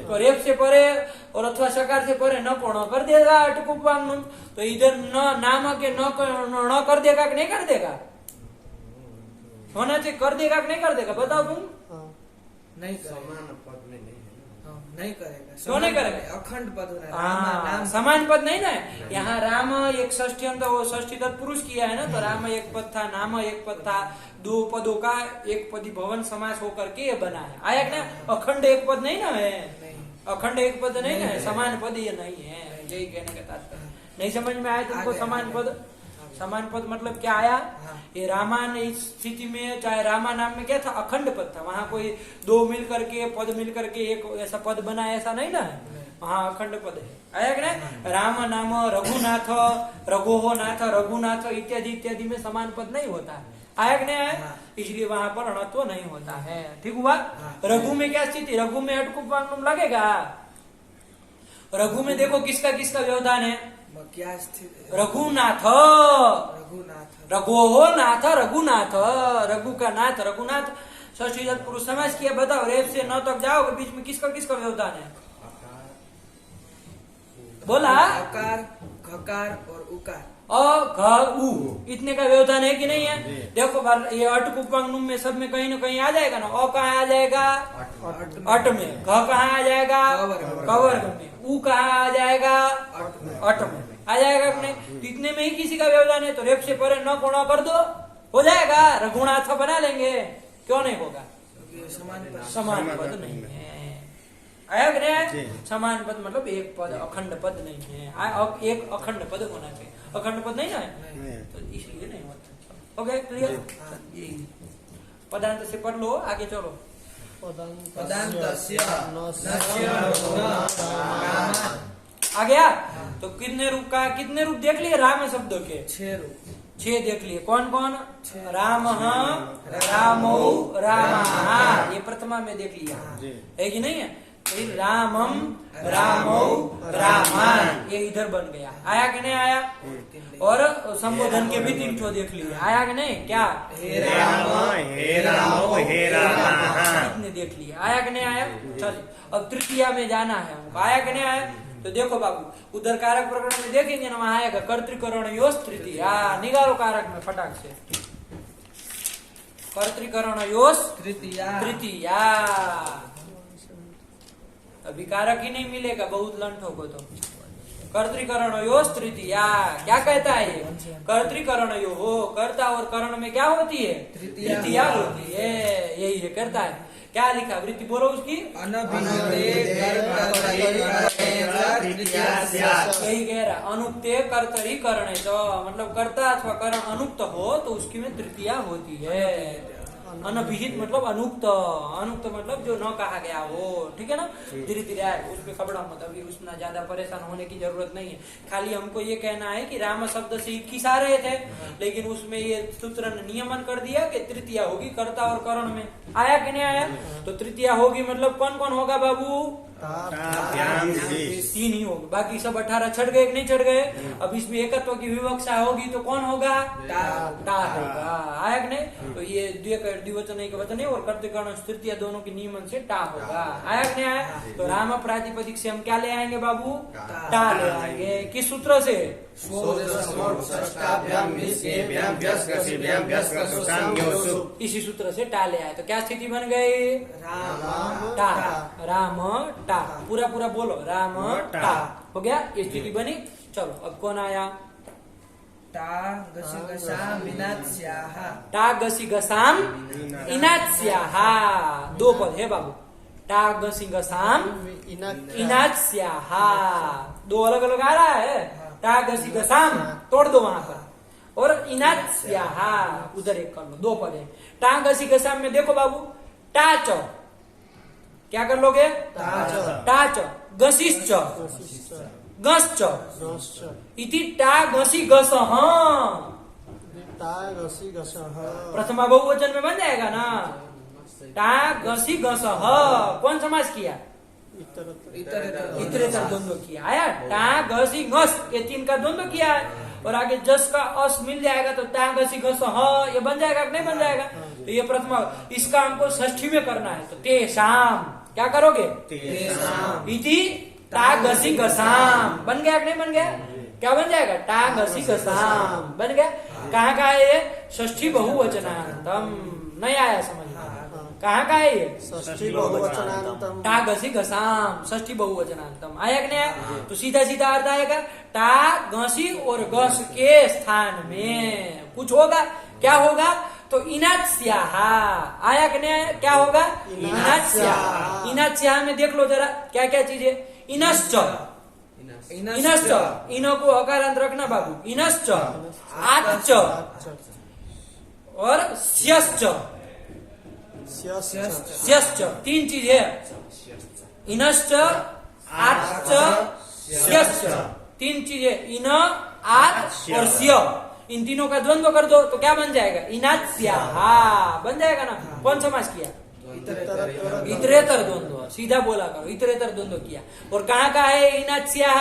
तो रेप से परे और अथवा सकार से परे न को न कर देगा अटकुपांगनुम, तो इधर न नाम के न कर देगा कि नहीं कर देगा? होना चाहिए, कर देगा कि नहीं कर देगा, बताओ तुम। नहीं करेगा, समान पद में नहीं है ना। नहीं करेगा। क्यों नहीं करेगा? अखंड पद होना है। हाँ, नाम समान पद नहीं ना है। यहाँ राम एक षष्ठी अंत वो षष्ठी तत्पुरुष किया है ना, तो राम एक पद था, नाम एक पद था, दो पदों का एक पदी भवन समास होकर के ये बना है। आया कि ना? अखंड एक पद नहीं ना है, अखंड एक पद नहीं ना है, समान पद ये नहीं है, यही कहने का तात्पर्य। नहीं समझ में आया तुमको? समान पद, समान पद मतलब क्या आया? ये रामान इस स्थिति में, चाहे रामा नाम में क्या था? अखंड पद था, वहां कोई दो मिल करके पद मिल करके एक ऐसा पद बना, ऐसा नहीं ना है, वहां अखंड पद है। आया कि ना? राम नाम रघुनाथ, रघोहो नाथ, रघुनाथ इत्यादि इत्यादि में समान पद नहीं होता है। आया कि नहीं आया? इसलिए वहां पर णत्व नहीं होता है। ठीक हुआ? रघु में क्या स्थिति? रघु में अटकुपांगनुम लगेगा। रघु में देखो किसका किसका व्यवधान है? क्या स्थिति? रघुनाथ, रघुनाथ, रघोहो नाथ, रघुनाथ, रघु का नाथ रघुनाथ, षष्ठी तत्पुरुष समास किया। बताओ रेप से न तक जाओगे, बीच में किसका किसका व्यवधान है? बोला अकार, खकार और उकार। अ घ उ, इतने का व्यवधान है कि नहीं है? देखो ये अटकुपांगनुम में सब में कहीं ना कहीं आ जाएगा ना। अ कहाँ आ जाएगा? अट में। घ कहाँ आ जाएगा? कवर्ग में। उ कहाँ आ जाएगा? अट में आ जाएगा अपने। तो इतने में ही किसी का व्यवधान है, तो रेप से परे न कोणा कर दो, हो जाएगा, रघुनाथ बना लेंगे। क्यों नहीं होगा? समान पद नहीं है। आया कि नहीं? समान पद मतलब एक पद, अखंड पद नहीं है। एक अखंड पद होना चाहिए, अखंड पद नहीं ना है, तो इसलिए नहीं होता। Okay clear? यही पदांत से पढ़ लो, आगे चलो। पदान्तस्य नस्य रामान। आ गया? तो कितने रूप का, कितने रूप देख लिए राम शब्दों के? 6 रूप, 6 देख लिए। कौन कौन? राम, रामो, रामा, ये प्रथमा में देख लिया है कि नहीं है? फिर रामम, रामो, रामान, ये इधर बन गया। आया कि नहीं आया? और संबोधन के भी 3 ठो देख लिए। आया कि नहीं? क्या? हे राम, हे रामो, हे रामा, इतने देख लिए। आया कि नहीं आया? चलिए अब तृतीया में जाना है हमको। आया कि नहीं आया? तो देखो बाबू, उधर कारक प्रकरण में देखेंगे ना, वहां आएगा कर्तृकरण योस तृतीया। निकालो कारक में फटाक से, कर्तृकरण योस तृतीया। अभी कारक ही नहीं मिलेगा, बहुत लंठ होगा। तो कर्तृकरण योस तृतीया क्या कहता है? ये कर्तृकरण यो हो, कर्ता और करण में क्या होती है? तृतीया होती है। यही है करता है। क्या लिखा? वृत्ति बोलो उसकी। यही कह रहा, अनुक्ते कर्तरी करणे, तो मतलब कर्ता अथवा करण अनुक्त हो तो उसकी में तृतीया होती है। अनभिहित मतलब अनुक्त, अनुक्त मतलब जो न कहा गया हो, ठीक है ना। धीरे धीरे आए, उसमें खबड़ा मत, अभी उसमें ज्यादा परेशान होने की जरूरत नहीं है। खाली हमको ये कहना है कि राम शब्द से खिसा रहे थे, लेकिन उसमें ये सूत्र ने नियमन कर दिया कि तृतीया होगी कर्ता और करण में। आया कि नहीं आया? तो तृतीया होगी मतलब कौन कौन होगा बाबू? तीन ही होगा, बाकी सब 18 छट गए कि नहीं छट गए? अब इसमें एकत्व की विवक्षा होगी तो कौन होगा? टा होगा। आया कि नहीं? तो ये द्विवचन एक वचन है और कर्तृकरण तृतीया दोनों के नियमन से टा होगा। आया कि नहीं आया? तो राम प्रातिपदिक से हम क्या ले आएंगे बाबू? टा ले आएंगे। किस सूत्र से? इसी सूत्र से टा ले आए। तो क्या स्थिति बन गई? टा, राम टा, पूरा पूरा बोलो, राम टा हो गया, ये स्थिति बनी। चलो अब कौन आया? टा गसी गसाम इनात्स्याः। टा गसी गसाम इनात्स्याः, दो पद है बाबू। टा गसी गसाम इनात्स्याः, दो अलग अलग आ रहा है। टा गसी गसाम तोड़ दो वहां पर, और इनात्स्याः उधर एक कर लो, दो पद है। टा गसी गसाम में देखो बाबू, टाच क्या कर लोगे? टाच गसिश्च गश्च इति टा गसी गसः, प्रथमा बहुवचन में बन जाएगा ना। टा गसी गसः कौन समास किया? इतरेतर द्वंद्व किया। आया? टा गसी गस, ये तीन का द्वंद्व किया है, और आगे जस का अस मिल जाएगा तो टा गसी गसः ये बन जाएगा कि नहीं बन जाएगा? तो ये प्रथमा, इसका हमको षष्ठी में करना है। तो तेषाम क्या करोगे? इति टा गसी गसाम बन गया कि नहीं बन गया? क्या बन जाएगा? टा गसी गसाम बन गया। कहाँ का है ये? षष्ठी बहुवचनांतम। नहीं आया समझ में? कहाँ का है ये? षष्ठी बहुवचनांतम। टा गसी गसाम षष्ठी बहुवचनांतम। आया कि नहीं आया? तो सीधा सीधा अर्थ आएगा, टा गसी और गस के स्थान में कुछ होगा। क्या होगा? तो इनात्स्याः। आया कि नहीं आया? क्या होगा? इनात्स्याः। इनात्स्याः में देख लो जरा क्या क्या चीज है। इनश्च, इनश्च, इनो को अकारांत रखना बाबू। इनश्च, आच्च और स्यश्च, स्यश्च, तीन चीज है। इनश्च, आच्च, स्यश्च, तीन चीज है। इन, आच और स्य, इन तीनों का द्वंद्व कर दो तो क्या बन जाएगा? इनात्स्याः बन जाएगा ना। कौन समास किया? इतरेतर द्वंद्व। सीधा बोला करो, इतरेतर द्वंद्व किया। और कहाँ का है इनात्स्याः?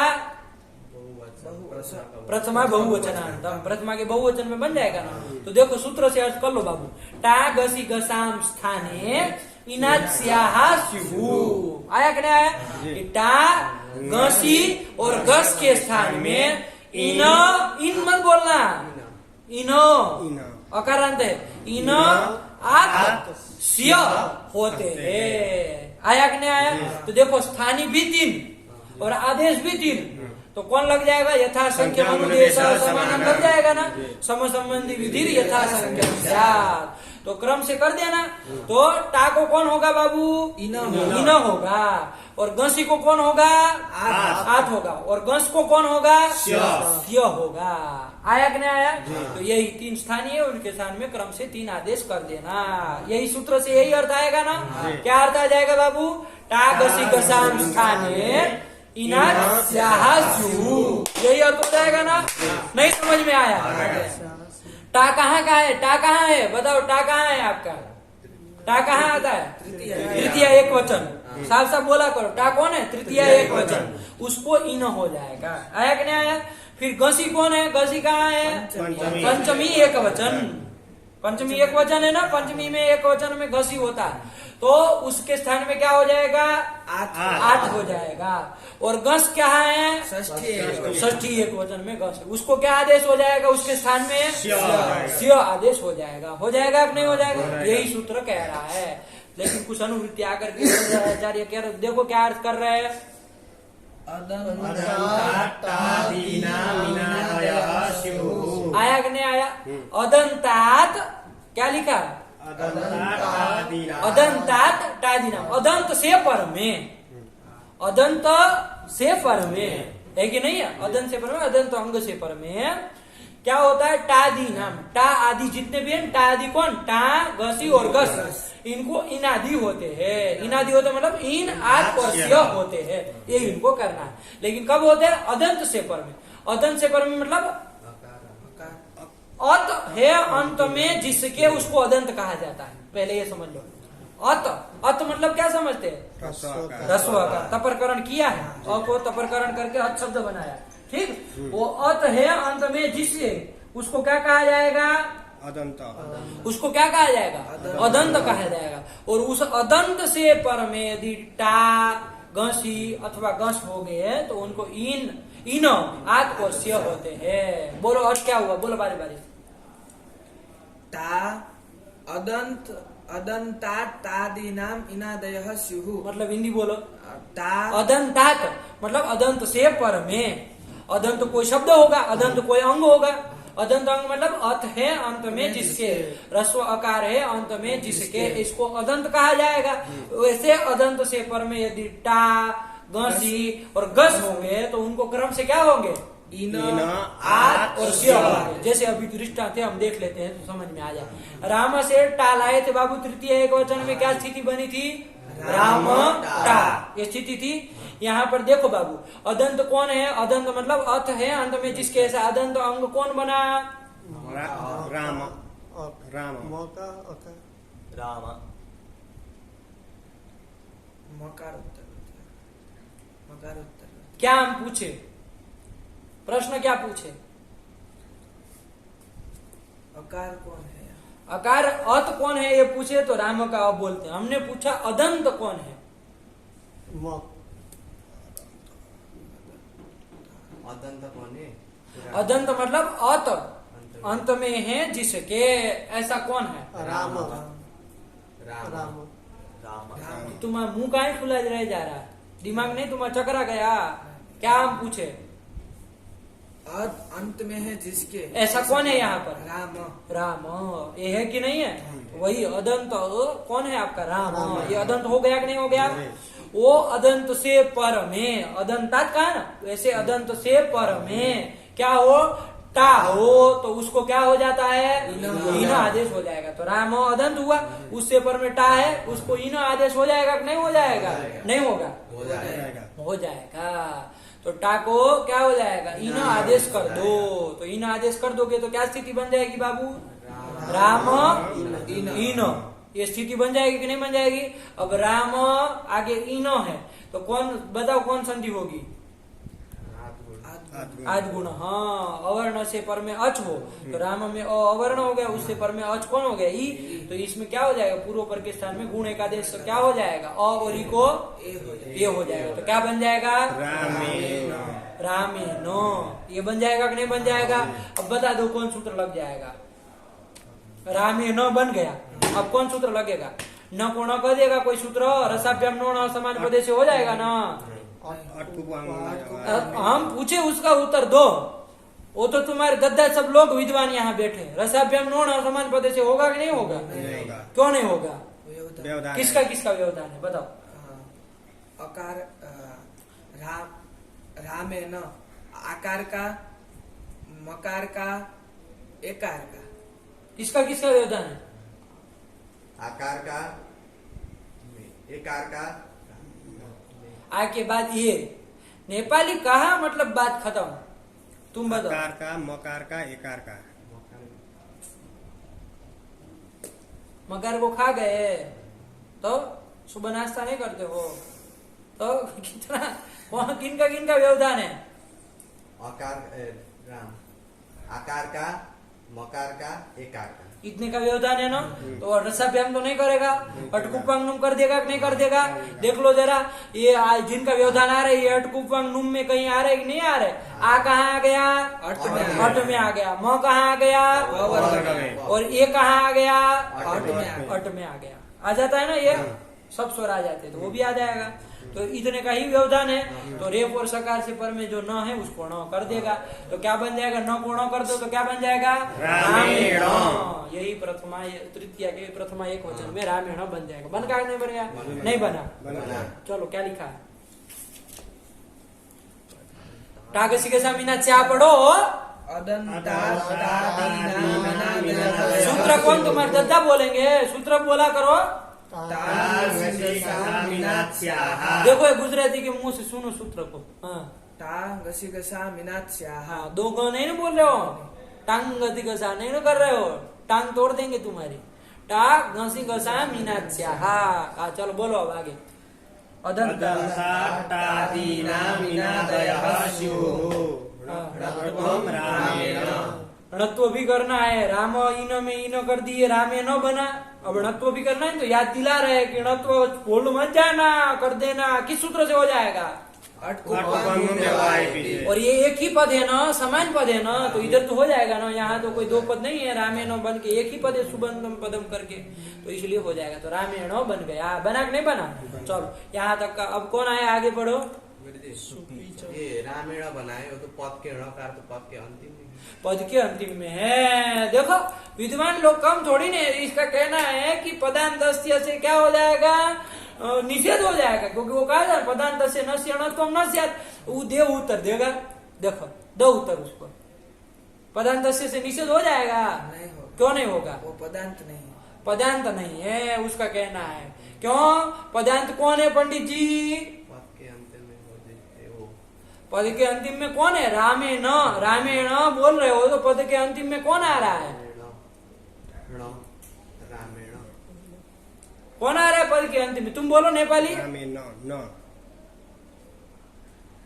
प्रथमा बहुवचनांतम, प्रथमा के बहुवचन में बन जाएगा ना। तो देखो सूत्र से अर्थ कर लो बाबू। टा गसी गसाम स्थाने इनात्स्याः स्युः। आया कि नहीं आया? टा गसी और गस के स्थान में इन, इन मत बोलना, इनो अकारांत है। इन आत स्य होते हैं। आया कि नहीं आया? तो देखो स्थानी भी तीन और आदेश भी तीन, तो कौन लग जाएगा? यथा संख्या अनुदेश समान लग जाएगा ना। सम संबंधी विधि यथा संख्या, तो क्रम से कर देना। तो टा को कौन होगा बाबू? इन होगा। और गसी को कौन होगा? आत होगा। और गस को कौन होगा? स्य होगा। आया कि नहीं आया? तो यही तीन स्थानीय है, उनके स्थान में क्रम से तीन आदेश कर देना। यही सूत्र से यही अर्थ आएगा ना। क्या अर्थ आ जाएगा बाबू? टा गसी गसाम स्थाने इनात्स्याः स्युः, यही अर्थ हो जाएगा ना। नहीं समझ में आया? टा कहाँ का है? टा कहाँ है बताओ? टा कहाँ है आपका? टा कहाँ आता है? तृतीया एक वचन। साफ साफ बोला करो, टा कौन है? तृतीया एक वचन, उसको इन हो जाएगा। आया कि नहीं आया? फिर गसी कौन है? गसी कहाँ है? पंचमी एक वचन। पंचमी एक वचन है ना, पंचमी में एक वचन में घसी होता है, तो उसके स्थान में क्या हो जाएगा? आठ हो जाएगा। और गस क्या है? षष्ठी एक वचन में गस, उसको क्या आदेश हो जाएगा? उसके स्थान में स्य आदेश हो जाएगा। हो जाएगा कि नहीं हो जाएगा? यही सूत्र कह रहा है। लेकिन कुछ अनुवृत्ति आकर के आचार्य कह रहे, देखो क्या अर्थ कर रहे हैं। आया कि नहीं आया? अदंतात क्या लिखा? अदंतात टादीना, अदंत से पर में, अदंत से पर में है कि नहीं है? अदंत से पर में, अदंत अंग से पर में क्या होता है टादी नाम, टा आदि जितने भी हैं, टा आदि कौन, टा गसी और गस, इनको इनादि होते हैं। इनादि होते मतलब इन आद और स्य होते हैं, ये इनको करना है। लेकिन कब होते हैं, अदंत से पर में। अदंत से पर में मतलब अत है अंत में जिसके, उसको अदंत कहा जाता है। पहले ये समझ लो, अत अत मतलब क्या समझते हैं, रस्व का तपरकरण किया है, अ को तपरकरण करके अत शब्द बनाया, ठीक। वो अत है अंत में जिससे, उसको क्या कहा जाएगा, अदंत। उसको क्या कहा जाएगा, अदंत कहा जाएगा। और उस अदंत से पर में यदि टा गसी अथवा गस हो गए तो उनको इन आद और स्य होते हैं। बोलो और क्या हुआ, बोलो बारी बारी। ता अदंत अदंतात तादि नाम इनादयः स्युः। मतलब हिंदी बोलो। ता अदंतात मतलब अदंत से पर में, अदंत कोई शब्द होगा, अदंत कोई अंग होगा। अदंत अंग मतलब अत है अंत में जिसके, रस्व अकार है अंत में जिसके, इसको अदंत कहा जाएगा। वैसे अदंत से पर में यदि टा गसी और गस होंगे तो उनको क्रम से क्या होंगे, इन आद और स्य होंगे। जैसे अभी दृष्टांत है, हम देख लेते हैं तो समझ में आ जाए। राम से टा लाए थे बाबू, तृतीय एक वचन में क्या स्थिति बनी थी, राम टा, ये स्थिति थी। यहाँ पर देखो बाबू, अदंत कौन है, अदंत मतलब अत है अंत में जिसके, ऐसा अदंत अंग कौन बना, राम राम मौका अका राम मकार उत्तर, मकार उत्तर। क्या हम पूछे, प्रश्न क्या पूछे, अकार कौन है, अकार अत कौन है ये पूछे तो राम का अब बोलते हैं। हमने पूछा अदंत कौन है, अदंत कौन है, अदंत मतलब अत अंत में है जिसके, ऐसा कौन है, राम राम राम राम तुम्हारा मुंह काहे खुला रह जा रहा है, दिमाग नहीं तुम्हारा चकरा गया, क्या हम पूछे, अंत में है जिसके, ऐसा कौन है यहाँ पर, राम। राम, ये है कि नहीं है, वही अदंत कौन है आपका, राम। ये अदंत हो गया कि नहीं हो गया, वो अदंत से पर में, अदंतात कहा ना, वैसे अदंत से पर में क्या हो, टा हो तो उसको क्या हो जाता है, इन आदेश हो जाएगा। तो राम अदंत हुआ, उससे पर में टा है, उसको इन आदेश हो जाएगा कि नहीं हो जाएगा, नहीं होगा, हो जाएगा। तो टा को क्या हो जाएगा, इन आदेश कर दो। तो इन आदेश कर दोगे तो क्या स्थिति बन जाएगी बाबू, राम इन, ये स्थिति बन जाएगी कि नहीं बन जाएगी। अब राम आगे इन है तो कौन बताओ, कौन संधि होगी, आद गुण। हाँ, अवर्ण से पर में अच हो तो राम में अवर्ण हो गया, उससे पर में अच कौन हो गया, ई। तो इसमें क्या हो जाएगा, पूर्व पर के स्थान में गुण एकादेश क्या हो जाएगा, अ और ई को ये हो जाएगा। तो क्या बन जाएगा, रामेनो, ये बन जाएगा कि नहीं बन जाएगा। अब बता दो कौन सूत्र लग जाएगा, रामेनो बन गया। अब कौन सूत्र लगेगा, न को न कह देगा कोई सूत्र, रसाभ्याम नो समान पदे से हो जाएगा ना। हम पूछे उसका उत्तर दो, वो तो तुम्हारे गद्दा सब लोग विद्वान यहाँ बैठे, रसाभ्याम नो समान पदे से होगा कि नहीं होगा, क्यों नहीं होगा, किसका किसका व्यवधान है बताओ। अकार रामे न, आकार का, मकार का, एकार का, किसका किसका व्यवधान है, आकार का, एकार का, आ के बाद ये नेपाली कहा मतलब बात खत्म, तुम बताओ। आकार का, मकार का, एकार का, मगर वो खा गए तो सुबह नाश्ता नहीं करते हो तो कितना, वहां किनका किनका व्यवधान है, राम, आकार का, मकार का, एकार का, इतने का व्यवधान है ना। तो रसाभ्याम तो नहीं करेगा, अटकुपांग नुम कर देगा कि नहीं कर देगा, देख लो जरा, ये जिनका व्यवधान आ रहा है ये अटकुपांग नुम में कहीं आ रहे कि नहीं आ रहे, आ कहाँ आ गया, अट में आ गया, म कहाँ आ गया, और ये कहाँ आ गया, अट में आ गया, आ जाता है ना, ये सब स्वर आ जाते हैं, तो वो भी आ जाएगा। तो इतने का ही व्यवधान है। तो रेप और सकार से पर में जो न है उसको न कर देगा, तो क्या बन जाएगा, न को न कर दो तो क्या बन जाएगा, रामेण। यही प्रथमा तृतीया के प्रथमा एक वचन में रामेण बन जाएगा। बन का नहीं बन गया, नहीं बना। चलो क्या लिखा है, टागसी के सामीना चा पढ़ो, अदंतादीनामिनादयः सूत्र कौन तुम्हारे दद्दा बोलेंगे? सूत्र बोला करो। देखो ये गुजराती के मुंह से सुनो सूत्र को। हाँ ता गसी गसा मिनात्स्याः। हाँ, दो को नहीं ना बोल रहे हो, टांग गति गसा नहीं ना कर रहे हो, टांग तोड़ देंगे तुम्हारी। टा घसी गसा मीनात्स्या। हाँ चलो बोलो अब आगे। अदंतादीनामिनादयः स्युः णत्वं रामेण। णत्व भी करना है, राम इन में इन कर दिए, रामे न बना। अब णत्व भी करना है तो याद दिला रहे कि णत्व बोल मत जाना, कर देना। किस सूत्र से हो जाएगा? और ये एक ही पद है ना, समान पद है ना, तो इधर तो हो जाएगा ना। यहाँ तो कोई दो पद नहीं है, रामेण बन के एक ही पद है सुबंधम पदम करके, तो इसलिए हो जाएगा। तो रामेण बन गया, बना कि नहीं बना? चलो यहाँ तक का। अब कौन आया, आगे पढ़ो। ये रामेण बनाए वो तो पद के णकार तो पद के अंतिम में। पद के अंतिम में है। देखो विद्वान लोग कम थोड़ी नहीं, इसका कहना है कि पदांतस्य से क्या हो जाएगा, निषेध हो जाएगा, क्योंकि वो कहा जाए पदांत से नश्य णत्वम नश्यात्, वो देव उत्तर देगा। देखो दो उत्तर उसको, पदांत से निषेध हो जाएगा। नहीं होगा। क्यों नहीं होगा? वो पदांत नहीं है। पदांत नहीं है उसका कहना है। क्यों? पदांत कौन है पंडित जी? पद के अंतिम में हो जाते वो। पद के अंतिम में कौन है? रामेण। रामेण बोल रहे हो तो पद के अंतिम में कौन आ रहा है? रामेण कौन आ रहा है पद के अंतिम में? तुम बोलो नेपाली। रामेण न।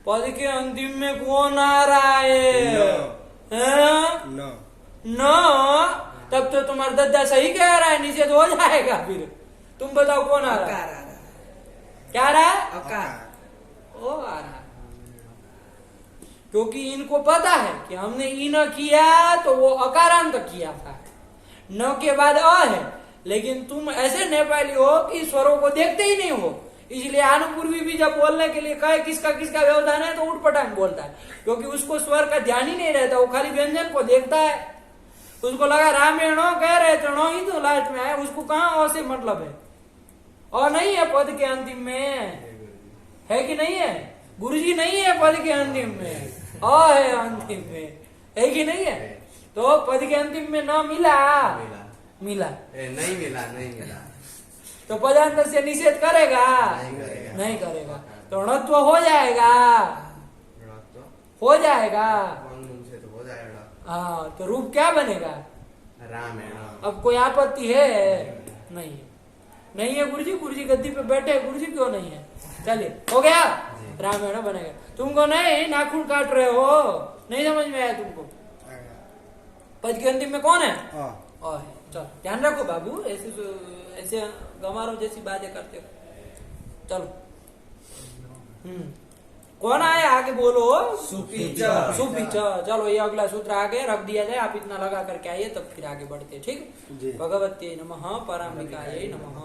पद के अंतिम में कौन आ रहा है? न। न। तब तो तुम्हारा दद्दा सही कह रहा है, निषेध हो जाएगा। फिर तुम बताओ कौन आ रहा अकार है? आ रहा है। क्या आ रहा है? अकार। वो आ रहा है, क्योंकि इनको पता है कि हमने ई न किया तो वो अकारांत किया था, न के बाद अ है। लेकिन तुम ऐसे नेपाली हो कि स्वरों को देखते ही नहीं हो, इसलिए आनुपूर्वी भी जब बोलने के लिए कहे किसका किसका व्यवधान है तो उठपटांग बोलता है, क्योंकि उसको स्वर का ध्यान ही नहीं रहता, वो खाली व्यंजन को देखता है। उसको लगा रामेण कह रहे तो नो ही तो लास्ट में आया, उसको कहाँ अ से मतलब है? अ नहीं है पद के अंतिम में, है कि नहीं है? गुरुजी नहीं है पद के अंतिम में, अ है अंतिम में, है कि नहीं है? तो पद के अंतिम में न मिला, मिला नहीं मिला, नहीं मिला तो पदांत से निषेध करेगा? नहीं करेगा। तो णत्व हो जाएगा, हो जाएगा। से तो हो जाएगा। हाँ तो रूप क्या बनेगा? रामेण। अब कोई आपत्ति है? नहीं है, नहीं है। गुरुजी, गुरुजी गद्दी पे बैठे, गुरुजी क्यों नहीं है? चलिए हो गया, रामेण बनेगा। तुमको नहीं नाखून काट रहे हो, नहीं समझ में आया तुमको? पद के अंतिम में कौन है? है। चलो ध्यान रखो बाबू, ऐसे गंवारों जैसी बातें करते हो। चलो कौन आया आगे बोलो? सुपीच। सुपीच। चलो ये अगला सूत्र आगे रख दिया जाए, आप इतना लगा करके आइए तब फिर आगे बढ़ते। ठीक, भगवते नमः, पराम्बिकायै नमः।